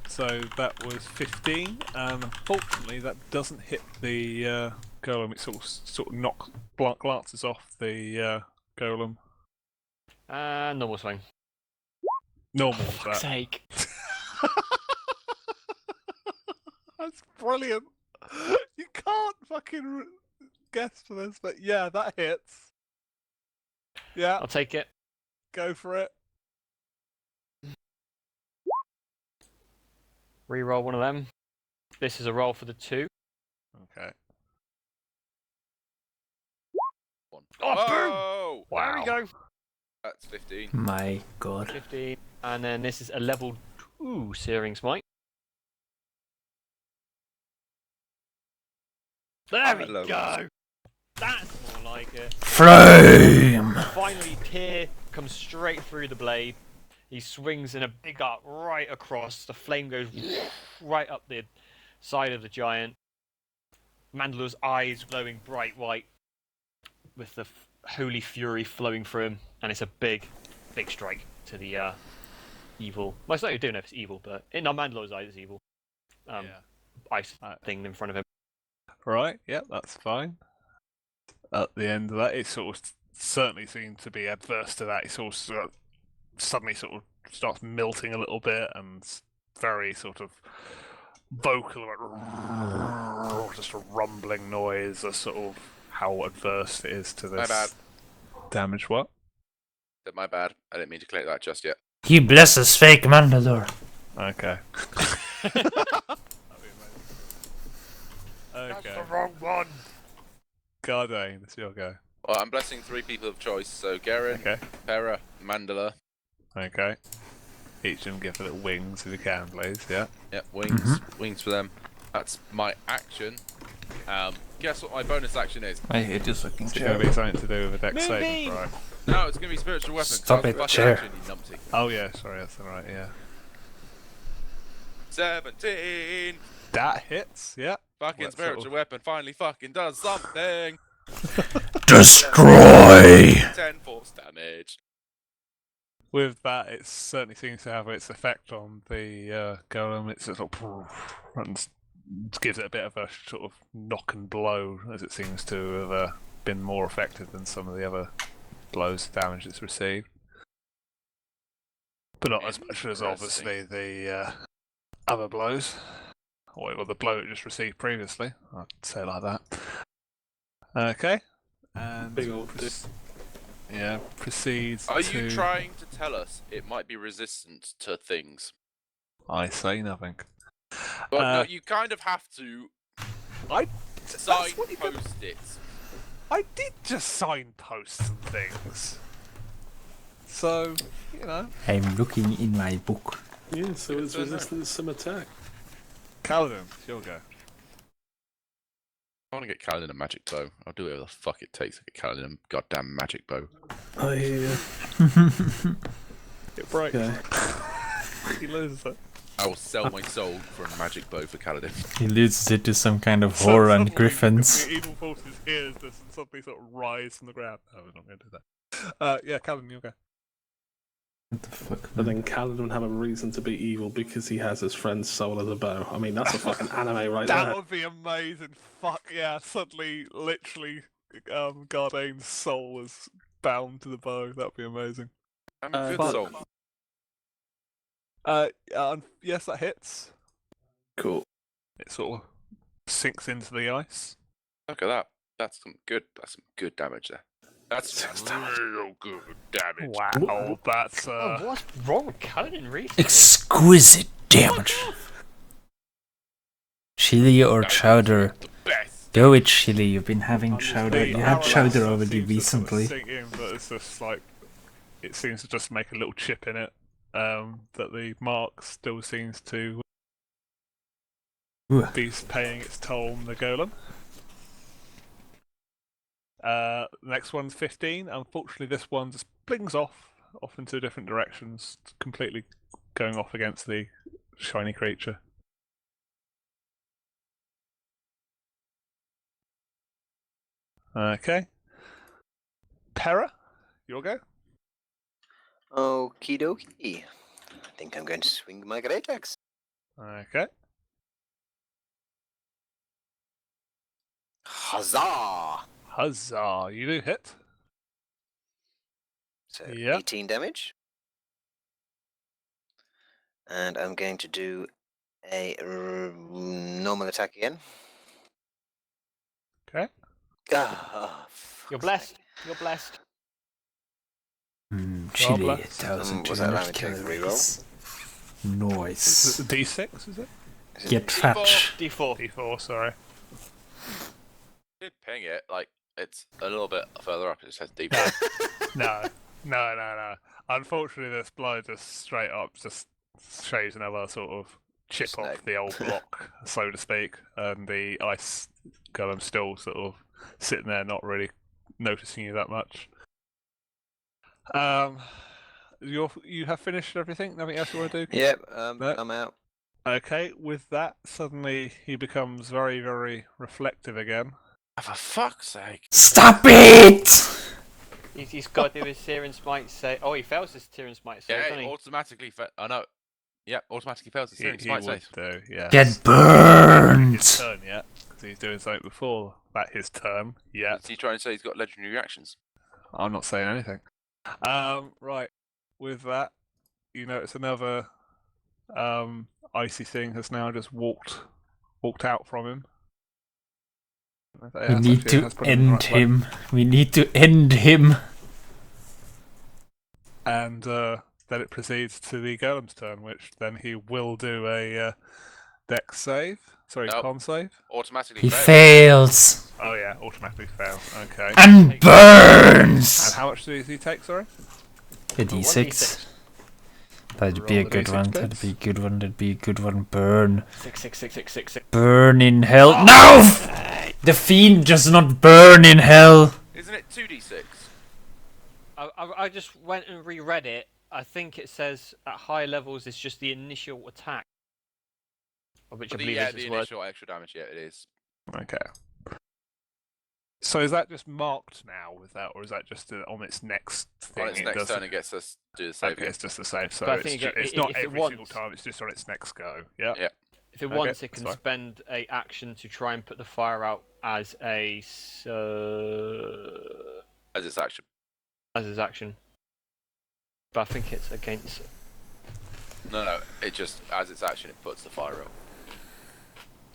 So that was 15, and unfortunately that doesn't hit the golem. It sort of glances off the golem. Normal swing. Normal, For fuck's that. sake. That's brilliant. You can't fucking guess for this, but yeah, that hits. Yeah, I'll take it. go for it. Reroll one of them. This is a roll for the 2. Okay. One. Oh, boom! Oh! There we go. That's 15. My god. 15. And then this is a level 2 Searing Smite. There we Hello. go! That's more like it. Flame! Finally, Tyr comes straight through the blade. He swings in a big arc right across. The flame goes right up the side of the giant. Mandalor's eyes glowing bright white with the holy fury flowing through him. And it's a big strike to the evil. Well, it's not even doing if it's evil, but in Mandalor's eyes, it's evil. Yeah. Ice thing in front of him. Right, yeah, that's fine. At the end of that, it sort of certainly seemed to be adverse to that. It sort of suddenly sort of starts melting a little bit and very sort of vocal, like, just a rumbling noise, a sort of how adverse it is to this. My bad. Damage what? My bad. I didn't mean to collect that just yet. He blesses fake Mandalore. Okay. That's Okay. the wrong one! Garde, it's your go. Well, I'm blessing 3 people of choice, so Garen, Okay. Pera, Mandala. Okay. Each of them give a little wings if you can, please, yeah. Yep, wings. Wings for them. That's my action. Guess what my bonus action is? I hate this fucking It's going to be something to do with a dex saving Moving! throw. No, it's going to be spiritual weapon. 'cause Stop that was it, fucking chair. Action, you numpty. Oh yeah, sorry, that's alright, yeah. 17! That hits, yeah. Fucking What spiritual sort of- weapon finally fucking does something! Destroy! 10 force damage. With that, it certainly seems to have its effect on the golem. It's sort of and gives it a bit of a sort of knock and blow, as it seems to have been more effective than some of the other blows of damage it's received. But not as much as obviously the other blows. Or the blow it just received previously. I'd say it like that. Okay. And Big old dick. yeah, proceeds Are to... you trying to tell us it might be resistant to things? I say nothing. But no, Uh, you kind of have to I... signpost it. I did just signpost some things. So, you know. I'm looking in my book. Yeah, so it's So no. resistant to some attack. Kaladin, it's your go. I want to get Kaladin a magic bow. I'll do whatever the fuck it takes to get Kaladin a goddamn magic bow. I hear you. It breaks. Okay. He loses it. I will sell my soul for a magic bow for Kaladin. He loses it to some kind of horror and Suddenly, griffins. The evil forces hears this and suddenly sort of rise from the ground. No, we're not going to do that. Yeah, Calvin, you go. What the fuck? But then Kaladin would have a reason to be evil because he has his friend's soul as a bow. I mean, that's a fucking anime right That there. would be amazing. Fuck yeah! Suddenly, literally, Gardain's soul was bound to the bow. That'd be amazing. I'm a good but- soul. Yes, that hits. Cool. It sort of sinks into the ice. Look at that. That's some good damage there. That's Six damage. real good damage. Wow, that's Oh, what's wrong with Kaladin recently? Exquisite damage. Chili or chowder? The best. Go with chili. You've been having chowder. You had chowder already recently. Sink in, but it's just like it seems to just make a little chip in it. That the mark still seems to Ooh. be paying its toll on the golem. Next one's 15. Unfortunately, this one just blings off into different directions, completely going off against the shiny creature. Okay. Pera, your go. Okie dokie. I think I'm going to swing my great axe. Okay. Huzzah! Huzzah! You do hit. So Yeah. 18 damage. And I'm going to do a normal attack again. Okay. Ah, You're fuck's blessed. sake. You're blessed. Chili, bless. 1,200 that calories. Is Nice. it the D6, is it? Is it Get D4? fat. D4. D4, sorry. Did ping it, like it's a little bit further up, it says deep. No. Unfortunately, this blow just straight up just shows another sort of chip Snake. off the old block, so to speak, and the ice golem still sort of sitting there, not really noticing you that much. You have finished everything? Nothing else you want to do? Yep, No. I'm out. Okay, with that, suddenly he becomes very, very reflective again. For fuck's sake. Stop it! He's got to do his Searing Smite save. Oh, he fails his Searing Smite save, Yeah, doesn't it he? automatically oh no. Yep, automatically fails the He Searing Smite would save. do, yeah. Get burned! His turn yet, because he's doing something before that his turn. Yeah, Is he trying to say he's got legendary reactions? I'm not saying anything. Right. With that, you notice another icy thing has now just walked out from him. We need to end him. We need to end him. And then it proceeds to the golem's turn, which then he will do a dex save. Sorry, Nope. con save. Automatically He fails. fails. Oh yeah, automatically fail. Okay. And And burns! how much does he take? Sorry. A d6. That'd be a Roll the good D6, one. please. That'd be a good one. That'd be a good one. Burn. 6. Burn in hell. No! The fiend does not burn in hell. Isn't it 2d6? I just went and reread it. I think it says at high levels it's just the initial attack. Of which I But believe yeah, is the its word. initial extra damage, yeah, it is. Okay. So is that just marked now with that, or is that just on its next thing? On its it next does turn, it? it gets us to do the save Okay, again. it's just the same. So But I it's, think it's if not it every single wants- time. It's just on its next go. Yeah. Yeah. If it Okay, wants, it that's can fine. spend a action to try and put the fire out as a As its action. as his action. But I think it's against. No, it just, as its action, it puts the fire out.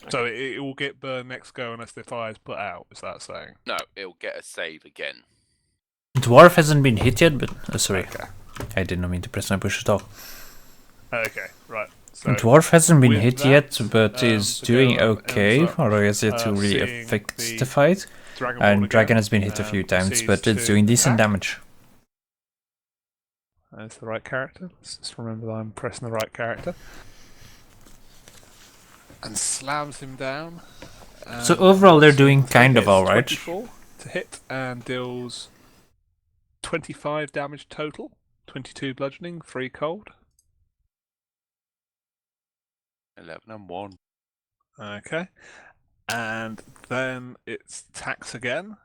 So it will get burned next go unless the fire's put out. Is that saying? No, it'll get a save again. Dwarf hasn't been hit yet, but sorry, Okay. I didn't mean to press my push at all. Okay. Right. So Dwarf hasn't been with hit that, yet, but is the doing golem okay. ends up, Although he has yet to really seeing affect the the fight. Dragon And Dragon has been hit a few times, proceeds but it's to doing decent attack. damage. That's the right character. Let's just remember that I'm pressing the right character. And slams him down. So and overall, they're doing hits kind of alright. 24 to hit and deals 25 damage total. 22 bludgeoning, 3 cold. 11 and 1. Okay. And then it's tax again.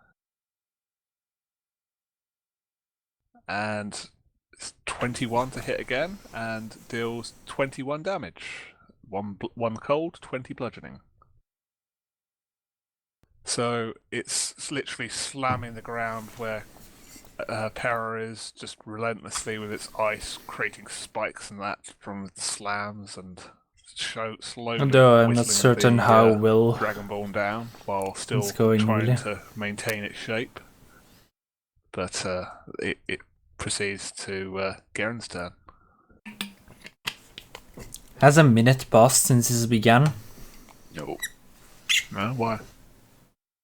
And it's 21 to hit again, and deals 21 damage. One cold, 20 bludgeoning. So it's literally slamming the ground where Para is, just relentlessly with its ice, creating spikes and that from the slams, and slowly Although I'm not whittling certain the, how well Dragonborn down while still it's going, trying really. to maintain its shape. But it proceeds to Garen's turn. Has a minute passed since this began? No. No, why?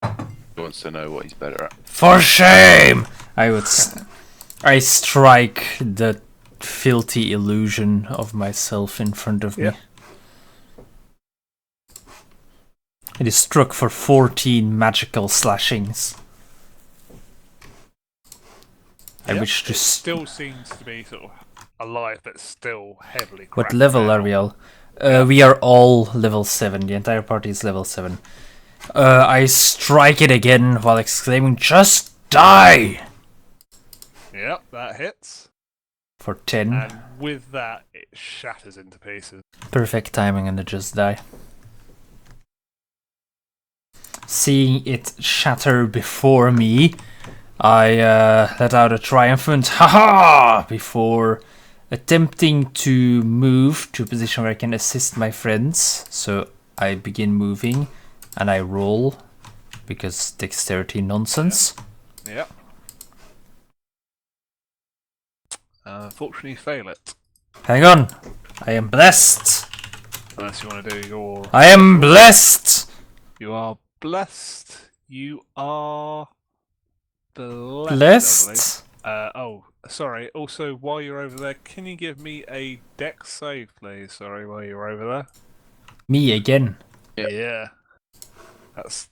He wants to know what he's better at. For shame! I strike the filthy illusion of myself in front of me. Yeah. It is struck for 14 magical slashings. I Yep, wish to. it still seems to be sort of alive, but still heavily. What cracked level down. are we all? We are all level 7. The entire party is level 7. I strike it again while exclaiming, "Just die!" Yep, that hits. For 10. And with that, it shatters into pieces. Perfect timing and it just die. Seeing it shatter before me, I let out a triumphant "Ha-ha!" before attempting to move to a position where I can assist my friends. So I begin moving and I roll because dexterity nonsense. Yep. Unfortunately, fail it. Hang on, I am blessed. Unless you want to do your. I am blessed. You are blessed. You are blessed. Blessed. Oh, sorry. Also, while you're over there, can you give me a dex save, please? Sorry, while you're over there. Me again. Yep. Yeah.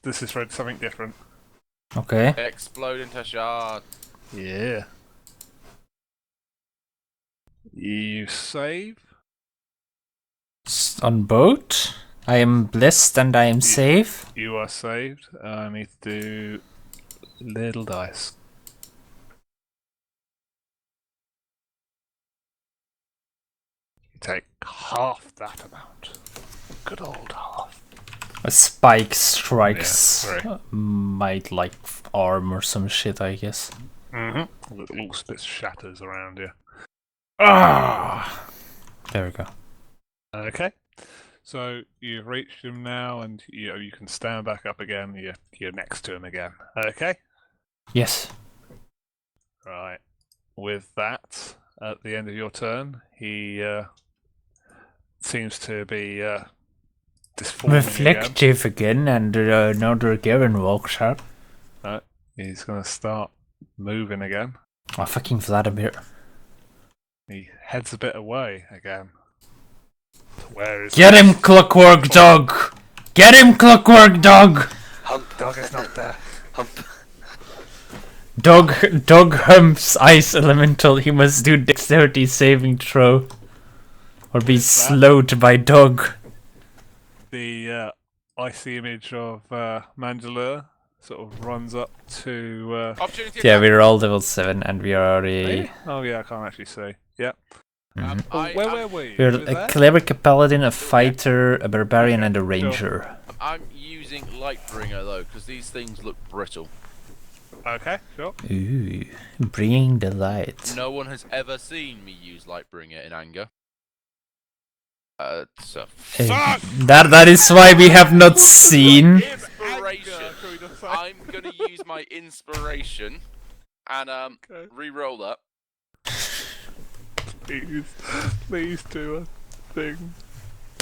This is for something different. Okay. Explode into shard. Yeah. You save. On boat. I am blessed and I am safe. You are saved. I need to do little dice. You take half that amount. Good old half. A spike strikes Yeah, sorry. my arm or some shit, I guess. Mm-hmm. Little bits shatters around you. Ah! There we go. Okay. So you've reached him now, and you can stand back up again. You're next to him again. Okay. Yes. Right. With that, at the end of your turn, he seems to be disforming again. Reflective again, and another Garen walks up. He's going to start moving again. Oh, fucking Vladimir. He heads a bit away again. Where is Get him, Clockwork Dog! Get him, Clockwork Dog! Hump. Dog is not there. Hump. Dog humps ice elemental. He must do dexterity saving throw. Or be slowed by dog. The icy image of Mandalore sort of runs up to. Opportunity Yeah, attack. we're all level 7 and we are already... Oh yeah, I can't actually see. Yep. Mhm. Where were you? We're You were a there? cleric, a paladin, a fighter, a barbarian, and a ranger. I'm using Lightbringer though, because these things look brittle. Okay, sure. Ooh, bringing the light. No one has ever seen me use Lightbringer in anger. So That is why we have not seen. inspiration. I'm gonna use my inspiration and Okay. re-roll that. Please do a thing.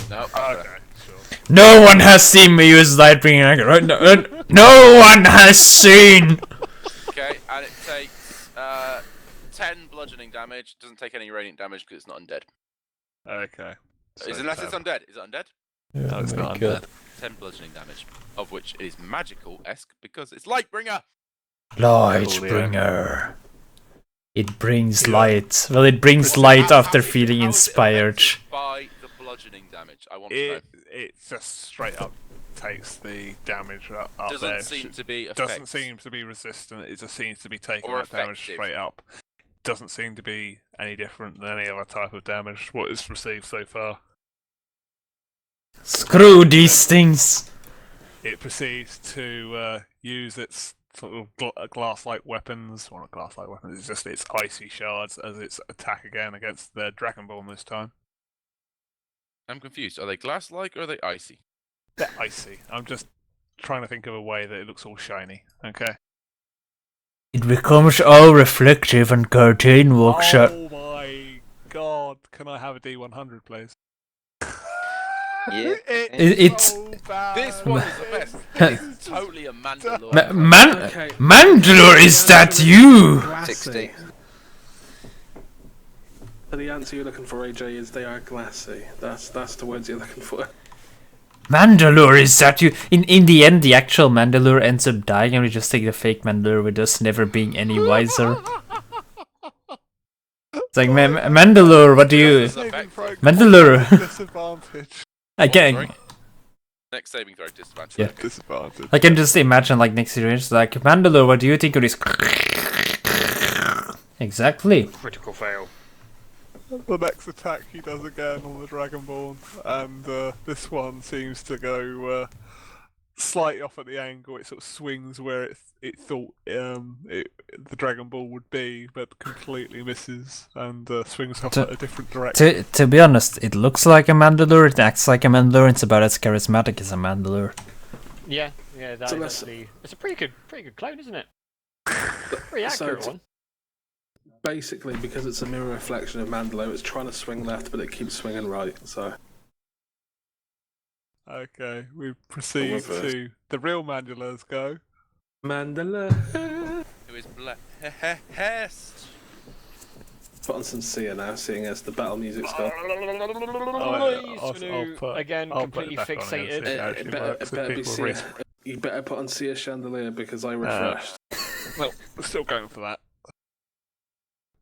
No. Okay, sure. No one has seen me use Lightbringer. No one has seen. Okay, and it takes 10 bludgeoning damage. Doesn't take any radiant damage because it's not undead. Okay. Unless it's undead. Is it undead? No, it's Oh not my undead. God. 10 bludgeoning damage, of which it is magical-esque because it's Lightbringer. Lightbringer. It brings Yeah. light. Well, it brings light after feeling How is it inspired. affected by the bludgeoning damage? I want to know. It just straight up takes the damage up Doesn't there. seem to be Doesn't seem to be resistant. It just seems to be taking Or that damage effective. straight up. Doesn't seem to be any different than any other type of damage what it's received so far. Screw these things! It proceeds to use its sort of glass-like weapons. Well, not glass-like weapons. It's just its icy shards as its attack again against the Dragonborn this time. I'm confused. Are they glass-like or are they icy? They're icy. I'm just trying to think of a way that it looks all shiny. Okay. It becomes all reflective and curtain workshop. Oh my god! Can I have a D100, please? Yeah. It's so bad. This one is the best. It's totally a Mandalore. Okay. Mandalore, is that you? Glassy. 60. So the answer you're looking for, AJ, is they are glassy. That's the words you're looking for. Mandalore, is that you? In the end, the actual Mandalore ends up dying, and we just take the fake Mandalore with us never being any wiser. It's like, Mandalore, what do you... Mandalore. Disadvantage. Again, Sorry? Next saving throw disadvantage. Yeah. Disadvantage. I can just imagine, like, next year, it's like, Mandalore, what do you think of this? Exactly. Critical fail. The next attack he does again on the Dragonborn, and this one seems to go slightly off at the angle. It sort of swings where it thought the Dragonborn would be, but completely misses and swings off at a different direction. To be honest, it looks like a Mandalore, it acts like a Mandalore, it's about as charismatic as a Mandalore. Yeah, that So is let's- actually... It's a pretty good clone, isn't it? Pretty accurate So- one. Basically, because it's a mirror reflection of Mandalore, it's trying to swing left, but it keeps swinging right. So Okay, we proceed reverse. to the real Mandalores go. Mandalore. Who is blessed? Put on some Sia now, seeing as the battle music stopped. Again, I'll put completely it back on again, see fixated. if it actually works, if better be people Sia. read. You better put on Sia Chandelier because I refreshed. Well, we're still going for that.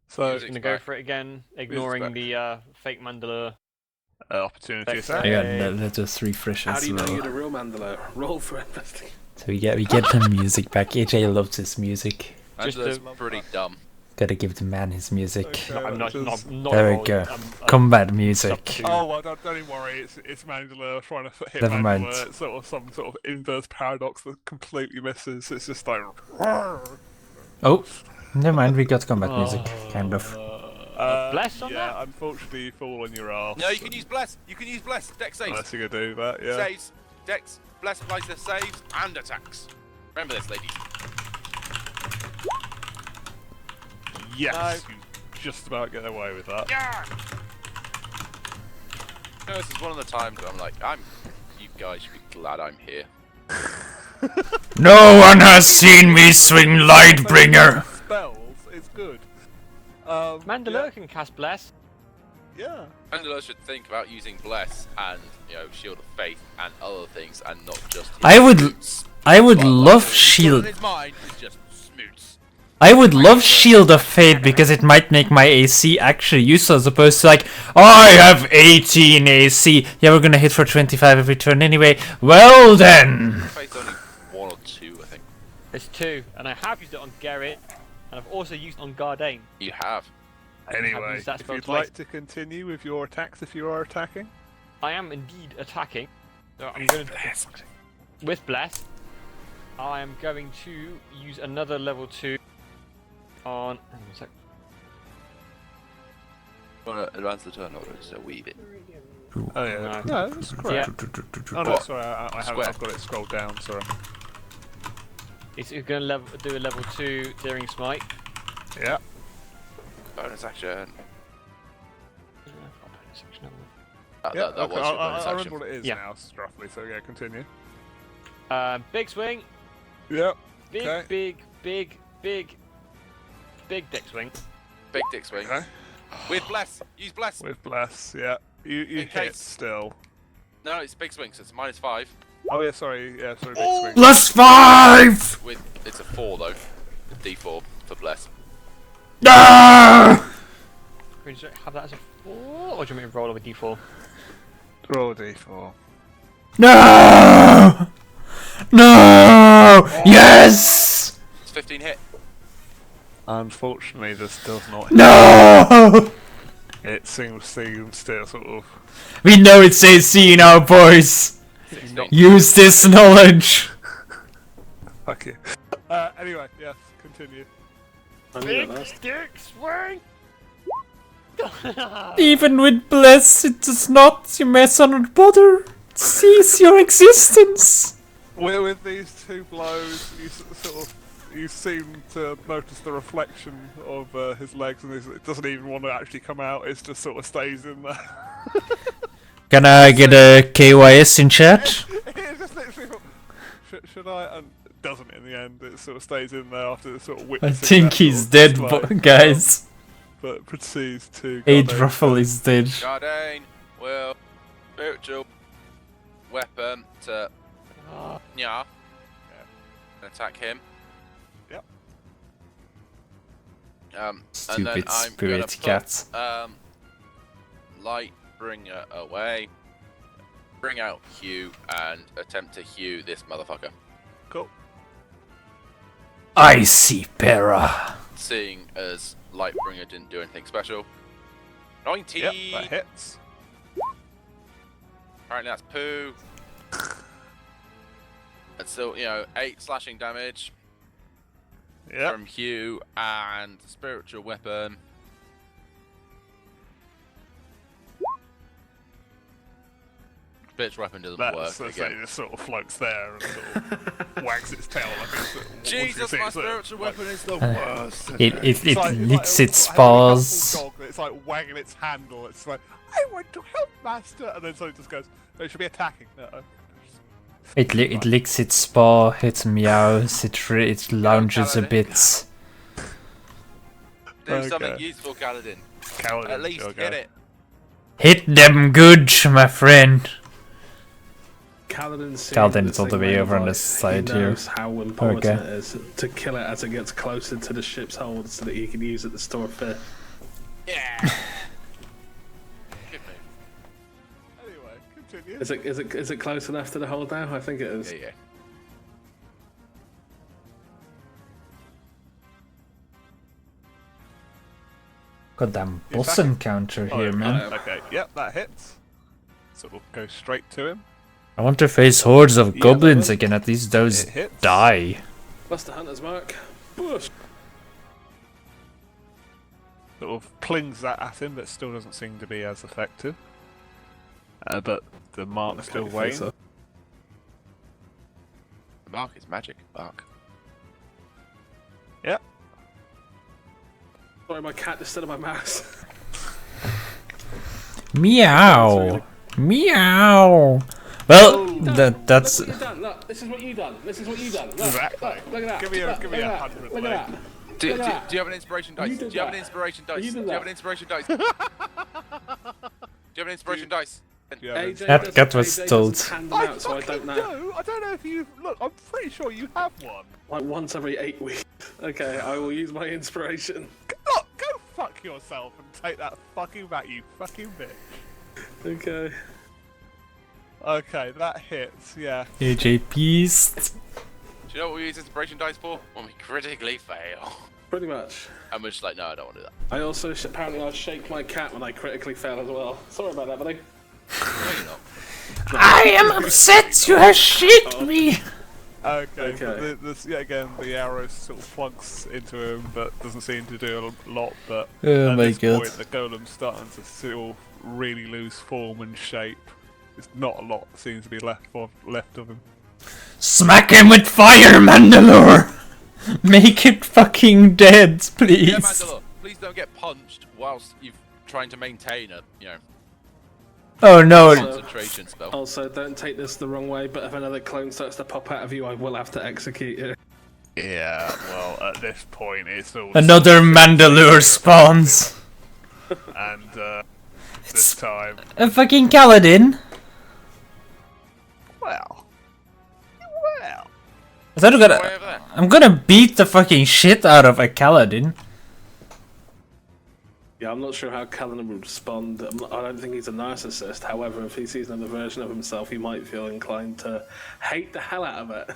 So, Music's Gonna go back. for it again, ignoring back. the fake Mandalore. opportunity Thanks, attack. Yeah, let us refresh How as do you know well. you're the real Mandalore? Roll for investigation. So we get the music back. AJ loves his music. Just Angela's to- pretty dumb. Gotta give the man his music. Okay, I'm not There we involved. go. I'm Combat music. substitute. Oh well, don't even worry. It's Mandalore trying to hit Never mind. Mandalore. It's sort of some sort of inverse paradox that completely misses. It's just like. Oh, never mind. We got combat music, kind of. Bless on yeah, that? unfortunately, you fall on your ass. No, you can use bless. You can use bless. Dex saves. Unless you're gonna do that, yeah. Saves. Dex. Bless applies to saves and attacks. Remember this, ladies. Yes, you just about get away with that. Yeah. You know, this is one of the times where I'm like, you guys should be glad I'm here. No one has seen me swing Lightbringer. Spells is good. Mandalore can cast Bless. Yeah. Mandalore should think about using bless and Shield of Faith and other things, and not just. His I would smoots. love All he's got Shield. in his mind is just smoots. I would love Shield of Fate because it might make my AC actually useful as opposed to like, I have 18 AC. Yeah, we're gonna hit for 25 every turn anyway. Well then. Faith's only 1 or 2, I think. It's 2, and I have used it on Garrett, and I've also used it on Gardain. You have. I have Anyway, used that if spell you'd twice. like to continue with your attacks, if you are attacking. I am indeed attacking. So I'm going to with Bless. I am going to use another level 2 on. Hang on a sec. Want to advance the turn order, so weave it. Oh yeah. No. No, that's correct. Yeah. Oh no, What? sorry, I haven't. Square. I've got it scrolled down. Sorry. It's going to do a level 2 Daring Smite. Yeah. Bonus action. Yeah. That Okay, was your bonus I action. remember what it is Yeah. now, roughly. So yeah, continue. Big swing. Yep. Big, Okay. big dick swing. Big dick swing. Okay. With bless. Use bless. With bless, yeah. You In hit case. still. No, it's big swing, so it's -5. Oh yeah, sorry. Yeah, sorry. Big swing. +5. With it's a 4 though. With D4 for bless. Ah! Can you have that as a 4, or do you want me to roll over D4? Roll a d4. No! No! Yes! It's 15 hit. Unfortunately, this does not hit. No! It seems to sort of... We know it's AC now, boys. Use this knowledge. Fuck you. Anyway, yes, continue. I knew that last. Dick swing! Even with bless, it does not. You may not bother. Cease your existence. With these two blows, you seem to notice the reflection of his legs, and it doesn't even want to actually come out. It just sort of stays in there. Can I get a KYS in chat? It's just literally, should I? And it doesn't in the end. It sort of stays in there after sort of I witnessing. think that he's sort of dead, display. guys. But proceeds to. Age Ruffle is dead. Jardine will spiritual weapon to Nya. Attack him. Yep. And then Stupid I'm spirit gonna put, cat. Light bringer away. Bring out Hugh and attempt to Hugh this motherfucker. Cool. Icy Para. Seeing as Lightbringer didn't do anything special. 90! Yep, that hits. Apparently that's poo. It's still, 8 slashing damage Yep. from Hugh and spiritual weapon. Spiritual weapon doesn't That's work it again. just sort of floats there and sort of wags its tail like it's sort of, Jesus, my spiritual weapon is the worst. It like- licks its like having a paws. helpful dog, it's like wagging its handle. It's like, I want to help, master, and then something just goes. Oh, it should be attacking. No. It licks its paw, it meows, it lounges a bit. Do Okay. something useful, Kaladin. Kaladin, At least okay. hit it. Hit them good, my friend. Kaladin is all the way over on this side he here. knows how important Okay. it is to kill it as it gets closer to the ship's hold so that he can use it to store fear. Yeah. Good move. Anyway, continue. Is it close enough to the hold now? I think it is. Yeah. Goddamn You boss second? encounter Oh, here, man. Okay, yep, that hits. So we'll go straight to him. I want to face hordes of Yeah, goblins that again. At least those It hits. die. That's the hunter's mark. Bush. Sort of plings that at him, but still doesn't seem to be as effective. But the mark still wanes. The mark is magic. Mark. Yep. Sorry, my cat just stood on my mouse. Meow. Meow. Well, that's. Look what you've done. Look, this is what you've done. This is what you've done. Look, Exactly. look at that. Give me a Look at that. 100, Look mate. at that. Do Look at that. you have an inspiration dice? You Do did you have an that. inspiration dice? You Do did you have an that. inspiration dice? Do you have an inspiration dice? Yeah, AJ That doesn't- cat was AJ told. doesn't hand them I out, so I don't know. do. I don't know if you look. I'm pretty sure you have one. Like once every 8 weeks. Okay, I will use my inspiration. Look, go fuck yourself and take that fucking back, you fucking bitch. Okay. Okay, that hits. Yeah. AJ Beast. Do you know what we use inspiration dice for? When we critically fail. Pretty much. And we're just like, no, I don't want to do that. I also apparently I shake my cat when I critically fail as well. Sorry about that, buddy. No, you're not. I am upset. You have shit me. Okay. Okay. But again, the arrow sort of plunks into him, but doesn't seem to do a lot. But Oh at my this god. point, the golem's starting to sort of really lose form and shape. There's not a lot seems to be left of him. Smack him with fire, Mandalore. Make it fucking dead, Yeah, please. Mandalore, please don't get punched whilst you're trying to maintain a, Oh no. concentration spell. Also, don't take this the wrong way, but if another clone starts to pop out of you, I will have to execute you. Yeah. Well, at this point, it's all Another Mandalore spawns. and this time, A fucking Kaladin. well. I thought Way over there. I'm gonna beat the fucking shit out of a Kaladin. Yeah, I'm not sure how Callan would respond. I don't think he's a narcissist. However, if he sees another version of himself, he might feel inclined to hate the hell out of it.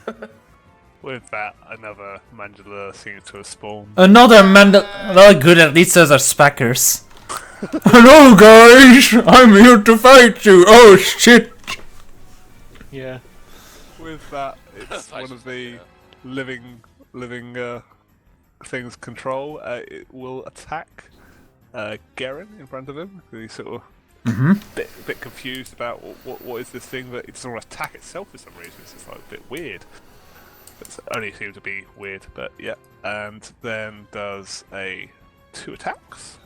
With that, another Mandala seems to have spawned. Another Mandal. Well, good. At least those are spackers. Hello, guys. I'm here to fight you. Oh shit. Yeah. With that, it's one of the living things control. It will attack Garen in front of him. He's sort of bit confused about what is this thing that it doesn't want to attack itself for some reason. It's just like a bit weird. It only seems to be weird, but yeah. And then does 2 attacks.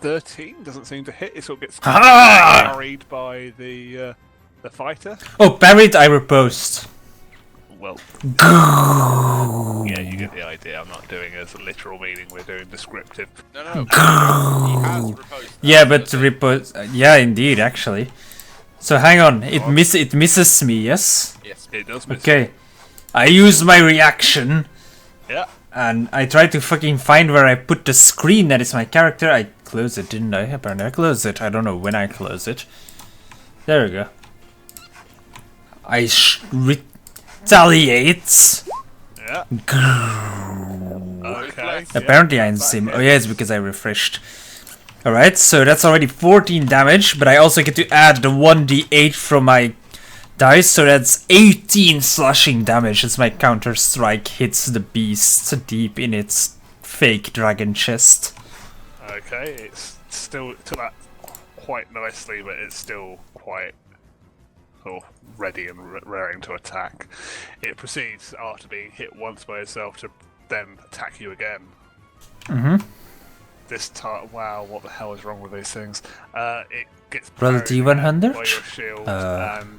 13 doesn't seem to hit. It sort of gets carried by the fighter. Oh, buried. I riposte. Well, yeah, you get the idea. I'm not doing as a literal meaning. We're doing descriptive. No. He has riposted. Yeah, but riposte. Yeah, indeed, actually. So hang on. It misses me. Yes. Yes. It does miss. Okay. I use my reaction. Yeah. And I try to fucking find where I put the screen that is my character. I closed it, didn't I? Apparently I closed it. I don't know when I closed it. There we go. I retaliate. Yeah. Okay. Apparently I'm sim. Oh yeah, it's because I refreshed. Alright, so that's already 14 damage, but I also get to add the 1d8 from my dice, so that's 18 slashing damage as my counter strike hits the beast deep in its fake dragon chest. Okay, it's still to that quite nicely, but it's still quite sort of ready and raring to attack. It proceeds after being hit once by itself to then attack you again. This time, wow, what the hell is wrong with these things? It gets Roll parried D100? by your shield and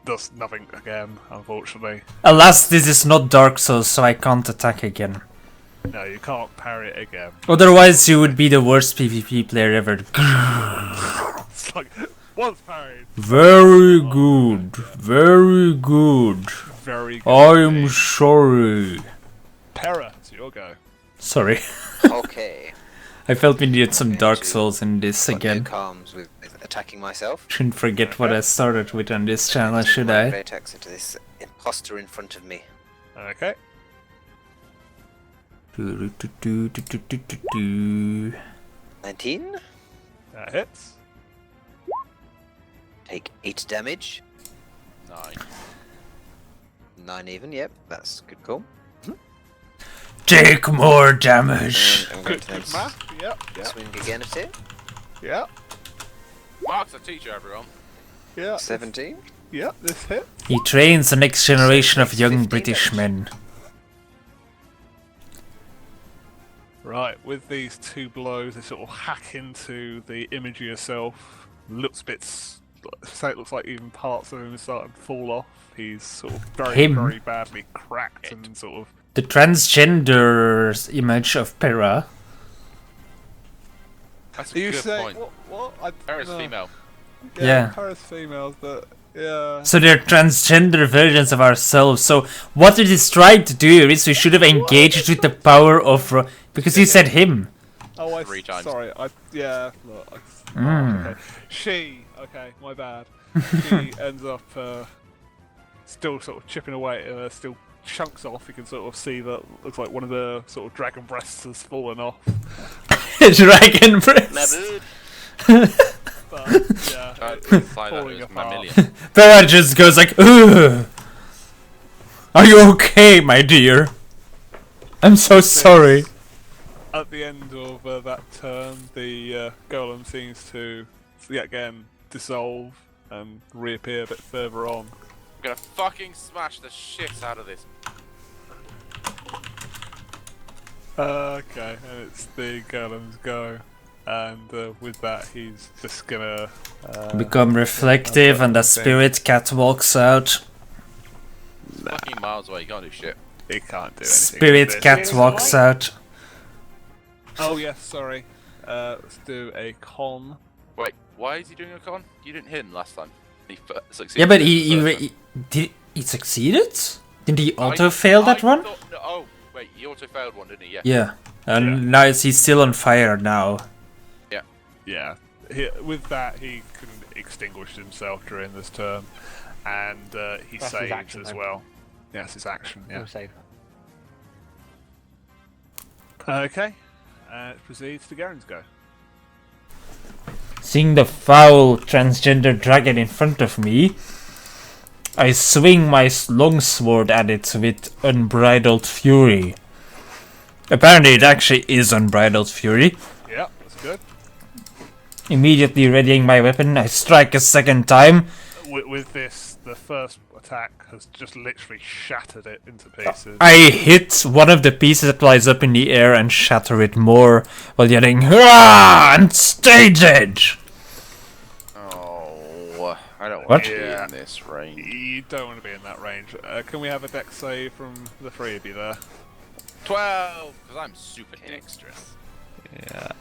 does nothing again, unfortunately. Alas, this is not Dark Souls, so I can't attack again. No, you can't parry it again. Otherwise, you would be the worst PvP player ever. It's like, once parried. Very good. Very good. Very good. I'm sorry. Pera, it's your go. Sorry. Okay. I felt we needed some Dark Souls in this What again. comes with attacking myself? Shouldn't forget what I started with on this channel, should My I? attacks into this imposter in front of me. Okay. 19. That hits. Take 8 damage. 9. 9 even, yep, that's good call. Take more damage. And I'm going Good, to then good math. Yep, yep, swing again at it. yep, Mark's a teacher, everyone. yep. 17. Yep, this hit. He trains the next generation of young 15 British men. Right, with these 2 blows, they sort of hack into the image of yourself. Looks bits. Say it looks like even parts of him are starting to fall off. He's sort of very, Him? very badly cracked and sort of. The transgender image of Pera. That's a You good say point. what? Paris female. Yeah. Paris females, but yeah. So they're transgender versions of ourselves. So what it is trying to do is we should have engaged with the power of... because you said him. Oh, 3 times. Sorry, yeah. Look, okay. She. Okay, my bad. She ends up still sort of chipping away. Still chunks off. You can sort of see that looks like one of the sort of dragon breasts has fallen off. Dragon breast. But yeah, it's Find out falling it was apart. mammalian. Pera just goes like, ugh. Are you okay, my dear? I'm so sorry. At the end of that turn, the golem seems to yet again dissolve and reappear a bit further on. I'm gonna fucking smash the shit out of this. Okay, and it's the golem's go. And with that, he's just gonna Become reflective and the spirit cat walks out. Fucking miles away, you can't do shit. He can't do anything. Spirit with this. cat walks out. Oh yes, sorry. Let's do a con. Wait, why is he doing a con? You didn't hit him last time. He succeeded. Yeah, but he succeeded? Did he auto fail that one? Oh, wait, he auto failed one, didn't he? Yeah. Yeah, And now he's still on fire now. Yeah. With that, he can extinguish himself during this turn, and he That's his saves action, as then. well. Yes, his action. Yeah. We'll save. Okay. It proceeds to Garen's go. Seeing the foul transgender dragon in front of me, I swing my longsword at it with unbridled fury. Apparently it actually is unbridled fury. Yeah, that's good. Immediately readying my weapon, I strike a second time. With this, the first attack has just literally shattered it into pieces. I hit one of the pieces that flies up in the air and shatter it more while yelling, "Hurrah!" and stage edge! Oh, I don't want What? to be Yeah. in this range. You don't want to be in that range. Can we have a dex save from the three of you there? 12, because I'm super dexterous. Yeah,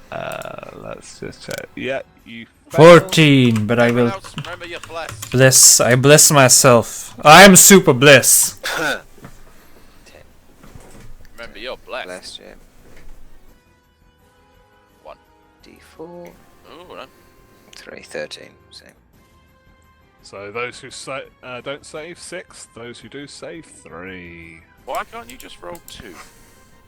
let's just check. Yeah, you failed. 14, but I will Remember, you're blessed. bless. I bless myself. I'm super bliss. Remember, you're blessed. Bless you. 1. D4, Ooh, no. 3, 13. So So those who don't save 6, those who do save 3. Why can't you just roll 2?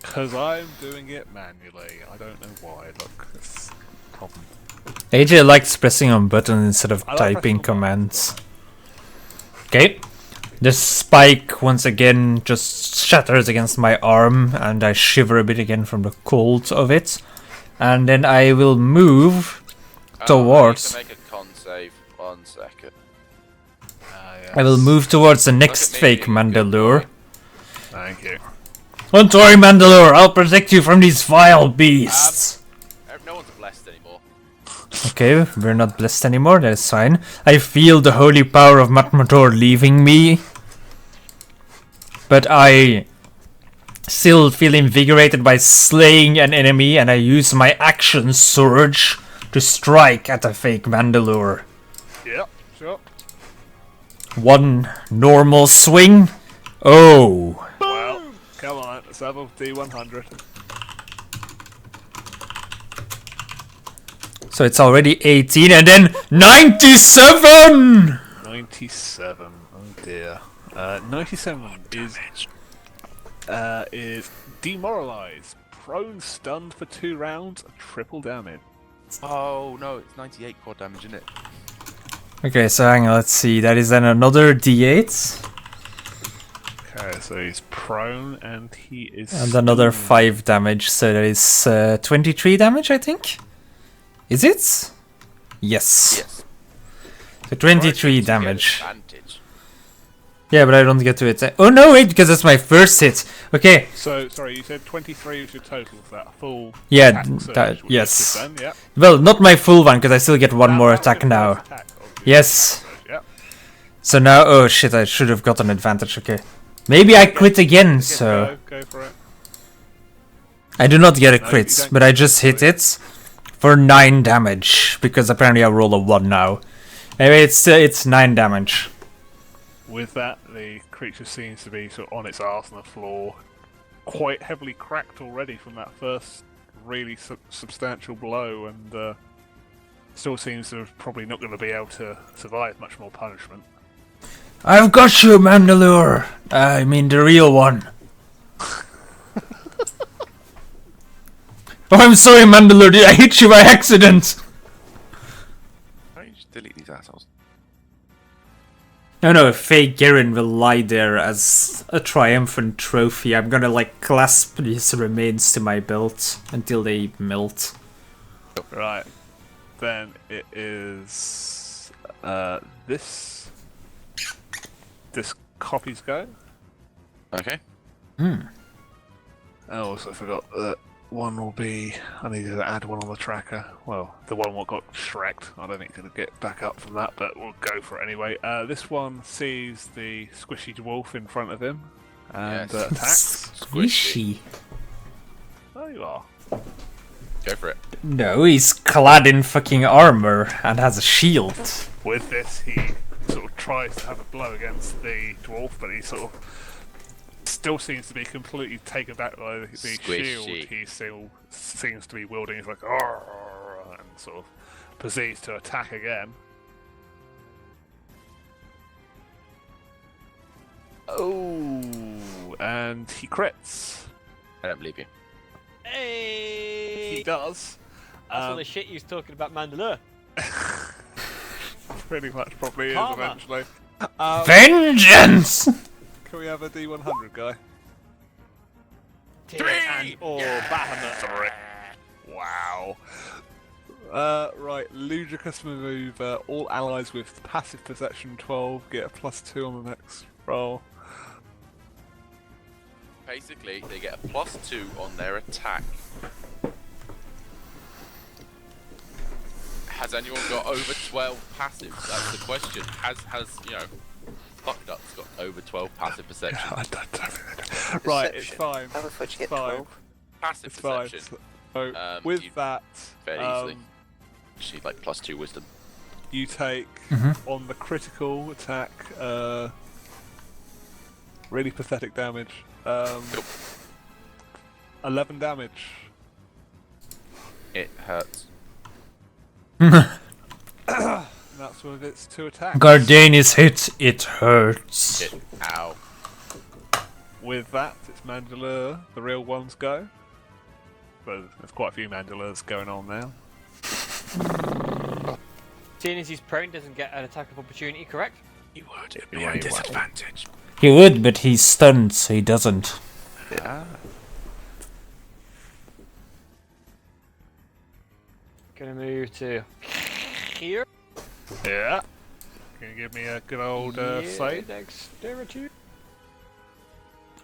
Because I'm doing it manually. I don't know why. Look, it's a problem. AJ likes pressing on buttons instead of I like typing pressing on commands. Okay. The spike once again just shatters against my arm and I shiver a bit again from the cold of it. And then I will move towards... I need to make a con save. 1 second. I will move towards the next me fake being a good Mandalore. boy. Thank you. Don't worry, Mandalore, I'll protect you from these vile beasts. No one's blessed anymore. Okay, we're not blessed anymore, that is fine. I feel the holy power of Matmator leaving me. But I still feel invigorated by slaying an enemy, and I use my action surge to strike at the fake Mandalore. Yep, sure. One normal swing. Oh. Well, come on, let's have a D100. So it's already 18 and then 97! 97. Oh dear. 97 is demoralized, prone, stunned for 2 rounds, triple damage. Oh no, it's 98 quad damage, isn't it? Okay, so hang on, let's see. That is then another D8. Okay, so he's prone and he is. And another stunned. 5 damage, so that is 23 damage, I think? Is it? Yes. Yes. So 23 Or you get damage. advantage. Yeah, but I don't get to it. Oh no, wait, because that's my first hit. Okay, So, sorry, you said 23 was your total for that full yeah, attack surge, that, which yes. is done, yeah. Well, not my full one, because I still get one more That was attack your now. first attack of your Yes. surge, yeah. So now, oh shit, I should have got an advantage, okay. Maybe I crit again, so... Go for it. I do not get a No, you crit, don't but get I a just crit. hit it for 9 damage, because apparently I roll a 1 now. Anyway, it's 9 damage. With that, the creature seems to be sort of on its arse on the floor, quite heavily cracked already from that first really substantial blow, and still seems to have probably not going to be able to survive much more punishment. I've got you, Mandalore! I mean the real one. Oh, I'm sorry, Mandalore, I hit you by accident! Why don't you just delete these assholes? No, no, fake Garen will lie there as a triumphant trophy. I'm gonna, like, clasp his remains to my belt until they melt. Right. Then it is this copy's go. Okay. I also forgot that one will be. I needed to add one on the tracker. Well, the one what got shreked. I don't think it'll get back up from that, but we'll go for it anyway. This one sees the squishy dwarf in front of him and Yes. attacks. Squishy. There you are. Go for it. No, he's clad in fucking armor and has a shield. With this, he sort of tries to have a blow against the dwarf, but he sort of still seems to be completely taken back by the shield Squishy. he still seems to be wielding. He's like, "Arr," and sort of proceeds to attack again. Oh, and he crits. I don't believe you. Hey! He does. That's all the shit you was talking about Mandalore. Pretty much probably Karma. is eventually. Vengeance! Can we have a D100 guy? Three! And Bahamut. Wow. Right, Ludicrous Maneuver. All allies with passive perception 12 get a +2 on the next roll. Basically, they get a +2 on their attack. Has anyone got over 12 passives? That's the question. Has Fucked Up's got over 12 passive perception? I don't think they do. Right, it's fine. How the fuck did you get Fine. 12? Passive It's fine. perception. So, with you- that, Fairly easily. She like +2 wisdom. you take on the critical attack really pathetic damage. 11 damage. It hurts. That's with its 2 attacks. Gardein is hit, it hurts. Ow. With that, it's Mandalore. The real ones go. But there's quite a few Mandalores going on now. Seeing as he's prone, doesn't get an attack of opportunity, correct? You would. It'd be a disadvantage. He would, but he's stunned, so he doesn't. Yeah. Gonna move to here. Yeah. Can you give me a good old save? Dexterity.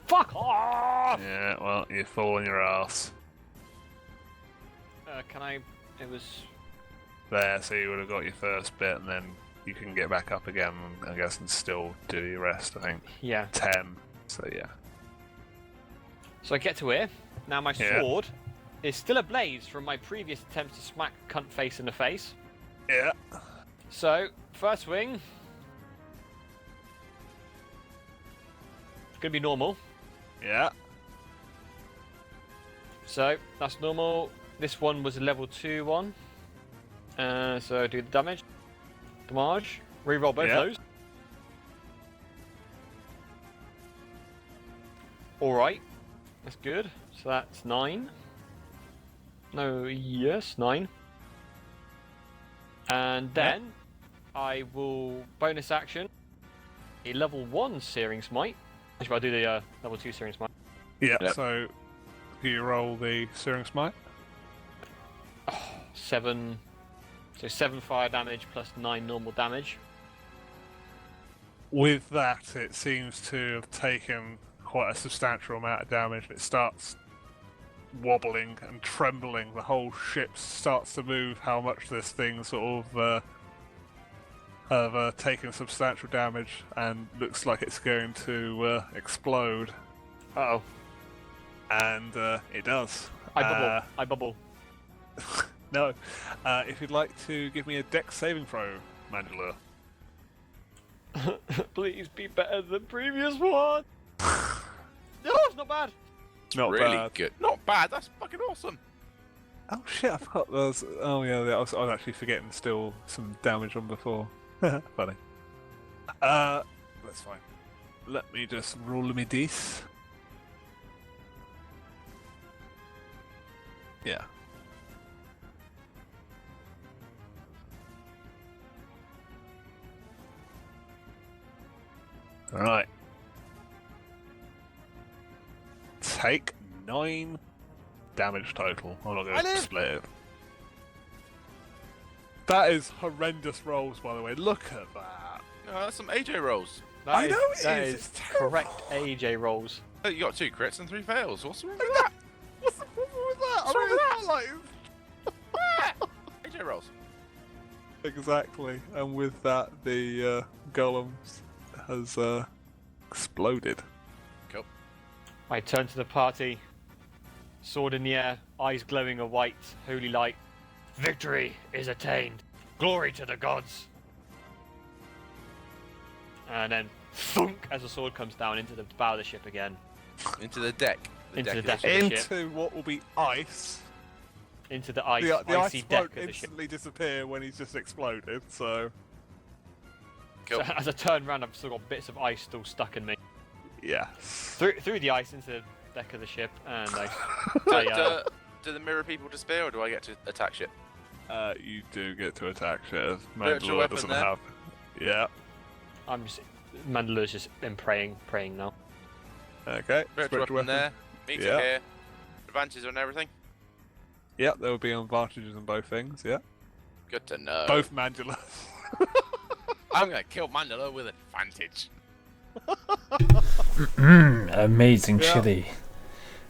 Fuck off! Yeah, well, you fall on your ass. Can I? It was. There, so you would have got your first bit, and then you can get back up again, I guess, and still do your rest, I think. Yeah. 10, so yeah. So I get to here. Now my Yeah. sword is still ablaze from my previous attempts to smack cunt face in the face. Yeah. So, first swing. Gonna be normal. Yeah. So, that's normal. This one was a level 2 one. So do the damage. Damage. Reroll both Yeah. those. Alright. That's good. So that's 9. No, yes, 9. And then I will bonus action a level 1 Searing Smite. Actually, I'll do the level 2 Searing Smite. Yeah, Yep. so you roll the Searing Smite. 7. So 7 fire damage plus 9 normal damage. With that, it seems to have taken quite a substantial amount of damage. It starts wobbling and trembling. The whole ship starts to move. How much this thing sort of have taken substantial damage, and looks like it's going to explode. Uh-oh. And it does. I bubble. I bubble. No. If you'd like to give me a dex saving throw, Mandalore. Please be better than previous one. No, it's not bad. Not really bad. good. Not bad. That's fucking awesome. Oh shit! I forgot there's. Oh yeah, I was actually forgetting still some damage on before. Funny. That's fine. Let me just roll me dice. Yeah. All right. Take 9 damage total. I'm not going to split it. That is horrendous rolls, by the way. Look at that. That's some AJ rolls. I know it that is, is it's terrible. correct AJ rolls. Oh, you got 2 crits and 3 fails. What's wrong with that? What's the problem with that? What's wrong with it's not like... AJ rolls. Exactly. And with that, the golem has exploded. Cool. I turn to the party, sword in the air, eyes glowing a white, holy light. Victory is attained. Glory to the gods. And then thunk as the sword comes down into the bow of the ship again. Into the deck. Into the of deck. ship. Ship. Into what will be ice. Into the ice, The ice icy won't deck of the ship. instantly disappear when he's just exploded, so... Cool. So as I turn around, I've still got bits of ice still stuck in me. Yeah. Through the ice into the deck of the ship, and Do the mirror people disappear, or do I get to attack ship? You do get to attack shit. Virtual Mandalore weapon doesn't there. have... Yeah. I'm just Mandalorian's just been praying now. Okay. Virtual weapon there. Meter Yeah. here. Advantages on everything. Yeah, there will be advantages on both things, yeah. Good to know. Both Mandalore. I'm gonna kill Mandalore with advantage. Amazing Yeah. chili.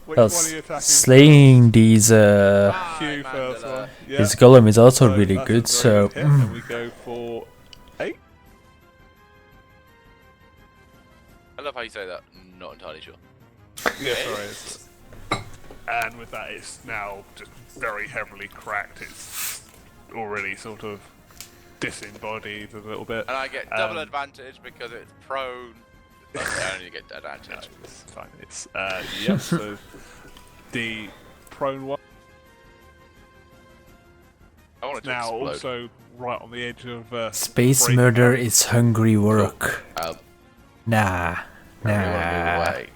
Which Well, one are you attacking? slaying these Q first Mandalore. one. Yeah. his golem is also So really that's a good. very So hit, and we go for 8. I love how you say that. Not entirely sure. Yeah, sorry. And with that, it's now just very heavily cracked. It's already sort of disembodied a little bit. And I get double Um, advantage because it's prone. I only get No, advantage. it's fine. It's yeah. So the prone one I want it to now explode. also right on the edge of space breaking murder point. is hungry work. Um, Nah, everyone move nah. away.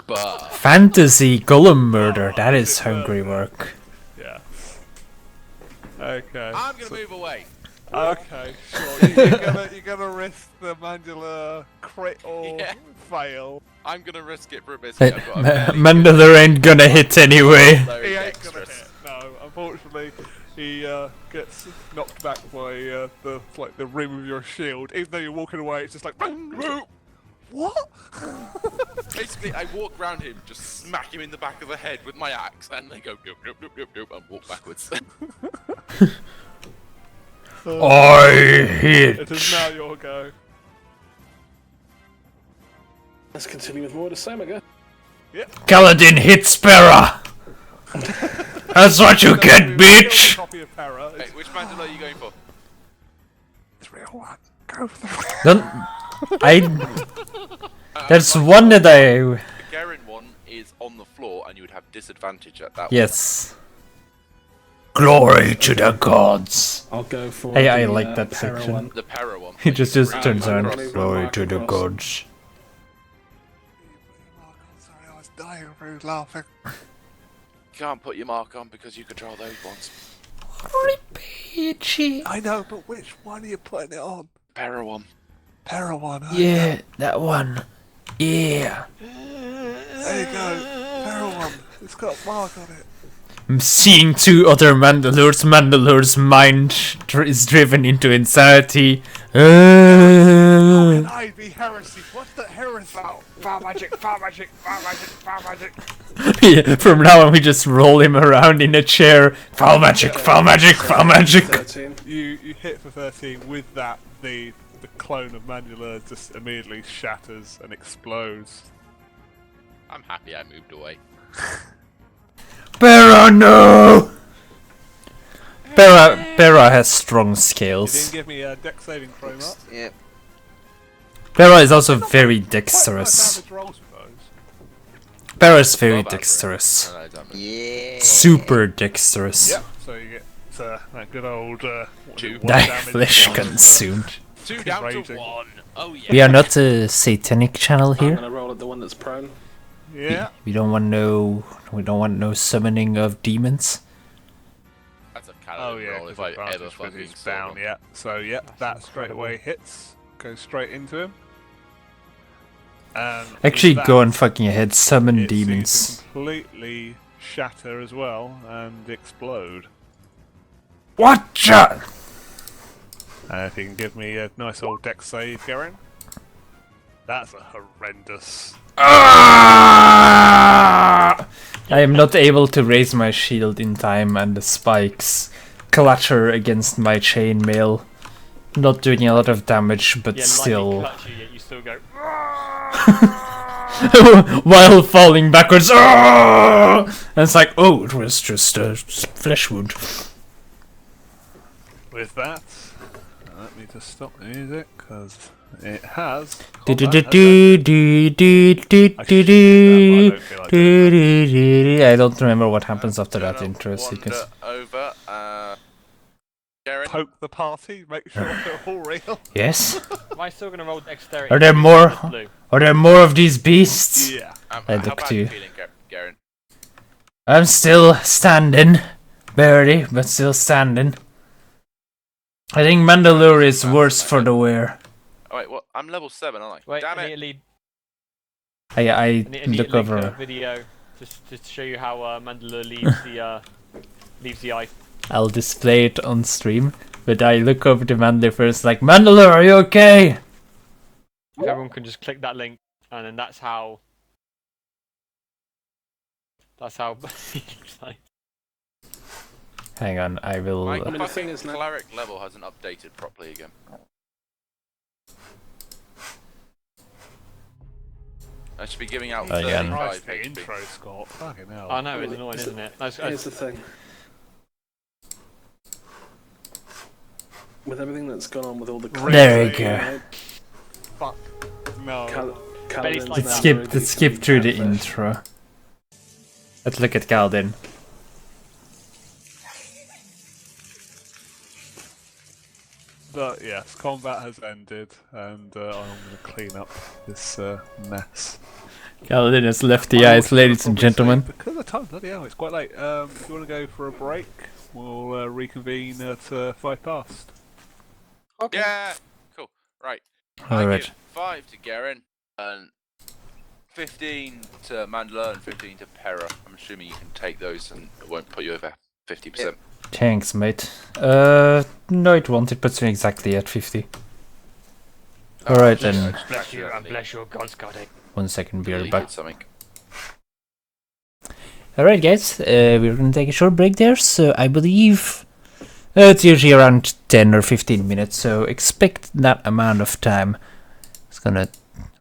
But Fantasy golem murder. That is hungry work. Yeah. Okay. I'm gonna move away. Okay, sure. You're gonna risk the Mandalore crit or Yeah. fail. I'm gonna risk it for a biscuit. I've got a fairly Mandalore ain't gonna hit anyway. good low He ain't gonna dexterous. hit. No, unfortunately, he gets knocked back by the rim of your shield. Even though you're walking away, it's just like what? Basically, I walk round him, just smack him in the back of the head with my axe, and they go nope, nope, nope, nope, nope, and walk backwards. I hit. It is now your go. Let's continue with more of the same, I guess. Kaladin hit Sparrow. That's what you get, bitch. Copy of Para. Hey, which Mandalore are you going for? 301. Go for the Don't. I. There's one that I. The Garen one is on the floor, and you would have disadvantage at that Yes. Glory to the gods. I'll go for Hey, I the, like that Para section. one. one. The Para one. He just turns I'll on. move my Glory mark to the across. gods. Sorry, I was dying through laughing. Can't put your mark on because you control those ones. Peachy. I know, but which one are you putting it on? Para one. Para one. Yeah, that one. Yeah. There you go. Para one. It's got a mark on it. I'm seeing two other Mandalores. Mandalore's mind is driven into insanity. Can I be heresy? What's the heresy? Foul magic, foul magic, foul magic, foul magic. Yeah, from now on, we just roll him around in a chair. Foul magic, foul magic, foul magic. 13. You hit for 13. With that, the clone of Mandalore just immediately shatters and explodes. I'm happy I moved away. Bera, no! Bera has strong You scales. didn't give me a dex saving throw, Mark. Yeah. Bera is also very Quite dexterous. savage rolls with those. Bera is very Love that dexterous. for it. Yeah. Super dexterous. Yep. So you get that good old what is Two. it, one Die damage flesh one. consumed. 2 down Raging. to 1. Oh yeah. We are not a satanic channel I'm here. gonna roll at the one that's prone. Yeah. We don't want no summoning of demons. That's a Oh calendar yeah. roll if 'cause I advantage ever 'cause fucking he's saw down. one. Yeah. So yeah, That's that straight incredible. away hits. Goes straight into him. And with Actually, that, go on fucking ahead. Summon it seems demons. to completely shatter as well and explode. Watcha! If you can give me a nice old dex save, Garen. That's a horrendous. Ah! I am not able to raise my shield in time, and the spikes clatter against my chainmail. Not doing a lot of damage, but Yeah, still. lightning clutch you, yet you still go. While falling backwards. Ah! And it's like, oh, it was just a flesh wound. With that, let me just stop the music because It has. Do do Combat do has do ended. do do do I do should do that, but I don't feel like doing do. I don't remember what happens after that Gonna intro sequence. wander over. Garen, Poke the party, make sure they're all real. Yes. Am I still gonna roll dexterity? Are there to more? this blue? Are there more of these beasts? Yeah. I how look bad to are you you. feeling, Garen? I'm still standing, barely, but still standing. I think Mandalore is worse for the wear. Oh wait, what? I'm level 7, aren't I? Wait, Damn I it! need I I need look to link a over. video to show you how Mandalore leaves the ice. I'll display it on stream, but I look over to Mandalore first, like, Mandalore, are you okay? If everyone can just click that link, and then that's how. That's how. Like, Hang on, I will. My I mean, the fucking thing is now- cleric level hasn't updated properly again. I should be giving out Again. 35 Christ, the HP. intro, Scott. Fucking hell. I know it's annoying, isn't it? Here's the thing. With everything that's gone on with all the There you Really? go. Fuck. No. Betty's like Let's skip through the intro. Let's look at Kaladin. But yes, combat has ended, and I'm going to clean up this mess. Kaladin has left the I ice, also ladies and probably say, gentlemen. Because of time, bloody hell, it's quite late. If you want to go for a break, we'll reconvene at 5 past. Okay. Yeah! Cool. Right. I Alright. give 5 to Garen, and 15 to Mandalore, and 15 to Pera. I'm assuming you can take those and it won't put you over 50%. Thanks, mate. No, it won't. It puts me exactly at 50. Alright then. Bless you and bless your gods, God. 1 second, be right Deleted back. something. Alright, guys. We're gonna take a short break there. So I believe it's usually around 10 or 15 minutes. So expect that amount of time. It's gonna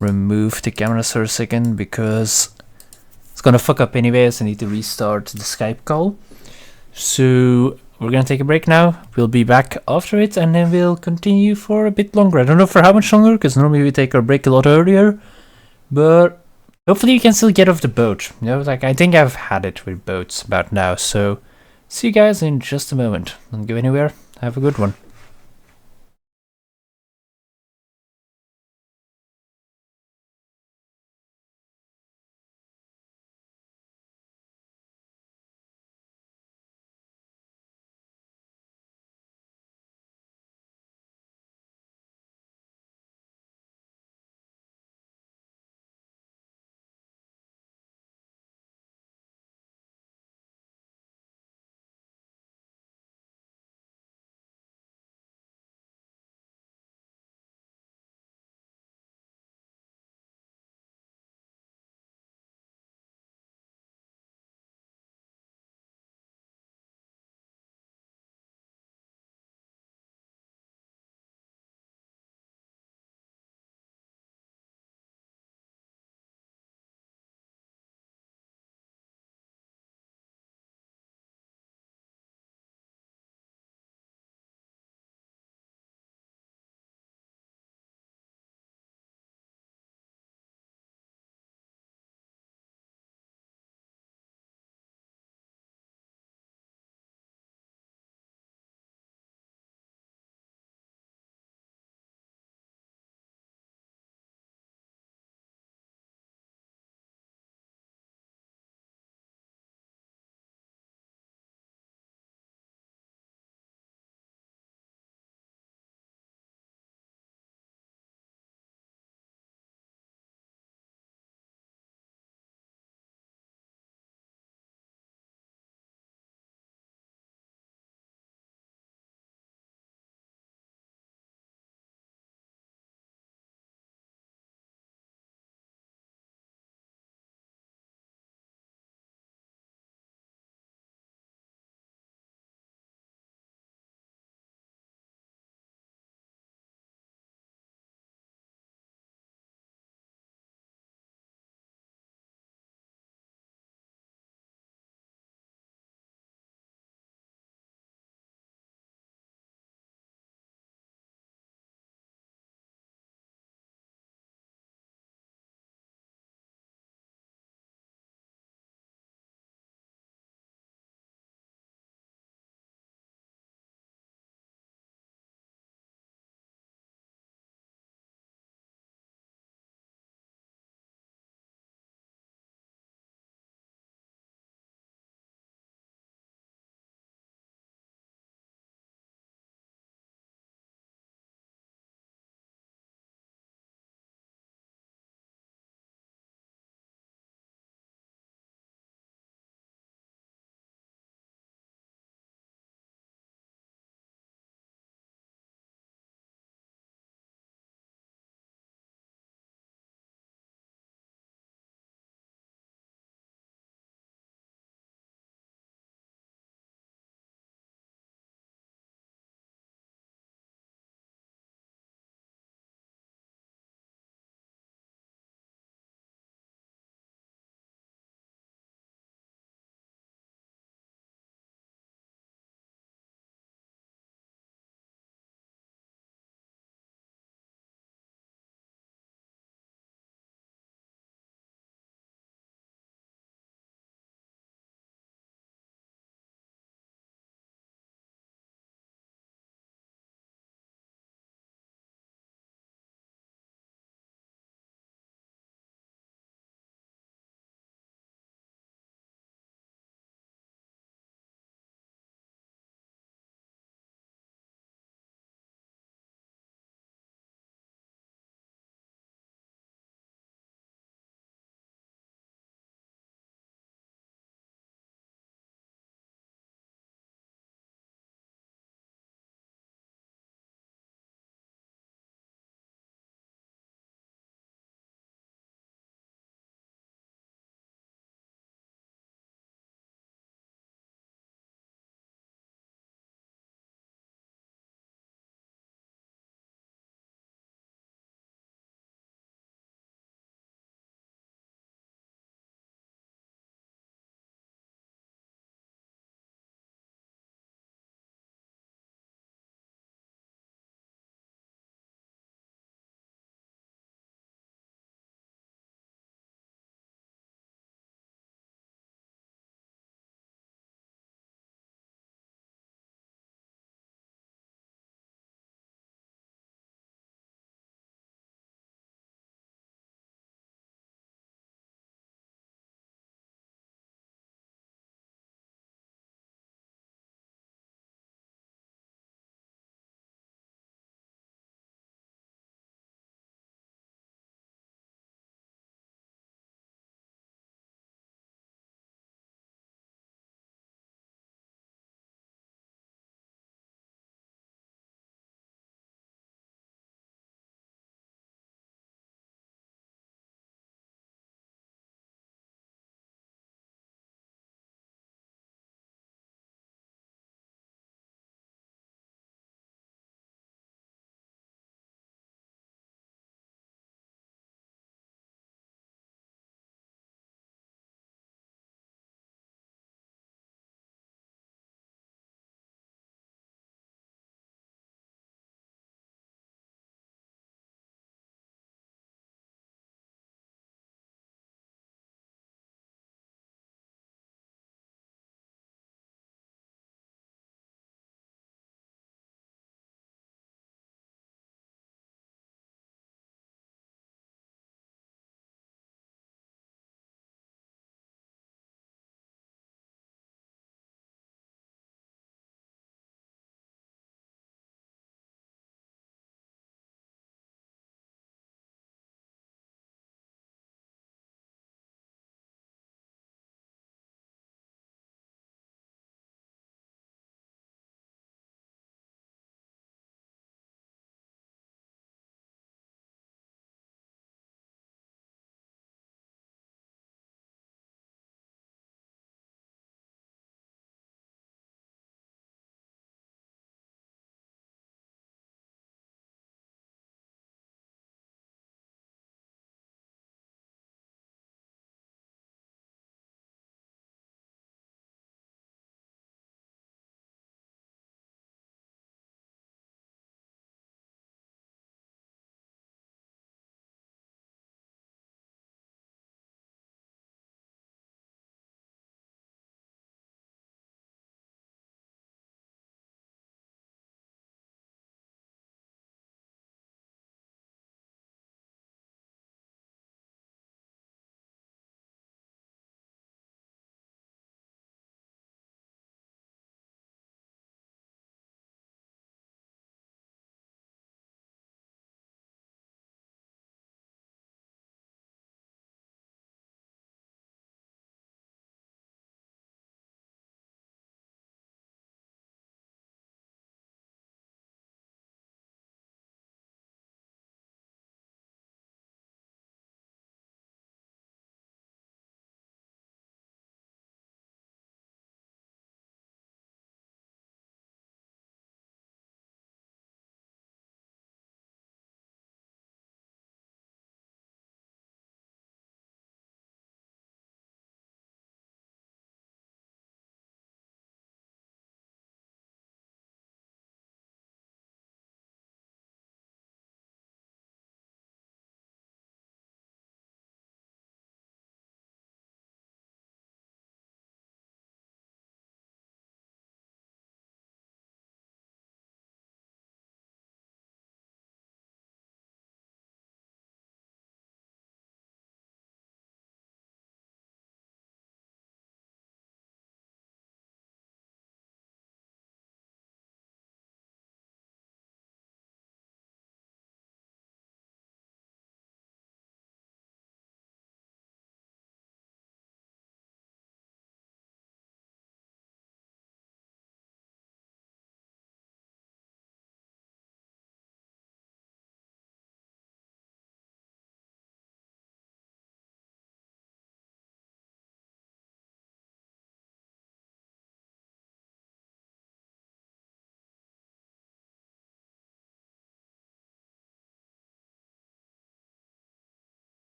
remove the camera for a second because it's gonna fuck up anyways. I need to restart the Skype call. So we're gonna take a break now. We'll be back after it, and then we'll continue for a bit longer. I don't know for how much longer, because normally we take our break a lot earlier. But hopefully we can still get off the boat. You know, like I think I've had it with boats about now. So see you guys in just a moment. Don't go anywhere. Have a good one.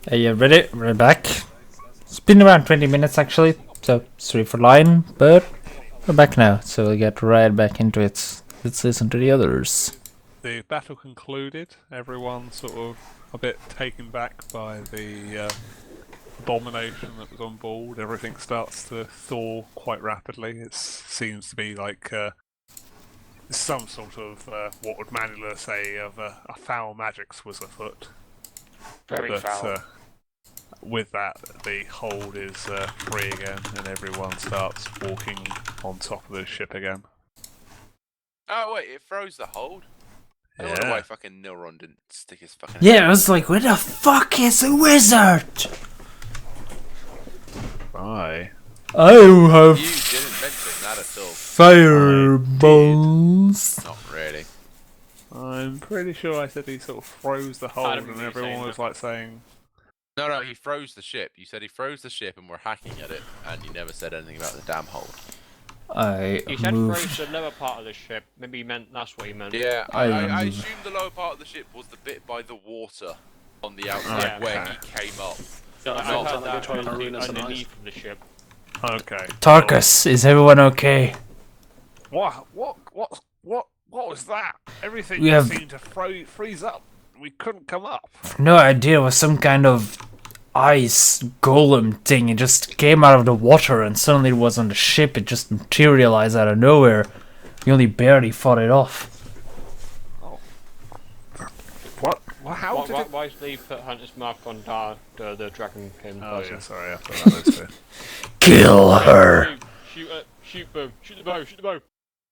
Hey, you ready? We're back. It's been around 20 minutes actually, so sorry for lying, but we're back now, so we'll get right back into it. Let's listen to the others. The battle concluded. Everyone sort of a bit taken back by the abomination that was on board. Everything starts to thaw quite rapidly. It seems to be like some sort of what would Mandela say of a foul magic's was afoot. Very foul. With that, the hold is free again, and everyone starts walking on top of the ship again. Oh wait, it froze the hold. I wonder why fucking Nilron didn't stick his fucking. Yeah, I was like, where the fuck is a wizard? Why? I have You didn't mention that at all. fireballs. Not really. I'm pretty sure I said he sort of froze the hold, don't and remember you everyone saying was that. like saying, No, he froze the ship. You said he froze the ship and we're hacking at it, and you never said anything about the damn hold. You said moved. froze the lower part of the ship. Maybe you meant that's what you meant. Yeah, I I moved. assumed the lower part of the ship was the bit by the water on the outside Yeah. where he came up. So I Not heard that trying to from ruin us and underneath of the ship. "Okay, Tarkus, is everyone okay? what was that? Everything We have- seemed to freeze up. We couldn't come up." No idea, it was some kind of ice golem thing. It just came out of the water and suddenly it was on the ship. It just materialized out of nowhere. We only barely fought it off. What? Well, how did it? Why did they put Hunter's mark on the dragon came Oh person? yeah, sorry, I thought that was it. Kill her! Shoot it! Shoot bow! Shoot the bow! Shoot the bow!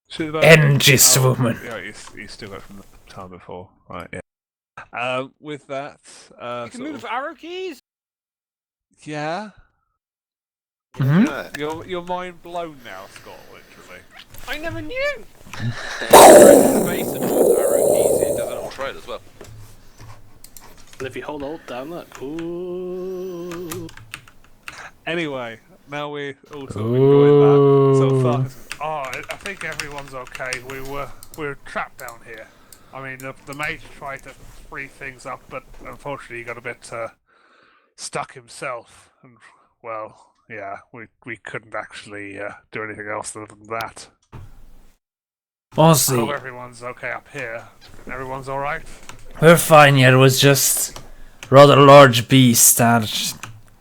Shoot the bow. End this woman. Yeah, you still got from the time before, right? Yeah. With that, You can move arrow keys. yeah, Mhm. you're mind blown now, Scott. Literally. I never knew. Space and all arrow keys, it does it all trail as well. And if you hold alt down, look. Ooh. Anyway, now we all sort of enjoyed that. So far, I think everyone's okay. We're trapped down here. I mean, the mage tried to free things up, but unfortunately, he got a bit stuck himself. And well, yeah, we couldn't actually do anything else other than that. I Honestly, hope everyone's okay up here. Everyone's all right. we're fine yet. It was just rather large beast and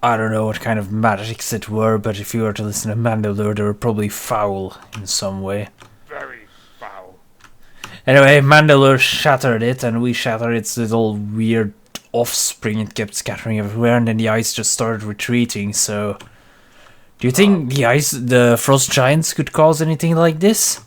I don't know what kind of magics it were, but if you were to listen to Mandalore, they were probably foul in some way. Very foul. Anyway, Mandalore shattered it, and we shattered its little weird offspring. It kept scattering everywhere, and then the ice just started retreating, so... Do you think the frost giants could cause anything like this?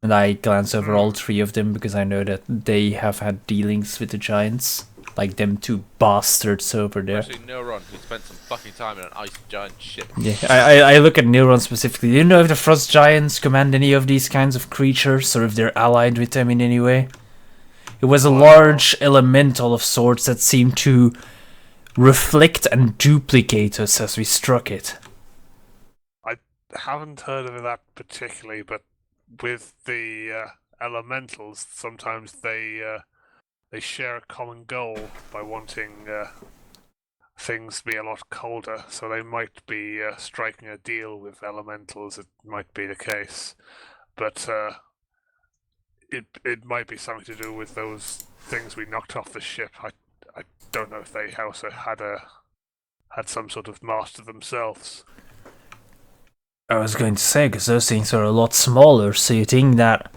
And I glance over all three of them, because I know that they have had dealings with the giants. Like them two bastards over there. Especially Nilron, who spent some fucking time in an ice giant ship. Yeah, I look at Neuron specifically. Do you know if the frost giants command any of these kinds of creatures, or if they're allied with them in any way? It was a large elemental of sorts that seemed to reflect and duplicate us as we struck it. I haven't heard of that particularly, but with the elementals, sometimes they share a common goal by wanting things to be a lot colder, so they might be striking a deal with elementals. It might be the case, but it might be something to do with those things we knocked off the ship. I don't know if they also had some sort of master themselves. I was going to say, because those things are a lot smaller, so you think that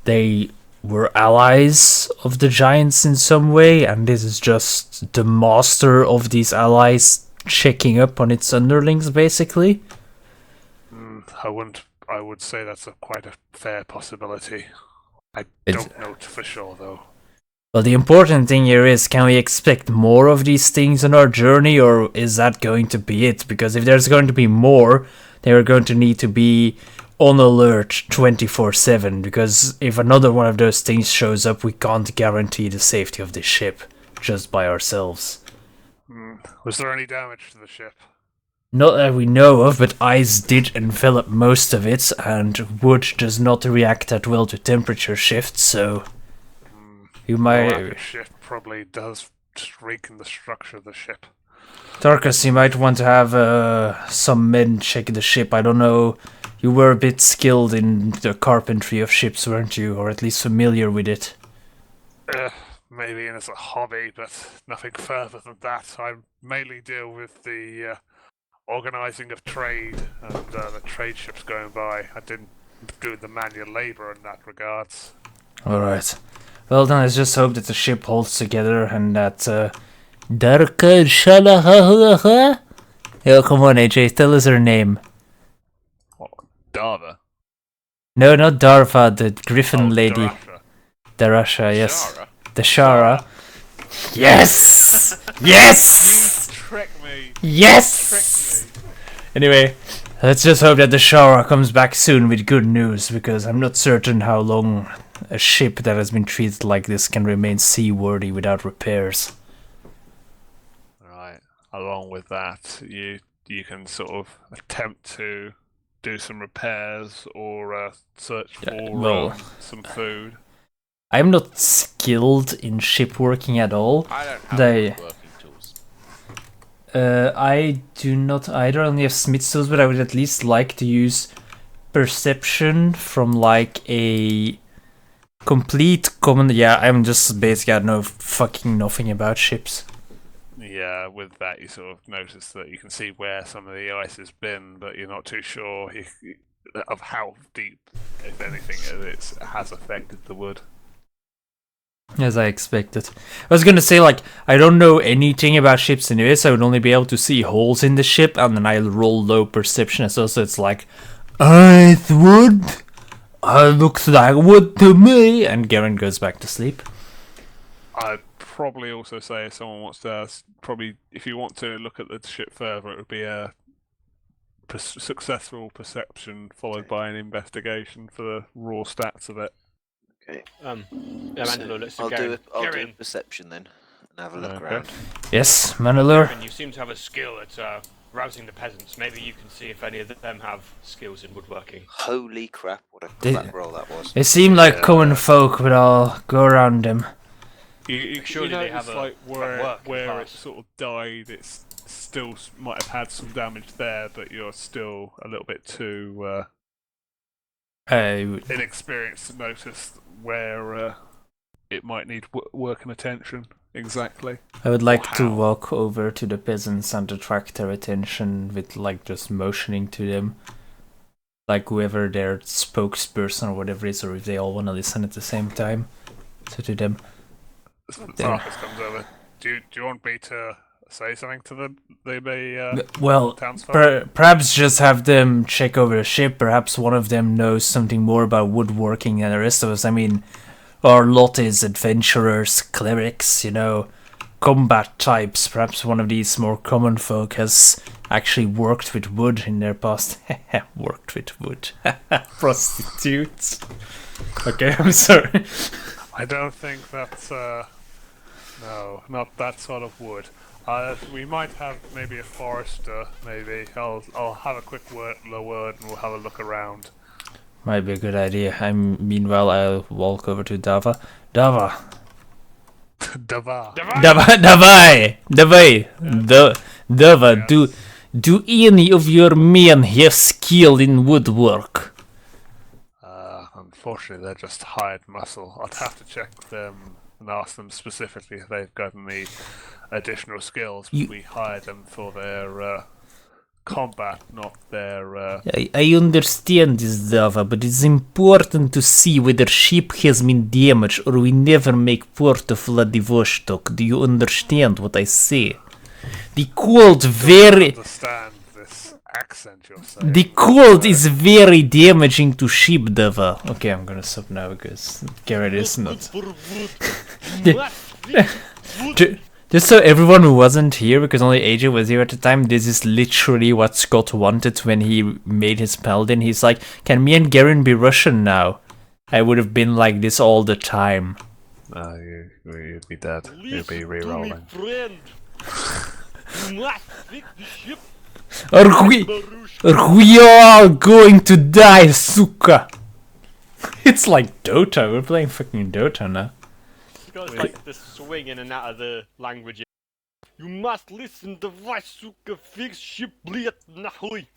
they were allies of the giants in some way, and this is just the master of these allies checking up on its underlings, basically? I would say that's quite a fair possibility. I It's- don't know for sure, though. Well, the important thing here is, can we expect more of these things on our journey, or is that going to be it? Because if there's going to be more, they are going to need to be on alert 24/7, because if another one of those things shows up, we can't guarantee the safety of this ship just by ourselves. Was there any damage to the ship? Not that we know of, but ice did envelop most of it, and wood does not react that well to temperature shifts, so you The might... rocket ship probably does just reconstruct the structure of the ship. Tarkus, you might want to have some men check the ship. I don't know. You were a bit skilled in the carpentry of ships, weren't you? Or at least familiar with it. Maybe as a hobby, but nothing further than that. I mainly deal with the organising of trade and the trade ships going by. I didn't do the manual labour in that regards. Alright. Well then, let's just hope that the ship holds together and that Darka Shalaha. Oh, come on, AJ, tell us her name. What, Dava? No, not Darva, the griffin lady. Darasha. Darasha, yes. Shara. The Shara. Yes! Yes! Trick me! Yes! Trick me! Anyway, let's just hope that the Shara comes back soon with good news, because I'm not certain how long a ship that has been treated like this can remain seaworthy without repairs. Right. Along with that, you can sort of attempt to do some repairs or search for some food. I'm not skilled in shipworking at all. I don't have They- working tools. I do not either, only have smith's tools, but I would at least like to use perception from like a complete common. Yeah, I'm just basically, I know fucking nothing about ships. Yeah, with that you sort of notice that you can see where some of the ice has been, but you're not too sure of how deep, if anything, it has affected the wood. As I expected. I was gonna say, like, I don't know anything about ships anyway, so I would only be able to see holes in the ship, and then I'll roll low perception, so it's like, it's wood, looks like wood to me, and Garen goes back to sleep. I'd probably also say if someone wants to, probably, if you want to look at the ship further, it would be a successful perception followed by an investigation for the raw stats of it. Okay. Mandalore looks at I'll Garen. do a Garen, perception then, and have a look Okay. around. Yes, Manilur. Garen, you seem to have a skill at rousing the peasants. Maybe you can see if any of them have skills in woodworking. Holy crap! What a Did- crap roll that was. They seem like common folk, but I'll go around them. You Surely they notice, have like work in where it class. sort of died, it's still might have had some damage there, but you're still a little bit too inexperienced to notice where it might need work and attention exactly. I would like to Wow. walk over to the peasants and attract their attention with, like, just motioning to them. Like, whoever their spokesperson or whatever is, or if they all want to listen at the same time. So to them. Marcus comes over. Do you want me to say something to the Well, townsfolk? perhaps just have them check over the ship. Perhaps one of them knows something more about woodworking than the rest of us. I mean, our lot is adventurers, clerics, you know, combat types. Perhaps one of these more common folk has actually worked with wood in their past. Worked with wood. Prostitutes. Okay, I'm sorry. I don't think that's no, not that sort of wood. We might have maybe a forester. Maybe I'll have a quick word and we'll have a look around. Might be a good idea. Meanwhile, I'll walk over to Dava. Dava. Dava. Dava, do any of your men have skill in woodwork? Unfortunately, they're just hired muscle. I'd have to check them and ask them specifically if they've got any additional skills. We hired them for their combat, not their. I understand this, Dava, but it's important to see whether ship has been damaged or we never make port of Vladivostok. Do you understand what I say? The cold very... Understand this accent you're saying. The cold is very damaging to ship, Dava. Okay, I'm gonna stop now because Garrett is not... Just so everyone who wasn't here, because only AJ was here at the time, this is literally what Scott wanted when he made his paladin. He's like, can me and Garen be Russian now? I would have been like this all the time. No, you'd be dead. You'd be re-rolling. Are we all going to die, suka? It's like Dota, we're playing fucking Dota now. It's got like the swing in and out of the language. You must listen to Vaisuka fix ship nahui.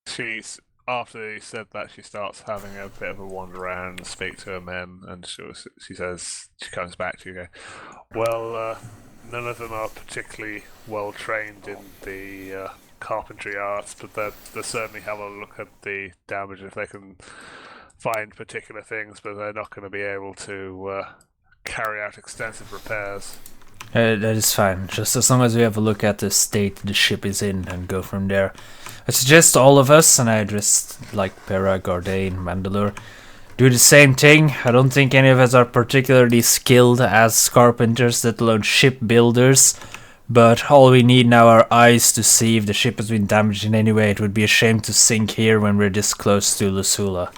She's after he said that, she starts having a bit of a wander around and speak to her men, and she says, she comes back to you. Go, well, none of them are particularly well trained in the carpentry arts, but they'll certainly have a look at the damage if they can find particular things, but they're not going to be able to carry out extensive repairs. That is fine, just as long as we have a look at the state the ship is in and go from there. I suggest all of us, and I address like Pera, Gardain, Mandalore, do the same thing. I don't think any of us are particularly skilled as carpenters, let alone ship builders, but all we need now are eyes to see if the ship has been damaged in any way. It would be a shame to sink here when we're this close to Lusula.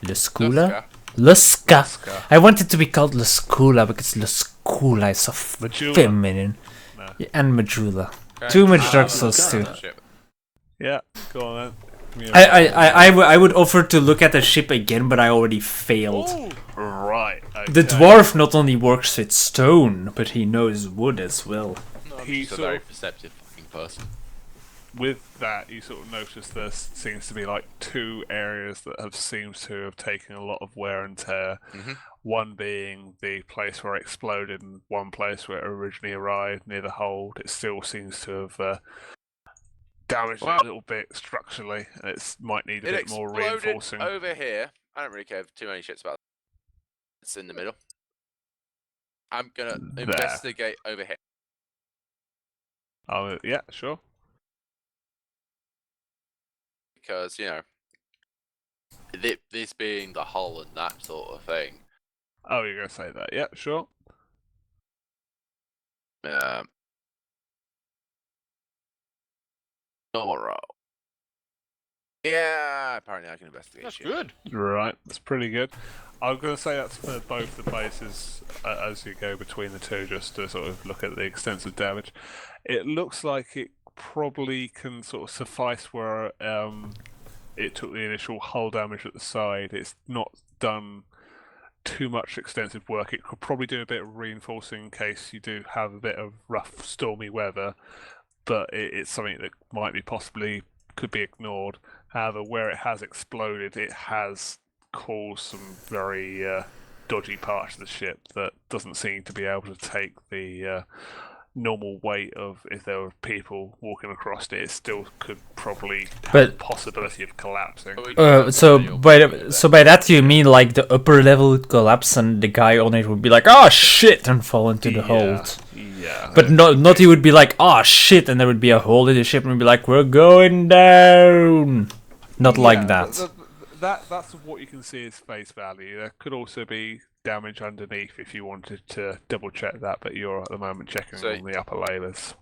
Luscula? Luska. I want it to be called Luscula because Luscula is so feminine. No. Yeah, and Majula. Okay. Too much Dark Souls too. Yeah, go on then. I would offer to look at the ship again, but I already failed. Ooh. Right. Okay. The dwarf not only works with stone, but he knows wood as well. He's a very perceptive fucking person. With that, you sort of notice there seems to be like two areas that seems to have taken a lot of wear and tear. Mhm. One being the place where it exploded, and one place where it originally arrived near the hold. It still seems to have damaged it a little bit structurally, and it might need a bit more reinforcing. Over here. I don't really care too many shits about that. It's in the middle. I'm gonna investigate over here. Oh, yeah, sure. Because, you know, this being the hull and that sort of thing. Oh, you're going to say that. Yeah, sure. Alright. Yeah, apparently I can investigate. That's shit. good. Right, that's pretty good. I'm going to say that's for both the places as you go between the two, just to sort of look at the extensive damage. It looks like it probably can sort of suffice where it took the initial hull damage at the side. It's not done too much extensive work. It could probably do a bit of reinforcing in case you do have a bit of rough, stormy weather, but it's something that might be possibly could be ignored. However, where it has exploded, it has caused some very dodgy parts of the ship that doesn't seem to be able to take the normal weight of, if there were people walking across it, it still could probably have a possibility of collapsing. So by that you mean like the upper level would collapse and the guy on it would be like, oh shit, and fall into the hold. Yeah. But not he would be like, oh shit, and there would be a hole in the ship and be like, we're going down. Not like that. That's what you can see as face value. There could also be damage underneath if you wanted to double check that, but you're at the moment checking on the upper layers.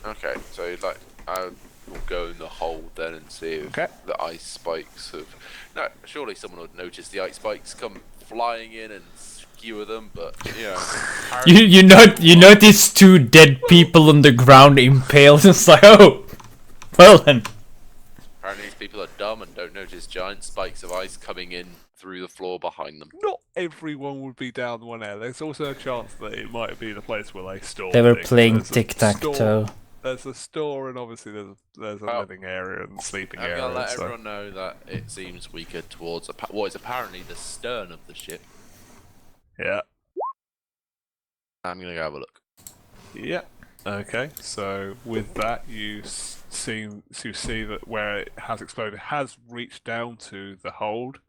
Okay, so like I will go in the hold then and see if the ice spikes have. No, surely someone would notice the ice spikes come flying in and skewer them, but you know. You notice two dead people on the ground impaled. It's like, oh, well then. Apparently these people are dumb and don't notice giant spikes of ice coming in through the floor behind them. Not everyone would be down one air. There's also a chance that it might be the place where they store. They were things. playing There's a tic-tac-toe. There's a store, and obviously there's a living area and sleeping area. I'm gonna let everyone know that it seems weaker towards what is apparently the stern of the ship. Yeah. I'm gonna go have a look. Yeah. Okay. So with that, you see that where it has exploded has reached down to the hold.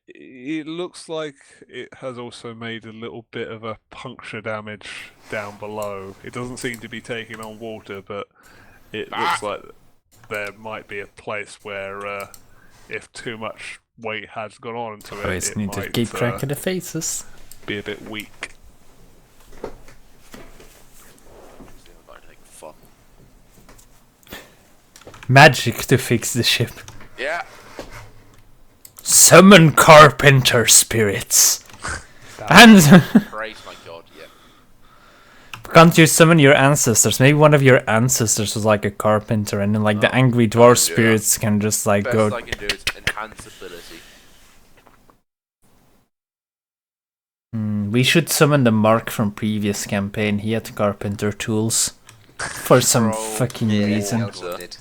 It looks like it has also made a little bit of a puncture damage down below. It doesn't seem to be taking on water, but it looks like there might be a place where if too much weight has gone on into Always it need to might keep track of the faces. be a bit weak. Fun. Magic to fix the ship. Yeah. Summon carpenter spirits. And Praise my god, yeah. can't you summon your ancestors? Maybe one of your ancestors was like a carpenter, and then like the angry dwarf spirits can just like Best go. I can do is enhance ability. We should summon the Mark from previous campaign. He had carpenter tools. For some Bro, fucking yeah, reason. Elsa. Did.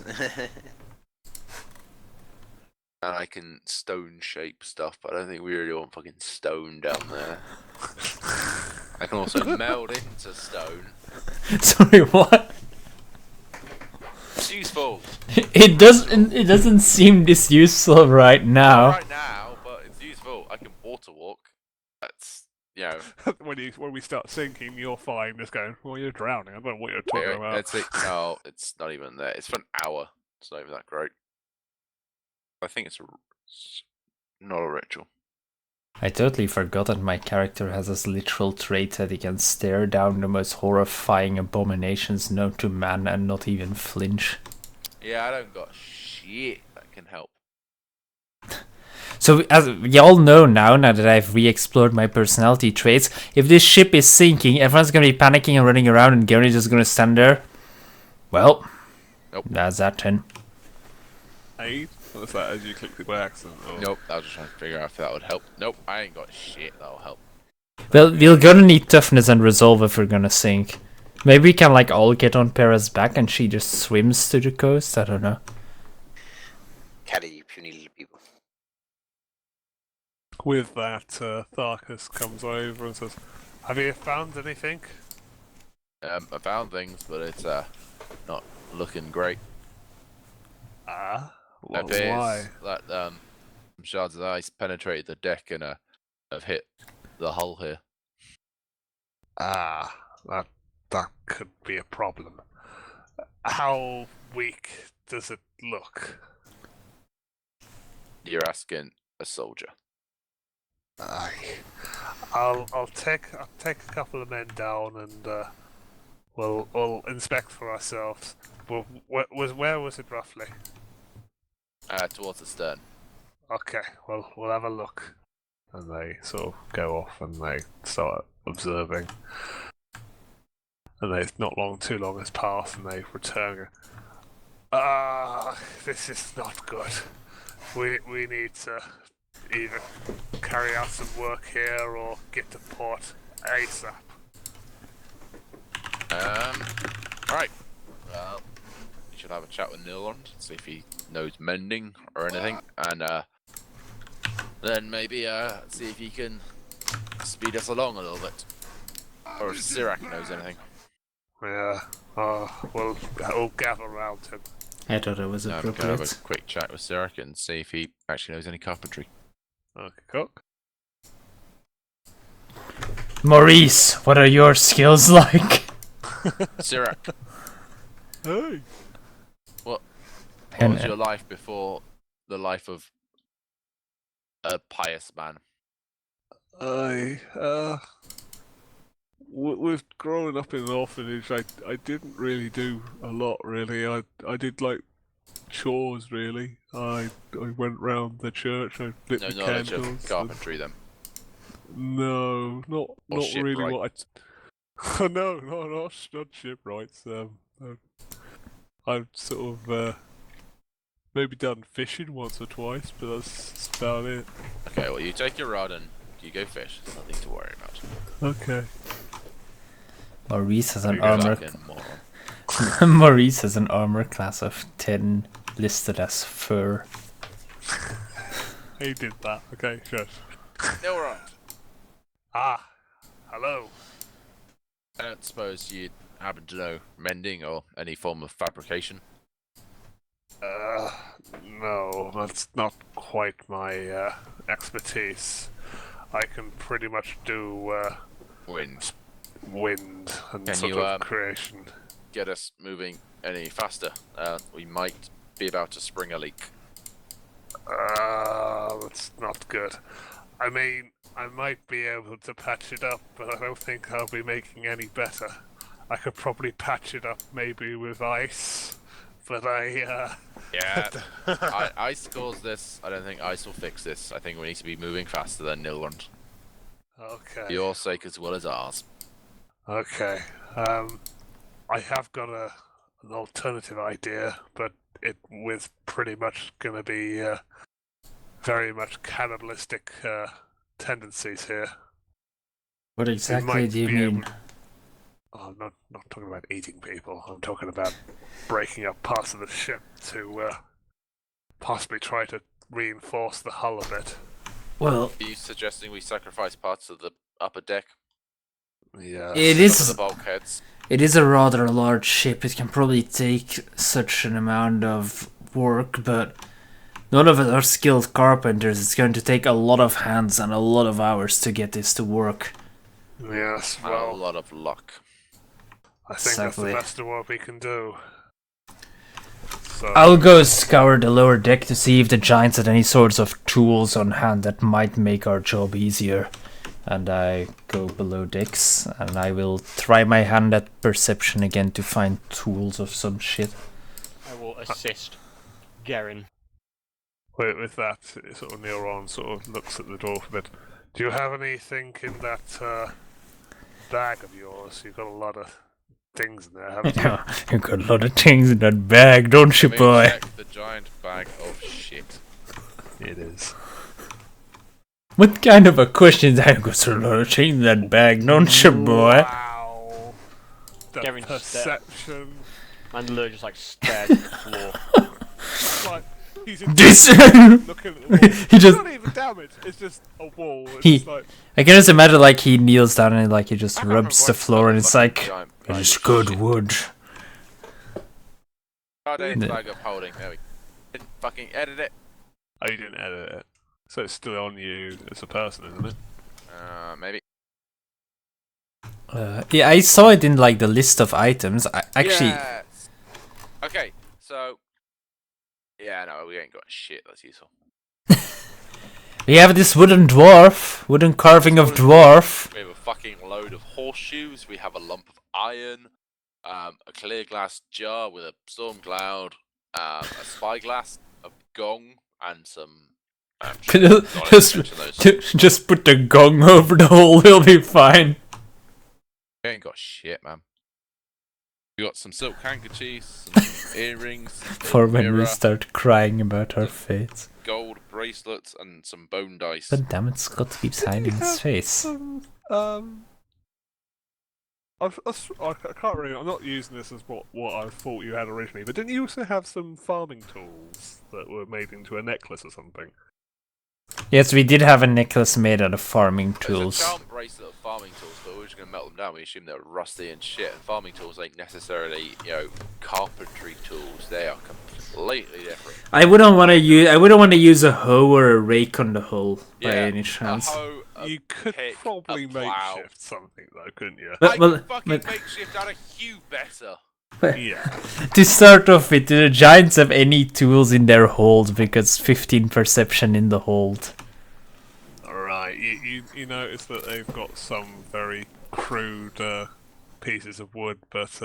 And I can stone shape stuff, but I don't think we really want fucking stone down there. I can also meld into stone. Sorry, what? It's useful. It doesn't seem this useful right now. Not right now, but it's useful. I can water walk. That's, you know. when we start sinking, you're fine. Just going, well, you're drowning. I don't know what you're talking about. That's it. No, it's not even there. It's for an hour. It's not even that great. I think it's not a ritual. I totally forgot that my character has this literal trait that he can stare down the most horrifying abominations known to man and not even flinch. Yeah, I don't got shit that can help. So, as y'all know now that I've re-explored my personality traits, if this ship is sinking, everyone's gonna be panicking and running around and Gary's just gonna stand there. Well, Nope. That's that 10. Aid? What's that as you click by accident? Or... Nope, I was just trying to figure out if that would help. Nope, I ain't got shit that'll help. Well, we're gonna need toughness and resolve if we're gonna sink. Maybe we can like all get on Para's back and she just swims to the coast, I don't know. Caddy, you puny little people. With that, Tharkus comes over and says, have you found anything? I found things, but it's not looking great. Ah, It well, appears why? that some shards of ice penetrated the deck and have hit the hull here. Ah, that could be a problem. How weak does it look? You're asking a soldier. Aye. I'll take a couple of men down and we'll inspect for ourselves. Well, where was it roughly? Towards the stern. Okay, well we'll have a look. And they sort of go off and they start observing. And too long has passed and they return. This is not good. We need to either carry out some work here or get to port ASAP. Right. Well, you should have a chat with Nilrond, see if he knows mending or anything, and then maybe see if he can speed us along a little bit, or if Sirac knows anything. Yeah. We'll gather around him. I thought it was I'm gonna have a appropriate. quick chat with Sirac and see if he actually knows any carpentry. Okay, cook. Maurice, what are your skills like? Sirac, Hey. what And, was your life before the life of a pious man? With growing up in an orphanage, I didn't really do a lot. Really, I did like chores. Really, I went round the church. I lit No the knowledge candles. of carpentry, then. No, not really. shipwright. What I no, not shipwrights. I've sort of maybe done fishing once or twice, but that's about it. Okay, well, you take your rod and you go fish. There's nothing to worry about. Okay. Maurice has an There you go. armor. Fucking moron. Maurice has an armor class of 10 listed as fur. He did that. Okay, sure. Nilrond, Ah, hello. I don't suppose you happen to know mending or any form of fabrication? No, that's not quite my expertise. I can pretty much do Wind. wind and Can sort you, of creation. Get us moving any faster? We might be about to spring a leak. That's not good. I mean, I might be able to patch it up, but I don't think I'll be making any better. I could probably patch it up maybe with ice, but Yeah, ice caused this. I don't think ice will fix this. I think we need to be moving faster than Nilrond. Okay. For your sake as well as ours. Okay. I have got an alternative idea, but it with pretty much gonna be very much cannibalistic tendencies here. What we exactly might do you be mean? able- Oh, I'm not talking about eating people. I'm talking about breaking up parts of the ship to possibly try to reinforce the hull a bit. Well, Are you suggesting we sacrifice parts of the upper deck? Yeah. it Some of is. the bulkheads? It is a rather large ship. It can probably take such an amount of work, but none of us are skilled carpenters. It's going to take a lot of hands and a lot of hours to get this to work. Yes. And a Well, lot of luck. I think that's Exactly. the best of what we can do. So I'll go scour the lower deck to see if the giants had any sorts of tools on hand that might make our job easier. And I go below decks, and I will try my hand at perception again to find tools of some shit. I will assist Garen. with that, sort of Neuron sort of looks at the door for a bit. Do you have anything in that bag of yours? You've got a lot of things in there, haven't you? You've got a lot of things in that bag, don't you, Let me boy? check the giant bag of shit. It is. What kind of a question is that? I've got a lot of things in that bag, don't you, boy? Wow. The Garen just there. perception. Mandalore just like stares at the floor. It's like he's in This. looking at the wall. He It's just. not even damaged. It's just a wall. It's He- just like I can just imagine like he kneels down and like he just I can't rubs the remember floor what and it's like giant bag it's of good shit. wood. Goddamn No. bag of holding. There we go. Didn't fucking edit it. oh, you didn't edit it, so it's still on you as a person, isn't it? Maybe. Yeah, I saw it in like the list of items. I actually Yes. Okay, so. Yeah, no, we ain't got shit that's useful. we have this wooden carving of dwarf. We have a fucking load of horseshoes. We have a lump of iron, a clear glass jar with a storm cloud, a spyglass, a gong, and some. Just put the gong over the hole. We'll be fine. We ain't got shit, man. We got some silk handkerchiefs, some earrings, a For when we mirror, start crying about our fates. gold bracelets, and some bone dice. But damn it, Scott keeps hiding his face. I can't remember. I'm not using this as what I thought you had originally, but didn't you also have some farming tools that were made into a necklace or something? Yes, we did have a necklace made out of farming There's tools. a charm bracelet of farming tools, but we're just gonna melt them down. We assume they're rusty and shit. And farming tools ain't necessarily, carpentry tools. They are completely different. I wouldn't want to use a hoe or a rake on the hole by any A chance. hoe, a You could pick, probably a plow. makeshift something though, couldn't you? But- I well, can fucking but- makeshift out of Hugh better. Yeah. To start off with, do the giants have any tools in their hold? Because 15 perception in the hold. Alright, you notice that they've got some very crude pieces of wood, but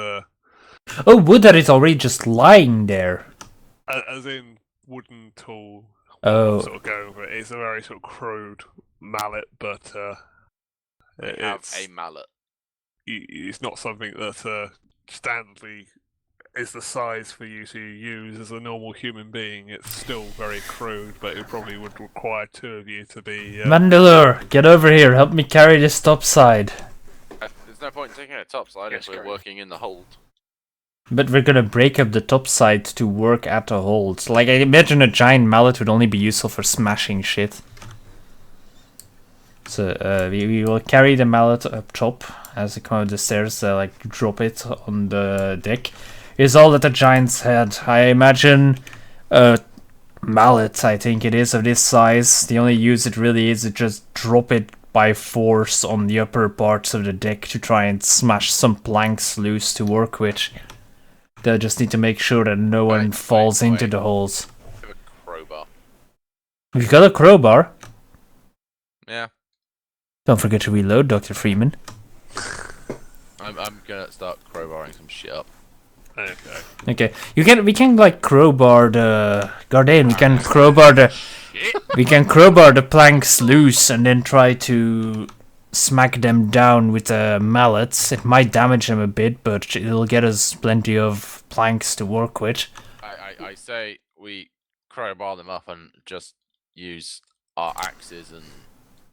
Oh, wood that is already just lying there. as in wooden tool. Oh. Sort of going for it. It's a very sort of crude mallet, but We have it's a mallet. it's not something that standardly is the size for you to use as a normal human being. It's still very crude, but it probably would require two of you to be. Mandalore, get over here. Help me carry this topside. There's no point in taking it topside Yes, if we're Gary. working in the hold. But we're gonna break up the topside to work at the hold. Like, I imagine a giant mallet would only be useful for smashing shit. So, we will carry the mallet up top as we come up the stairs, drop it on the deck. Is all that the giants had. I imagine a mallet, I think it is, of this size. The only use it really is to just drop it by force on the upper parts of the deck to try and smash some planks loose to work with. They'll just need to make sure that no one Wait, falls wait, into wait. the holes. We have a crowbar. We've got a crowbar. Yeah. Don't forget to reload, Dr. Freeman. I'm gonna start crowbarring some shit up. Okay. Okay, we can crowbar the Guardian. We can crowbar the planks loose and then try to smack them down with the mallets. It might damage them a bit, but it'll get us plenty of planks to work with. I say we crowbar them up and just use our axes and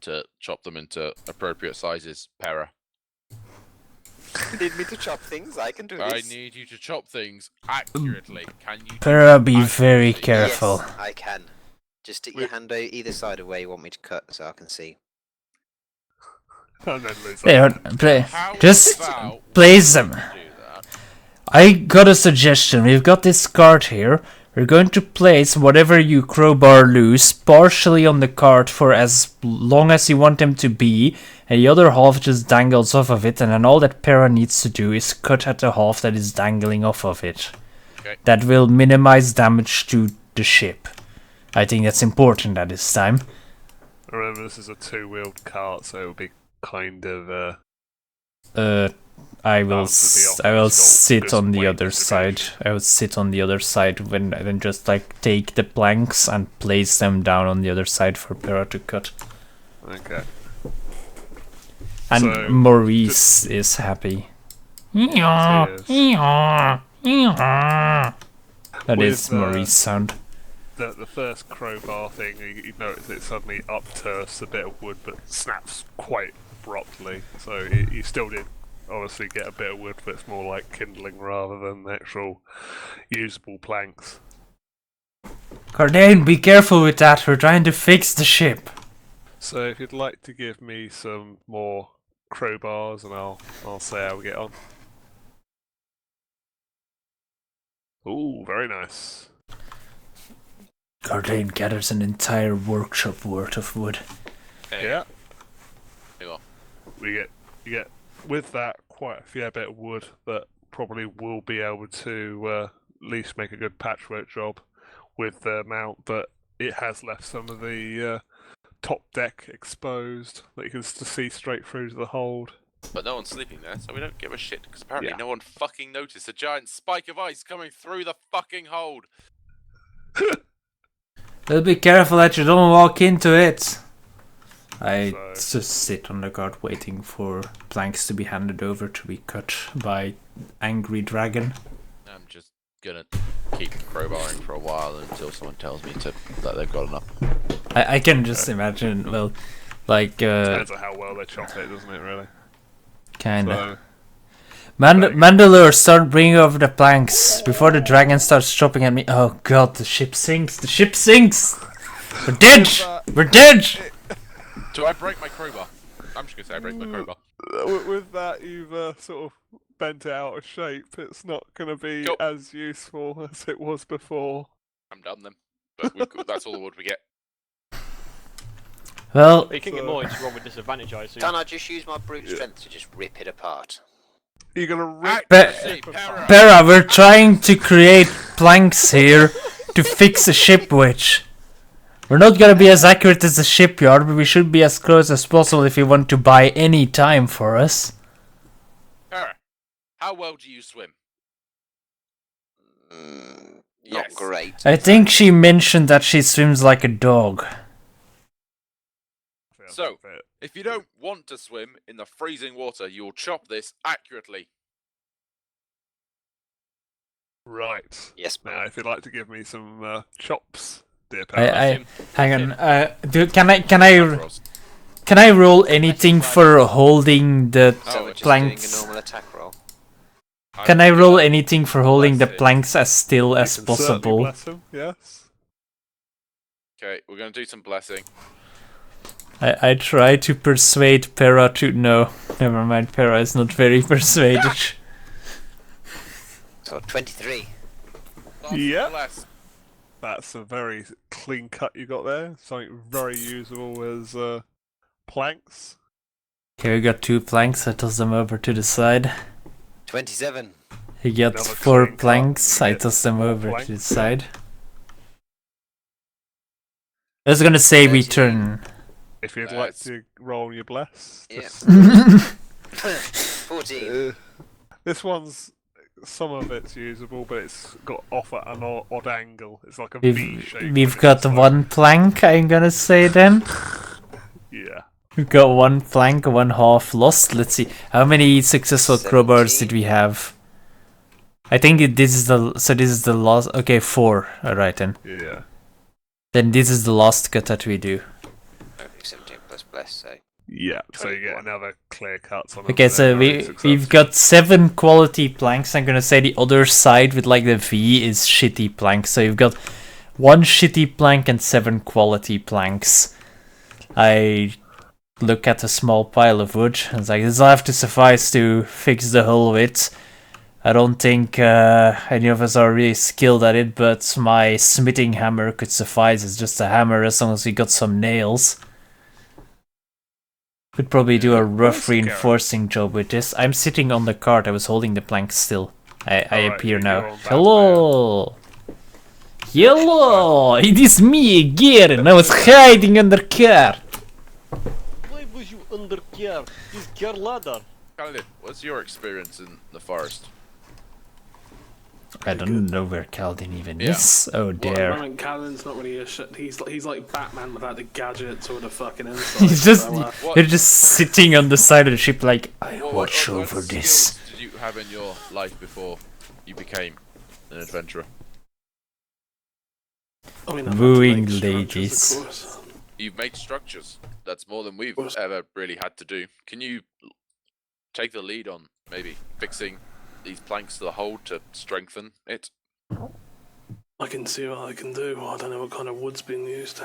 to chop them into appropriate sizes, Para. You need me to chop things? I can do I this. need you to chop things accurately. Can you? Para, be very accurately? careful. Yes, I can. Just stick your hand either side of where you want me to cut so I can see. And then lose There, that. How just about place them. do that? I got a suggestion. We've got this cart here. We're going to place whatever you crowbar loose partially on the cart for as long as you want them to be, and the other half just dangles off of it, and then all that Para needs to do is cut at the half that is dangling off of it. Okay. That will minimize damage to the ship. I think that's important at this time. Remember, this is a two-wheeled cart, so it'll be kind of I will to the I will office, sit good on the weight other side. distribution. I will sit on the other side when and then just like take the planks and place them down on the other side for Para to cut. okay. And So, Maurice is happy. Yes, he That With, is Maurice sound. The first crowbar thing, you notice it suddenly upturfs a bit of wood, but snaps quite abruptly. So you still did obviously get a bit of wood, but it's more like kindling rather than the actual usable planks. Cardane, be careful with that. We're trying to fix the ship. So if you'd like to give me some more crowbars, and I'll say how we get on. Ooh, very nice. Cardane gathers an entire workshop worth of wood. Yeah. There you are. You get with that quite a fair bit of wood that probably will be able to at least make a good patchwork job with the mount, but it has left some of the top deck exposed that you can see straight through to the hold. But no one's sleeping there, so we don't give a shit, because apparently Yeah. no one fucking noticed a giant spike of ice coming through the fucking hold. But be careful that you don't walk into it. I So- just sit on the guard waiting for planks to be handed over to be cut by Angry Dragon. I'm just gonna keep crowbarring for a while until someone tells me that they've got enough. I can just imagine, well, like, Depends on how well they chop it, doesn't it, really? kinda. So, Mandalore, start bringing over the planks before the dragon starts chopping at me. Oh god, the ship sinks! The ship sinks! We're dead! We're dead! Do I break my crowbar? I'm just gonna say I break my crowbar. with that, you've sort of bent it out of shape. It's not going to be Go. as useful as it was before. I'm done then. But that's all the wood we get. Well, You can get more into roll with disadvantage, I assume. Can I just use my brute strength to just rip it apart? You're going to rip Accuracy, Para! Para, we're trying to create planks here to fix a ship witch. We're not gonna be as accurate as the shipyard, but we should be as close as possible if you want to buy any time for us. Para, how well do you swim? Not Yes. great. I think she mentioned that she swims like a dog. So, if you don't want to swim in the freezing water, you'll chop this accurately. Right. Yes, Now, ma'am. if you'd like to give me some chops, dear I Para. hang on. Can Ross. I roll anything for holding the So Oh, we're just planks? doing a normal attack roll. Can I roll anything for holding the planks as still You as can certainly possible? bless him, yes. Okay, we're gonna do some blessing. I try to persuade Para to no. Never mind, Para is not very persuaded. So 23. Yep. Bless. That's a very clean cut you got there. Something very usable as planks. Okay, we got 2 planks. I toss them over to the side. 27. He got Another 4 clean cut, planks. you I get toss them 4 over to the planks. side. I was gonna say we 13. turn. If you'd That's- like to roll your bless. Yeah. just, 14. this one's, some of it's usable, but it's got off at an odd angle. It's like a V shape. We've got 1 plank, I'm gonna say then. Yeah. We've got 1 plank, 1 half lost. Let's see. How many successful crowbars 17. did we have? I think this is the last. Okay, 4. Alright then. Yeah. Then this is the last cut that we do. Okay, 17 plus bless. success. So Yeah, so you get 21. another clear cuts on. Okay, so we've got 7 quality planks. I'm gonna say the other side with like the V is shitty planks. So you've got 1 shitty plank and 7 quality planks. I look at a small pile of wood and it's like, this will have to suffice to fix the hull with. I don't think any of us are really skilled at it, but my smithing hammer could suffice. It's just a hammer as long as we got some nails. Could probably do a rough reinforcing job with this. I'm sitting on the cart. I was holding the plank still. I appear now. Hello! Hello! It is me again! I was hiding under cart. Why was you under care? This care ladder. Kaladin, what's your experience in the forest? I don't know where Kaladin even Yeah. is. Oh Well, dear. I mean, Callan's not really a shit. He's like Batman without the gadgets or the fucking insight. He's just so, you're just sitting on the side of the ship like, I watch what over this. skills did you have in your life before you became an adventurer? I mean, I've had to Wooing make structures, ladies. of course. You've made structures. That's more than we've course. ever really had to do. Can you take the lead on maybe fixing these planks to the hold to strengthen it? I can see what I can do. I don't know what kind of wood's being used.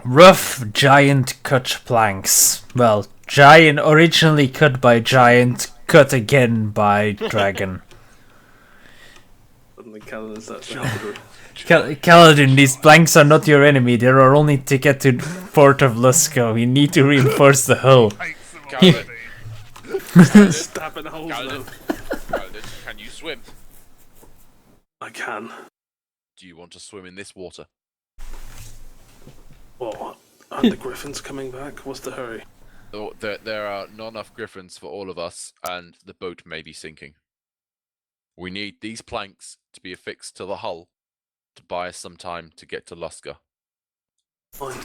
Rough giant cut planks. Well, giant originally cut by giant, cut again by dragon. Suddenly, Callan's that chivalry. Kaladin, these planks are not your enemy. They are only to get to Port of Lusco. We need to reinforce the hull. Kaladin, Stabbing holes in them. Kaladin, can you swim? I can. Do you want to swim in this water? What? And the Griffin's coming back? What's the hurry? Oh, there are not enough griffins for all of us, and the boat may be sinking. We need these planks to be affixed to the hull to buy us some time to get to Lusca. Fine.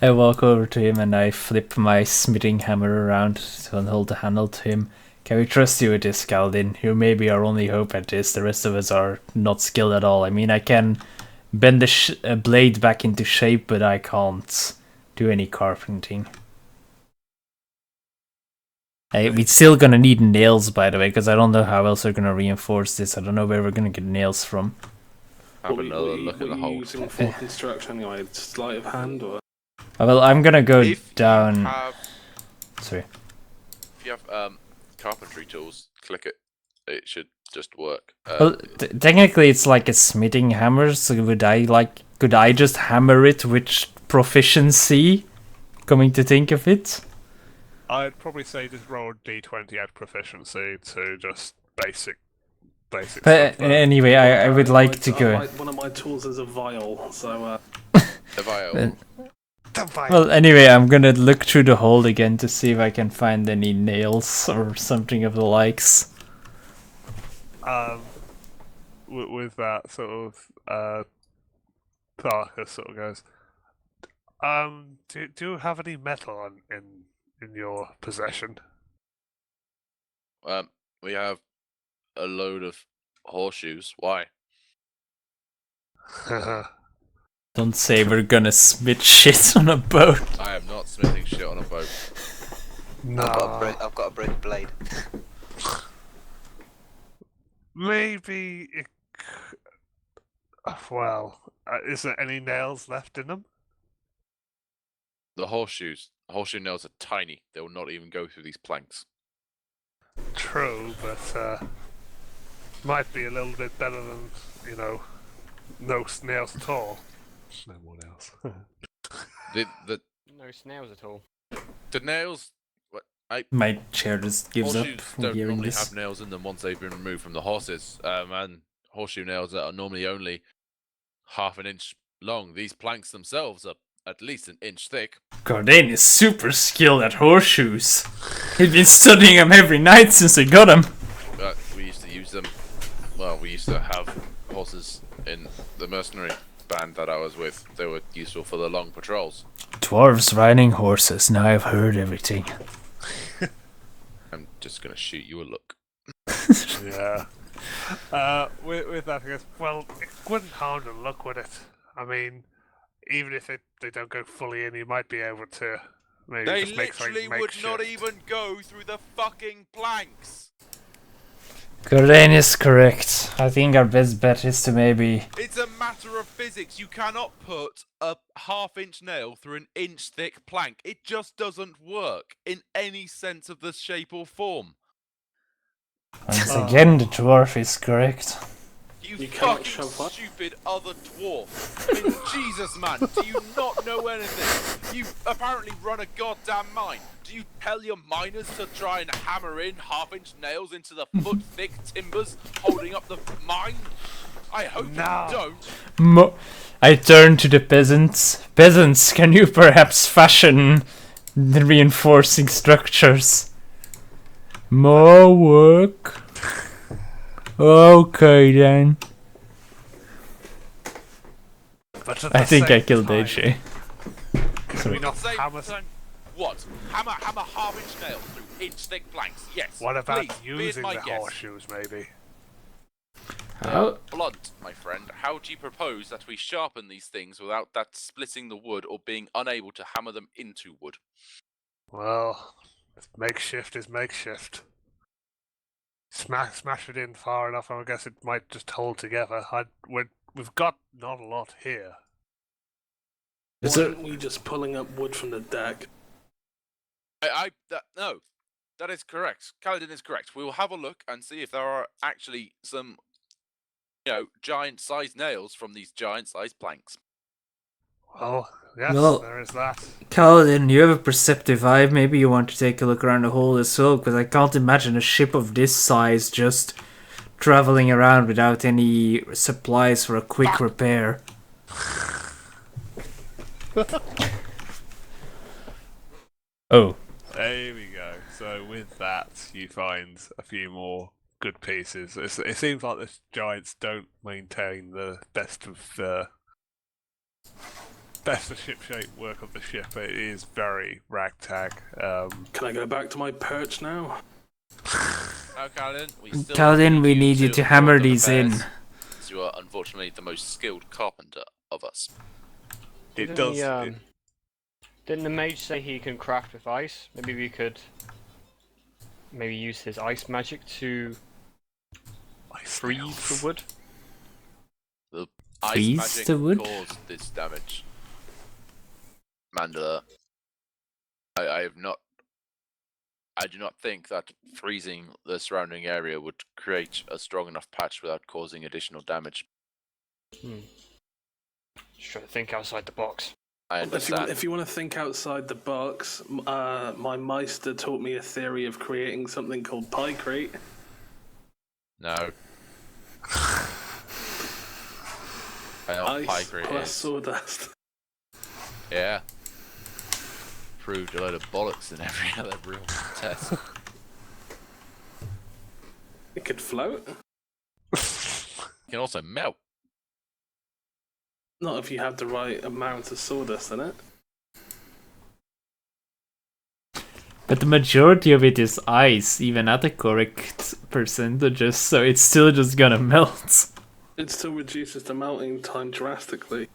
I walk over to him and I flip my smithing hammer around to hold the handle to him. Can we trust you with this, Kaladin? You may be our only hope at this. The rest of us are not skilled at all. I mean, I can bend the blade back into shape, but I can't do any carpenting. We're still gonna need nails, by the way, because I don't know how else we're gonna reinforce this. I don't know where we're gonna get nails from. Have another look at the What are you hull. using for construction anyway? Sleight of hand or? Well, I'm gonna go If down. you have, Sorry. if you have carpentry tools, click it. It should just work. Well, technically, it's like a smithing hammer. So could I just hammer it with proficiency? Coming to think of it. I'd probably say just roll d20 add proficiency to just basic But stuff. anyway, I would like to go. One of my tools is a vial, so The vial. Well, anyway, I'm gonna look through the hold again to see if I can find any nails or something of the likes. With that sort of Parker sort of goes, do you have any metal in your possession? We have a load of horseshoes. Why? Don't say we're gonna smith shit on a boat. I am not smithing shit on a boat. No. I've got a broken blade. Maybe it. Well, is there any nails left in them? The horseshoe nails are tiny. They will not even go through these planks. True, but might be a little bit better than, no nails at all. No more nails. The No snails at all. the nails. My chair just gives up Horseshoes from don't hearing normally this. have nails in them once they've been removed from the horses. And horseshoe nails that are normally only half an inch long. These planks themselves are at least an inch thick. Gordane is super skilled at horseshoes. He's been studying them every night since I got them. We used to use them. Well, we used to have horses in the mercenary band that I was with. They were useful for the long patrols. Dwarves riding horses. Now I've heard everything. I'm just gonna shoot you a look. Yeah. With that, I guess, well, it wouldn't harm to look with it. I mean, even if they don't go fully in, you might be able to maybe They just make something literally would not makeshift. even go through the fucking planks. Gordane is correct. I think our best bet is to maybe... It's a matter of physics. You cannot put a half-inch nail through an inch-thick plank. It just doesn't work in any sense of the shape or form. Once again, the dwarf is correct. You cannot fucking shove what? stupid other dwarf. I mean, Jesus, man, do you not know anything? You apparently run a goddamn mine. Do you tell your miners to try and hammer in half-inch nails into the foot-thick timbers holding up the mine? I hope you don't. I turn to the peasants. Peasants, can you perhaps fashion the reinforcing structures? More work? Okay then. But at I the think I same killed time, AJ. Can we not Same hammer? time- What? Hammer half-inch nails through inch-thick planks? Yes. What about Please, be using my the guest. horseshoes, maybe? How? Blunt, my friend, how do you propose that we sharpen these things without that splitting the wood or being unable to hammer them into wood? Well, makeshift is makeshift. Smash it in far enough, and I guess it might just hold together. We've got not a lot here. Why Is it- aren't we just pulling up wood from the deck? No, that is correct. Kaladin is correct. We will have a look and see if there are actually some, giant-sized nails from these giant-sized planks. Well, yes, Well- there is that. Kaladin, you have a perceptive eye. Maybe you want to take a look around the hole as well, because I can't imagine a ship of this size just traveling around without any supplies for a quick repair. Oh. There we go. So with that, you find a few more good pieces. It seems like the giants don't maintain the best of ship-shape work of the ship. It is very ragtag. Can I go back to my perch now? Now, Kaladin, Kaladin, we need you to hammer these in. You are unfortunately the most skilled carpenter of us. It does. Didn't the mage say he can craft with ice? Maybe we could use his ice magic to freeze the wood. The ice Freeze magic the wood? caused this damage. Mandela, I do not think that freezing the surrounding area would create a strong enough patch without causing additional damage. Just trying to think outside the box. I understand. If you want to think outside the box, my Meister taught me a theory of creating something called piecrete. No. I know what Ice piecrete plus is. sawdust. Yeah. Proved a load of bollocks in every other real test. It could float. It can also melt. Not if you have the right amount of sawdust in it. But the majority of it is ice, even at the correct percentages, so it's still just gonna melt. It still reduces the melting time drastically.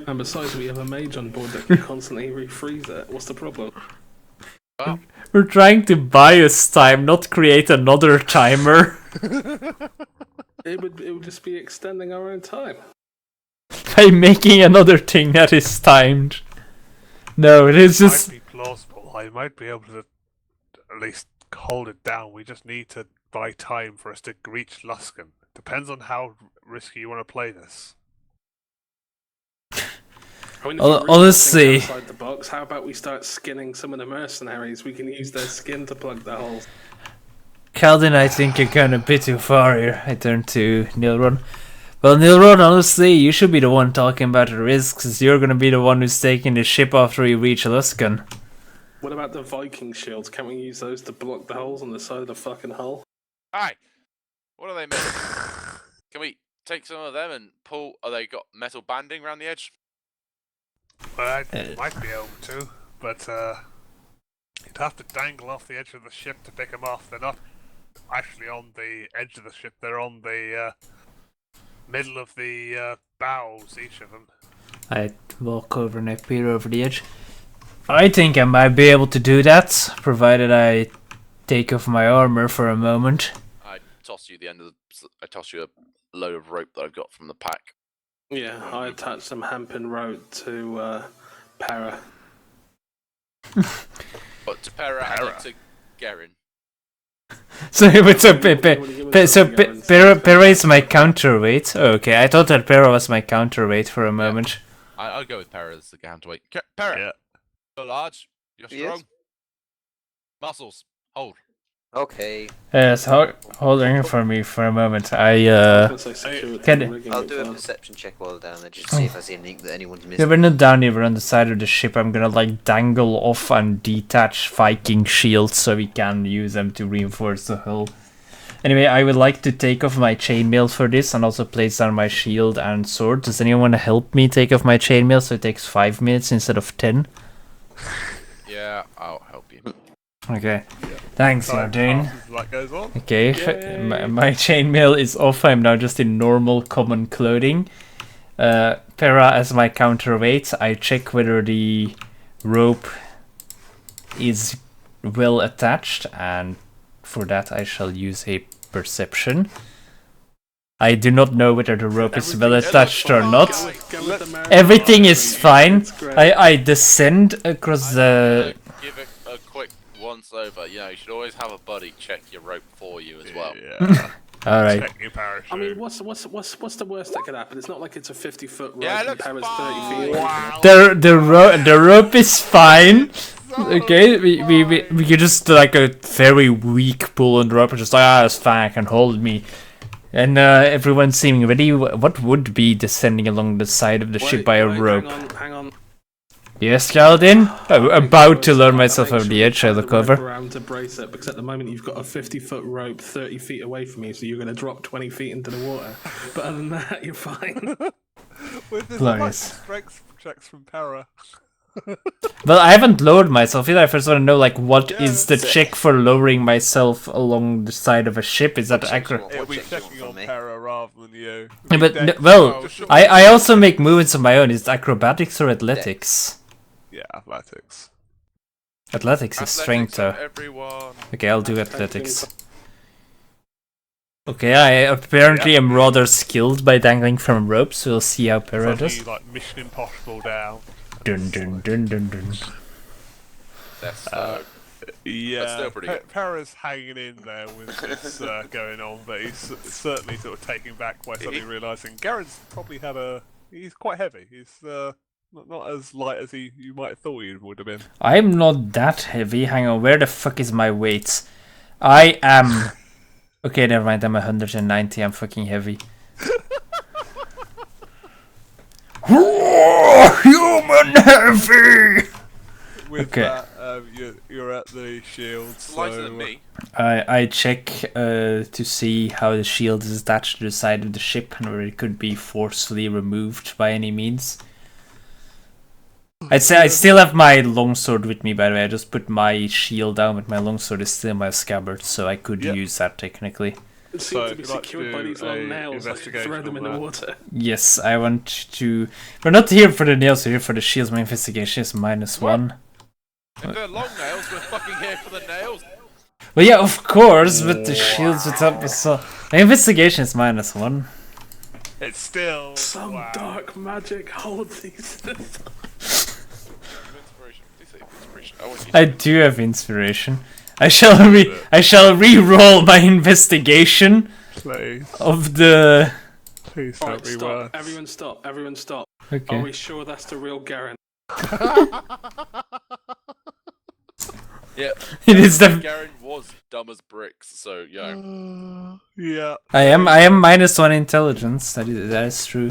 And besides, we have a mage on board that can constantly refreeze it. What's the problem? Well, We're trying to buy us time, not create another timer. It would just be extending our own time. By making another thing that is timed. No, it is just... might be plausible. I might be able to at least hold it down. We just need to buy time for us to reach Luskan. Depends on how risky you want to play this. I mean, if you really honestly- think outside the box, how about we start skinning some of the mercenaries? We can use their skin to plug the holes. Calvin, I think you're going a bit too far here. I turn to Nilron. Well, Nilron, honestly, you should be the one talking about the risks, as you're going to be the one who's taking the ship after we reach Luskan. What about the Viking shields? Can't we use those to block the holes on the side of the fucking hull? Hi. What are they made of? Can we take some of them and pull? Are they got metal banding around the edge? Well, I might be able to, but you'd have to dangle off the edge of the ship to pick them off. They're not actually on the edge of the ship. They're on the middle of the bows, each of them. I walk over and I peer over the edge. I think I might be able to do that, provided I take off my armor for a moment. I toss you I toss you a load of rope that I've got from the pack. Yeah, I attached some hempen rope to Para. But to Para and to Garen. So Pera is my counterweight. Oh, okay, I thought that Pera was my counterweight for a moment. I'll go with Para as the counterweight. Para, Yeah. you're large, you're He is. strong. Muscles, hold. Okay. So hold on for me for a moment. I was gonna say security, can- the rigging I'll looked do a fine. perception check while down there, just to see if I see anything that anyone's Yeah, missing. we're not down here, we're on the side of the ship. I'm gonna like dangle off and detach Viking shields so we can use them to reinforce the hull. Anyway, I would like to take off my chainmail for this and also place down my shield and sword. Does anyone want to help me take off my chainmail so it takes 5 minutes instead of 10? Yeah, I'll help you. Okay. Thanks, Time Jardine. passes as that goes on. Okay, my chainmail is off. I'm now just in normal common clothing. Para as my counterweight. I check whether the rope is well attached, and for that I shall use a perception. I do not know whether the rope is well attached or not. Go with the American Everything flag. is fine. It's great. I descend across the... Give it a quick once over. You know, you should always have a buddy check your rope for you as well. Yeah. Alright. Check your parachute. I mean, what's the worst that could happen? It's not like it's a 50-foot rope Yeah, it and looks Para's fine. 30 feet away. Wow. The rope is fine. Okay, we could just like a very weak pull on the rope and just like, it's fine, I can hold me. And everyone seeming ready. What would be descending along the side of the ship by a rope? Hang on. Yes, Geraldine? I'm about to learn myself over the edge, I look over. Around to brace it, because at the moment you've got a 50-foot rope 30 feet away from you, so you're going to drop 20 feet into the water. But other than that, you're fine. With this Glorious. strength checks from Para. Well, I haven't lowered myself either. I first want to know, like, what is the sick. check for lowering myself along the side of a ship? Is that accurate? It'll What be checks you checking want on from me? Para rather than you. Yeah, but, Dex- well, just- I also make movements of my own. Is it acrobatics or athletics? Yeah, athletics. Athletics is strength, though. Everyone. Okay, I'll do athletics. Okay, I apparently am rather skilled by dangling from ropes, so we'll see how Para does. Suddenly, like Mission Impossible down. Dun dun dun dun dun. That's Yeah, still pretty good. Para's hanging in there with this going on, but he's certainly sort of taken back by suddenly realising Garen's probably had he's quite heavy. He's not as light as you might have thought he would have been. I'm not that heavy. Hang on, where the fuck is my weight? I am... Okay, never mind, I'm 190, I'm fucking heavy. Human heavy! With Okay. that, you're at the shield. It's lighter so, than me. I check to see how the shield is attached to the side of the ship and whether it could be forcefully removed by any means. I'd say I still have my longsword with me, by the way. I just put my shield down, but my longsword is still in my scabbard, so I could Yep. use that technically. It So, seems to be if you'd like to secured by do these a long nails. Like, investigation throw them in on the that. water. Yes, I want to... We're not here for the nails, we're here for the shields. My investigation is -1. If they're long nails, we're fucking here for the nails. Well, yeah, of course, but the shields with up so... My investigation is -1. It's still Some wow. dark magic holds these. Inspiration. Please say inspiration. I want you I do have inspiration. I shall re-roll my investigation Please, of the... please don't Alright, be stop. worse. Everyone stop. Are Okay. we sure that's the real Garen? Yeah. It is the... Garen was dumb as bricks, so yeah. Yeah. I am -1 intelligence, that is true.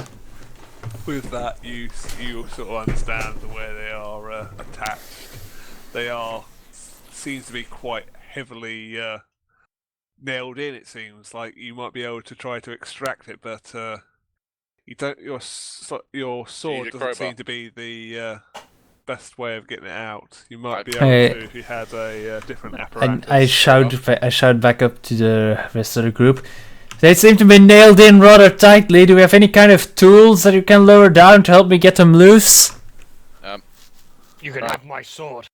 With that, you sort of understand where they are attached. They seems to be quite heavily nailed in. It seems like you might be able to try to extract it, but you don't. Your sword your doesn't crowbar. seem to be the best way of getting it out. You might be I- able to if you had a different apparatus. And I shout back up to the rest of the group. They seem to be nailed in rather tightly. Do we have any kind of tools that you can lower down to help me get them loose? You can have my sword.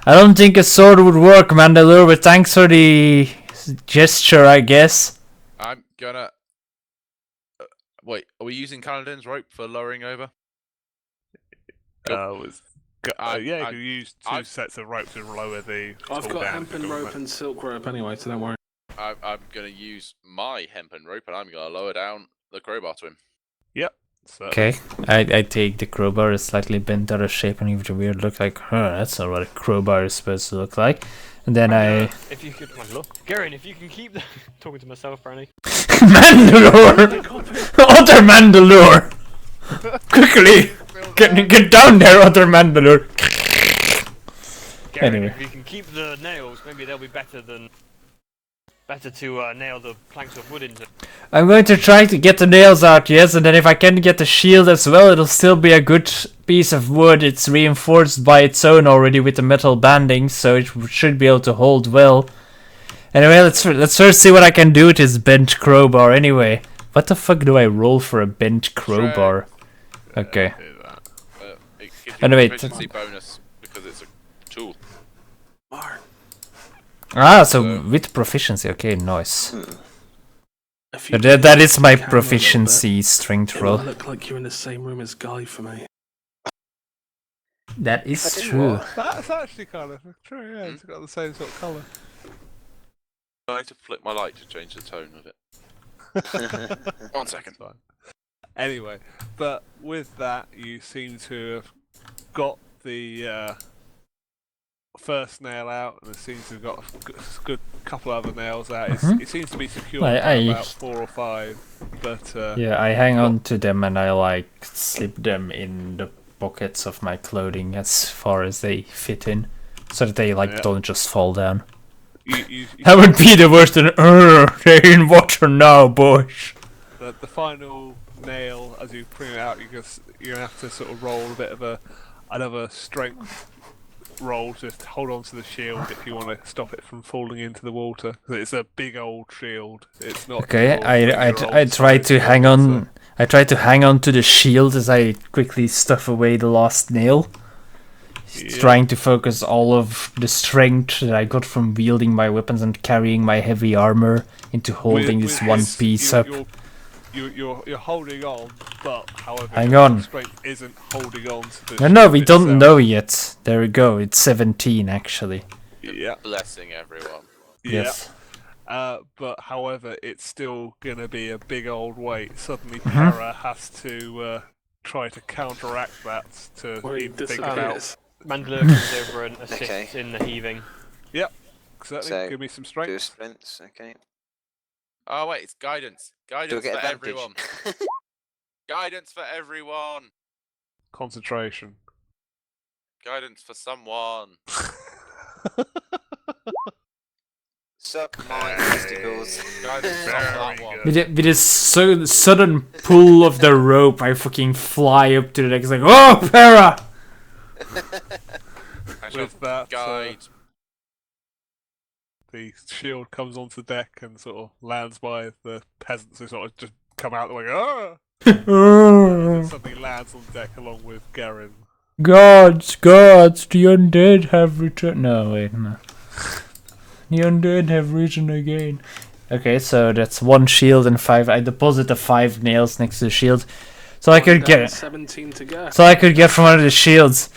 I don't think a sword would work, Mandalore, but thanks for the gesture, I guess. I'm gonna. Wait, are we using Kaladin's rope for lowering over? Yeah, you I- can use two I've- sets of rope to lower the. I've tool got down hempen if you rope want and silk rope anyway, so don't worry. I'm gonna use my hempen rope and I'm gonna lower down the crowbar to him. Yep. So, Okay, I take the crowbar. It's slightly bent out of shape and gives a weird look like, that's not what a crowbar is supposed to look like. And then If you could, Garen, if you can keep the talking to myself, apparently. Mandalore! Other Mandalore! Quickly! Get down there, other Mandalore! Garen, Anyway. if you can keep the nails, maybe they'll be better to nail the planks of wood into. I'm going to try to get the nails out, yes, and then if I can get the shield as well, it'll still be a good piece of wood. It's reinforced by its own already with the metal banding, so it should be able to hold well. Anyway, let's first see what I can do with this bent crowbar. Anyway, what the fuck do I roll for a bent crowbar? Okay. do that. It gives you Anyway, a proficiency bonus because it's a tool. Mark, Ah, so with proficiency. Okay, nice. if you That is my camera a little proficiency strength bit, it will roll. look like you're in the same room as Guy for me. That is I did true. what? That's actually kind of true. Yeah, it's got the same sort of colour. I need to flick my light to change the tone of it. 1 second. Fine. Anyway, but with that, you seem to have got the first nail out, and it seems to have got a good couple other nails out. It seems to be secured by about 4 or 5, but Yeah, I hang on to them and I like slip them in the pockets of my clothing as far as they fit in, so that they don't just fall down. you That would be the worst. They're in water now, boys. the final nail, as you bring it out, you're gonna have to sort of roll a bit of another strength roll to hold on to the shield if you want to stop it from falling into the water. 'Cause it's a big old shield. It's not. Okay, your I 3-year-old try size to shield, hang it's on. I try to hang on to the shield as I quickly stuff away the last nail. Yeah. Trying to focus all of the strength that I got from wielding my weapons and carrying my heavy armor into holding With this one piece up. You're holding on, but however, Hang your on. strength isn't holding on to the No, we shield don't itself. know yet. There we go. It's 17 actually. Yeah. Blessing everyone. Yes. But however, it's still gonna be a big old weight. Suddenly, Mm-hmm. Para has to try to counteract that to Where he even think about. disappears. Mandalore comes over and assists Okay. in the heaving. Certainly, So, give me some Do strength. strengths, okay. Oh wait, it's guidance. Do I Guidance get for advantage? everyone. Guidance for everyone. Concentration. Guidance for someone. Suck my testicles. Guidance for that one. With this sudden pull of the rope, I fucking fly up to the deck. It's like, oh, Para! I shall With that, guide. the shield comes onto the deck and sort of lands by the peasants who sort of just come out the way. Ah! And it suddenly lands on the deck along with Garen. Gods, the undead have returned. No, wait, no. The undead have risen again. Okay, so that's 1 shield and 5. I deposit the 5 nails next to the shield, so I could Down get. 17 to go. So I could get from one of the shields.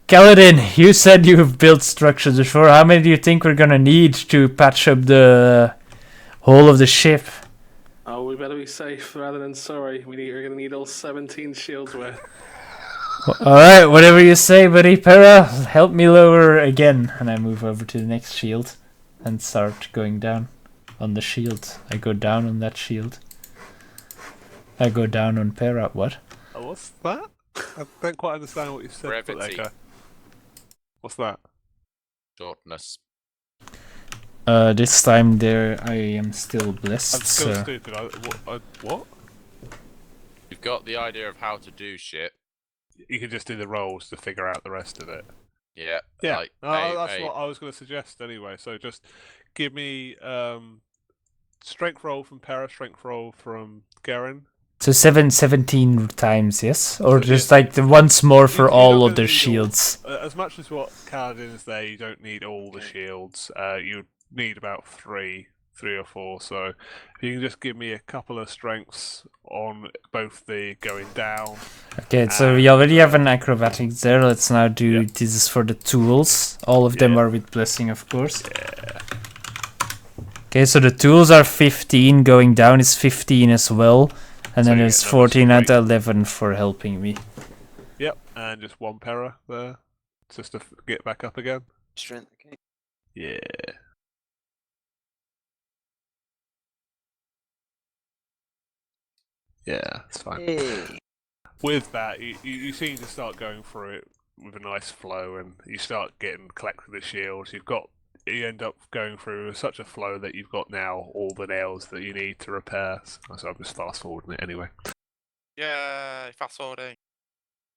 Kaladin, you said you've built structures before. How many do you think we're gonna need to patch up the whole of the ship? Oh, we better be safe rather than sorry. We're going to need all 17 shields worth. Alright, whatever you say, buddy. Para, help me lower again. And I move over to the next shield and start going down on the shield. I go down on that shield. I go down on Para. What? Oh, what's that? I don't quite understand what you said. But Brevity. there, what's that? Shortness. This time there I am still blessed. I'm still so. stupid. What? You've got the idea of how to do shit. You can just do the rolls to figure out the rest of it. Yeah. Yeah, Like, that's what I was going to suggest anyway. So just give me strength roll from Para, strength roll from Garen. So 17 times, yes? Or So, just yeah, like the once more for You're all not of gonna the need shields? As much as what Kaladin is there, you don't need all the shields. You need about three or four. So if you can just give me a couple of strengths on both the going down. Okay, so we already have an acrobatics there. Let's now do this is for the tools. All of them are with blessing, of course. Yeah. Okay, so the tools are 15, going down is 15 as well. And So then you there's get another 14 and straight. 11 for helping me. Yep, and just one Para there, just to get back up again. Strength, okay. Yeah. Yeah, it's fine. Hey. With that, you seem to start going through it with a nice flow, and you start collecting the shields. You end up going through such a flow that you've got now all the nails that you need to repair. So I'm just fast forwarding it anyway. Yeah, fast forwarding.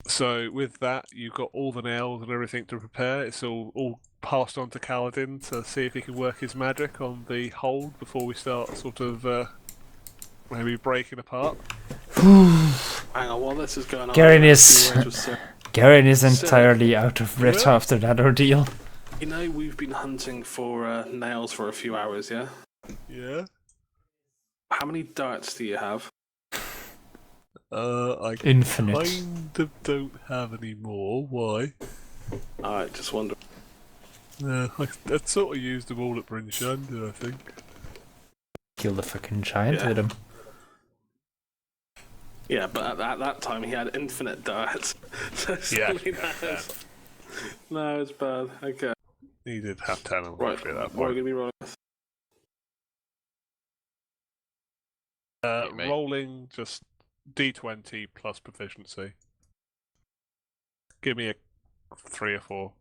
So with that, you've got all the nails and everything to repair. It's all passed on to Kaladin to see if he can work his magic on the hold before we start sort of maybe breaking apart. Hang on, while this is going on, Garen I have a is- few words with Sir. Garen is So- entirely out of breath Yeah. after that ordeal. You know, we've been hunting for nails for a few hours, yeah? Yeah. How many darts do you have? I Infinite. kind of don't have any more. Why? Alright, just wonder. I'd sort of used them all at Bryn Shander, I think. Kill the fucking giant Yeah. with him. Yeah, but at that time he had infinite darts. So Yeah, suddenly that's- No, it's bad. Okay. He did have 10 of them Right, actually at that what are we point. going to be rolling with? Mate. Rolling just D20 plus proficiency. Give me a 3 or 4.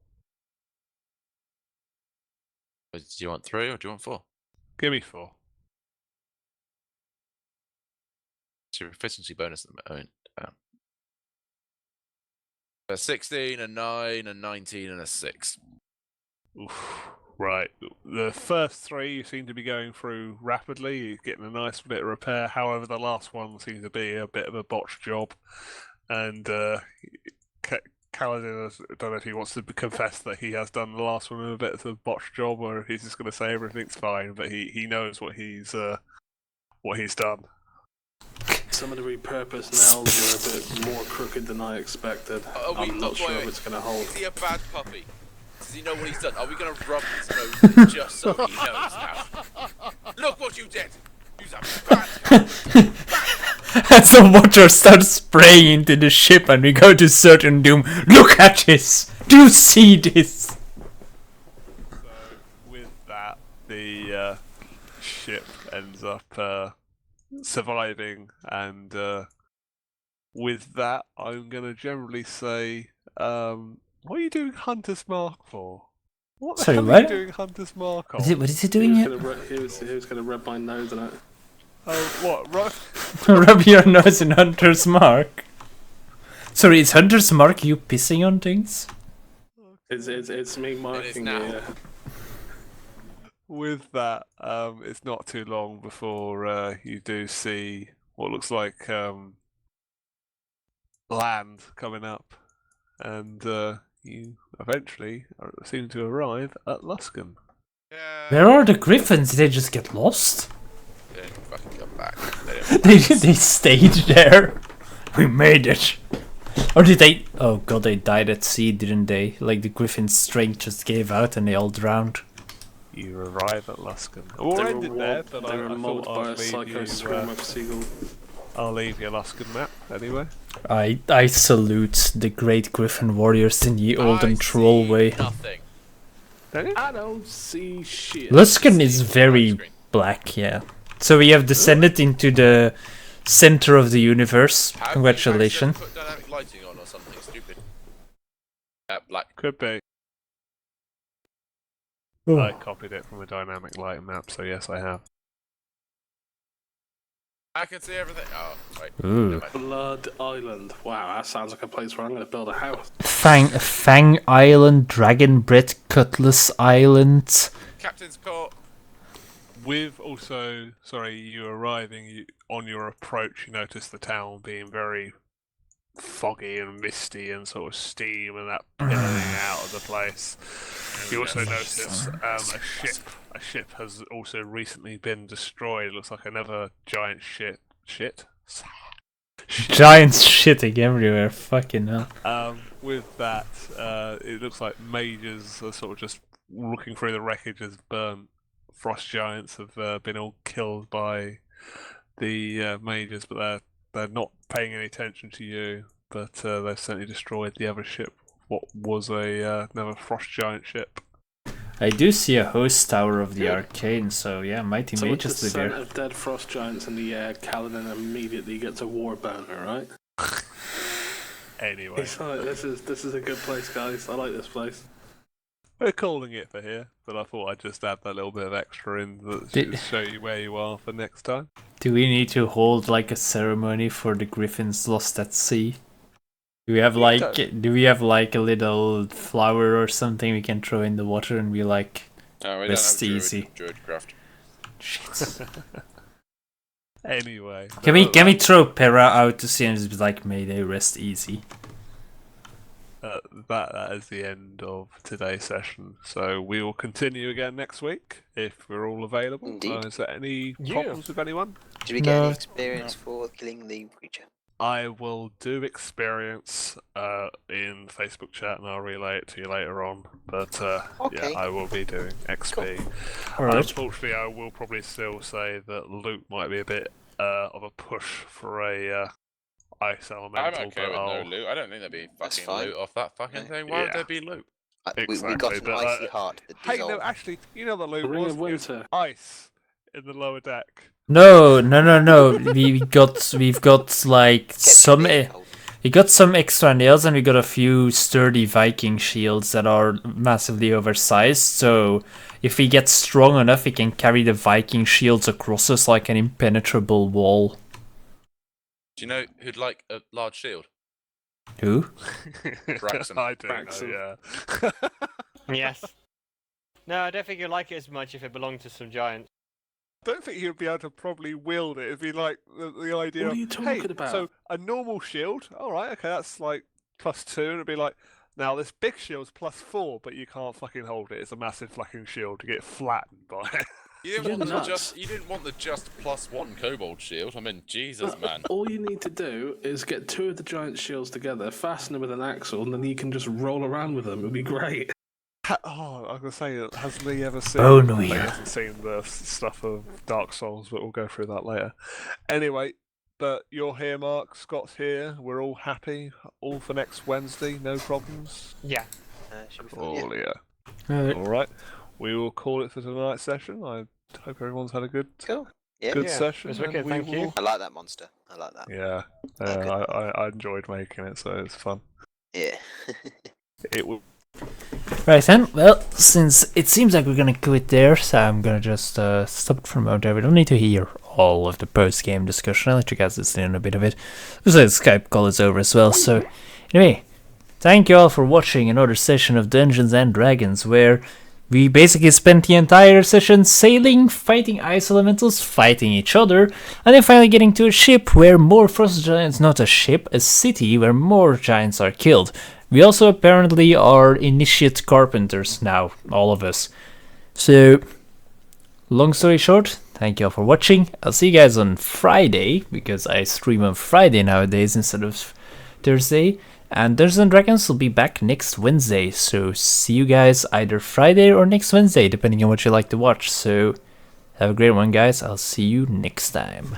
Do you want 3 or do you want 4? Give me 4. It's your proficiency bonus at the moment. 16, a 9, a 19, and a 6. Oof. Right. The first 3 you seem to be going through rapidly. You're getting a nice bit of repair. However, the last one seems to be a bit of a botched job. And Kaladin, I don't know if he wants to confess that he has done the last one a bit of a botched job, or if he's just going to say everything's fine. But he knows what he's done. Some of the repurposed nails were a bit more crooked than I expected. I'm not sure if it's going to hold. Is he a bad puppy? Does he know what he's done? Are we going to rub his nose in just so he knows now? Look what you did! You're a bad puppy! And some water starts spraying into the ship and we go to certain doom. Look at this! Do you see this? So with that, the ship ends up surviving, and with that, I'm gonna generally say, what are you doing Hunter's Mark for? What the Sorry, hell are what? you doing Hunter's Mark on? What is he doing here? He was going to rub my nose in it. Oh, what? Right? Rub your nose in Hunter's Mark. Sorry, is Hunter's Mark you pissing on things? It's me marking now. you. With that, it's not too long before you do see what looks like land coming up, and you eventually seem to arrive at Luskan. Yeah. Where are the griffins? Did they just get lost? They didn't fucking come back. They stayed there. We made it. Or did they? Oh god, they died at sea, didn't they? Like the griffin's strength just gave out and they all drowned. You arrive at Luskan. We'll They end were it there, robbed, but they were I mauled thought by I'll a leave psycho you. scream of seagull. I'll leave your Luskan map anyway. I salute the great griffin warriors in the olden troll way. Nothing. Don't you? I don't see shit. Luskan is very black, yeah. So we have descended into the center of the universe. Have you Congratulations. actually put dynamic lighting on or something stupid? Black. Could be. Oh. I copied it from a dynamic lighting map, so yes, I have. I can see everything. Oh, right. Ooh. Never mind. Blood Island. Wow, that sounds like a place where I'm going to build a house. Fang Island, Dragon Bread, Cutlass Island. Captain's Court. With also, you arriving, on your approach, you notice the town being very foggy and misty and sort of steam and that billowing out of the place. You also notice a ship has also recently been destroyed. It looks like another giant ship. Giants shitting everywhere, fucking hell. With that, it looks like mages are sort of just looking through the wreckage as burnt. Frost giants have been all killed by the mages, but they're not paying any attention to you. But they've certainly destroyed the other ship, what was another frost giant ship. I do see a host tower of the arcane, so yeah, mighty So with the mages live scent here. of dead frost giants in the air, Kaladin immediately gets a war boner, right? Anyway, He's like, this is a good place, guys. I like this place. we're calling it for here, but I thought I'd just add that little bit of extra in that Did- to show you where you are for next time. Do we need to hold like a ceremony for the griffins lost at sea? Do we have like a little flower or something we can throw in the water and be like, No, we rest don't have easy? druidcraft. Shit. Anyway, Can we throw Pera out to sea and just be like, may they rest easy? that is the end of today's session. So we will continue again next week if we're all available. Indeed. Is there any Yeah. problems with anyone? Did we get No. any experience for killing the creature? I will do experience in Facebook chat and I'll relay it to you later on. But Okay. yeah, I will be doing XP. Alright. Unfortunately, I will probably still say that loot might be a bit of a push for a ice elemental. I'm okay but with I'll... no loot. I don't think there'd be That's fucking fine. loot off that fucking Yeah. thing. Why would Yeah. there be loot? We got Exactly, an but, icy heart that Hey, dissolved. no, actually, you know the loot The Ring was of it was Winter. ice in the lower deck. No. We've got like Kept some. being cold. We got some extra nails and we got a few sturdy Viking shields that are massively oversized. So if we get strong enough, we can carry the Viking shields across us like an impenetrable wall. Do you know who'd like a large shield? Who? Braxton. I do Braxton. know, yeah. Yes. No, I don't think you'd like it as much if it belonged to some giants. I don't think you'd be able to probably wield it. It'd be like the idea What of, are you talking hey, about? so a normal shield, alright, okay, that's like +2, and it'd be like, now this big shield's +4, but you can't fucking hold it. It's a massive fucking shield to get flattened by it. You didn't, You're want the nuts. just +1 kobold shield. I mean, Jesus, man. All you need to do is get two of the giant shields together, fasten them with an axle, and then you can just roll around with them. It'd be great. Oh, I was gonna say, has Lee ever seen? Bone Lee wheel. hasn't seen the stuff of Dark Souls, but we'll go through that later. Anyway, but you're here, Mark. Scott's here. We're all happy. All for next Wednesday. No problems. Yeah. Should be fine, yeah. Oh yeah. All right. We will call it for tonight's session. I hope everyone's had a good Cool. Yeah. good Yeah, session. it was and wicked, we thank you. will- I like that monster. I like that. Yeah, Okay. I enjoyed making it, so it's fun. Yeah. It will. Right then, well, since it seems like we're gonna quit there, so I'm gonna just stop it for a moment. We don't need to hear all of the post-game discussion. I'll let you guys listen in a bit of it. Also, the Skype call is over as well, so anyway, thank you all for watching another session of Dungeons and Dragons, where we basically spent the entire session sailing, fighting ice elementals, fighting each other, and then finally getting to a ship where more frost giants, not a ship, a city where more giants are killed. We also apparently are initiate carpenters now, all of us. So, long story short, thank you all for watching. I'll see you guys on Friday, because I stream on Friday nowadays instead of Thursday. And Dungeons and Dragons will be back next Wednesday, so see you guys either Friday or next Wednesday, depending on what you like to watch. So, have a great one, guys. I'll see you next time.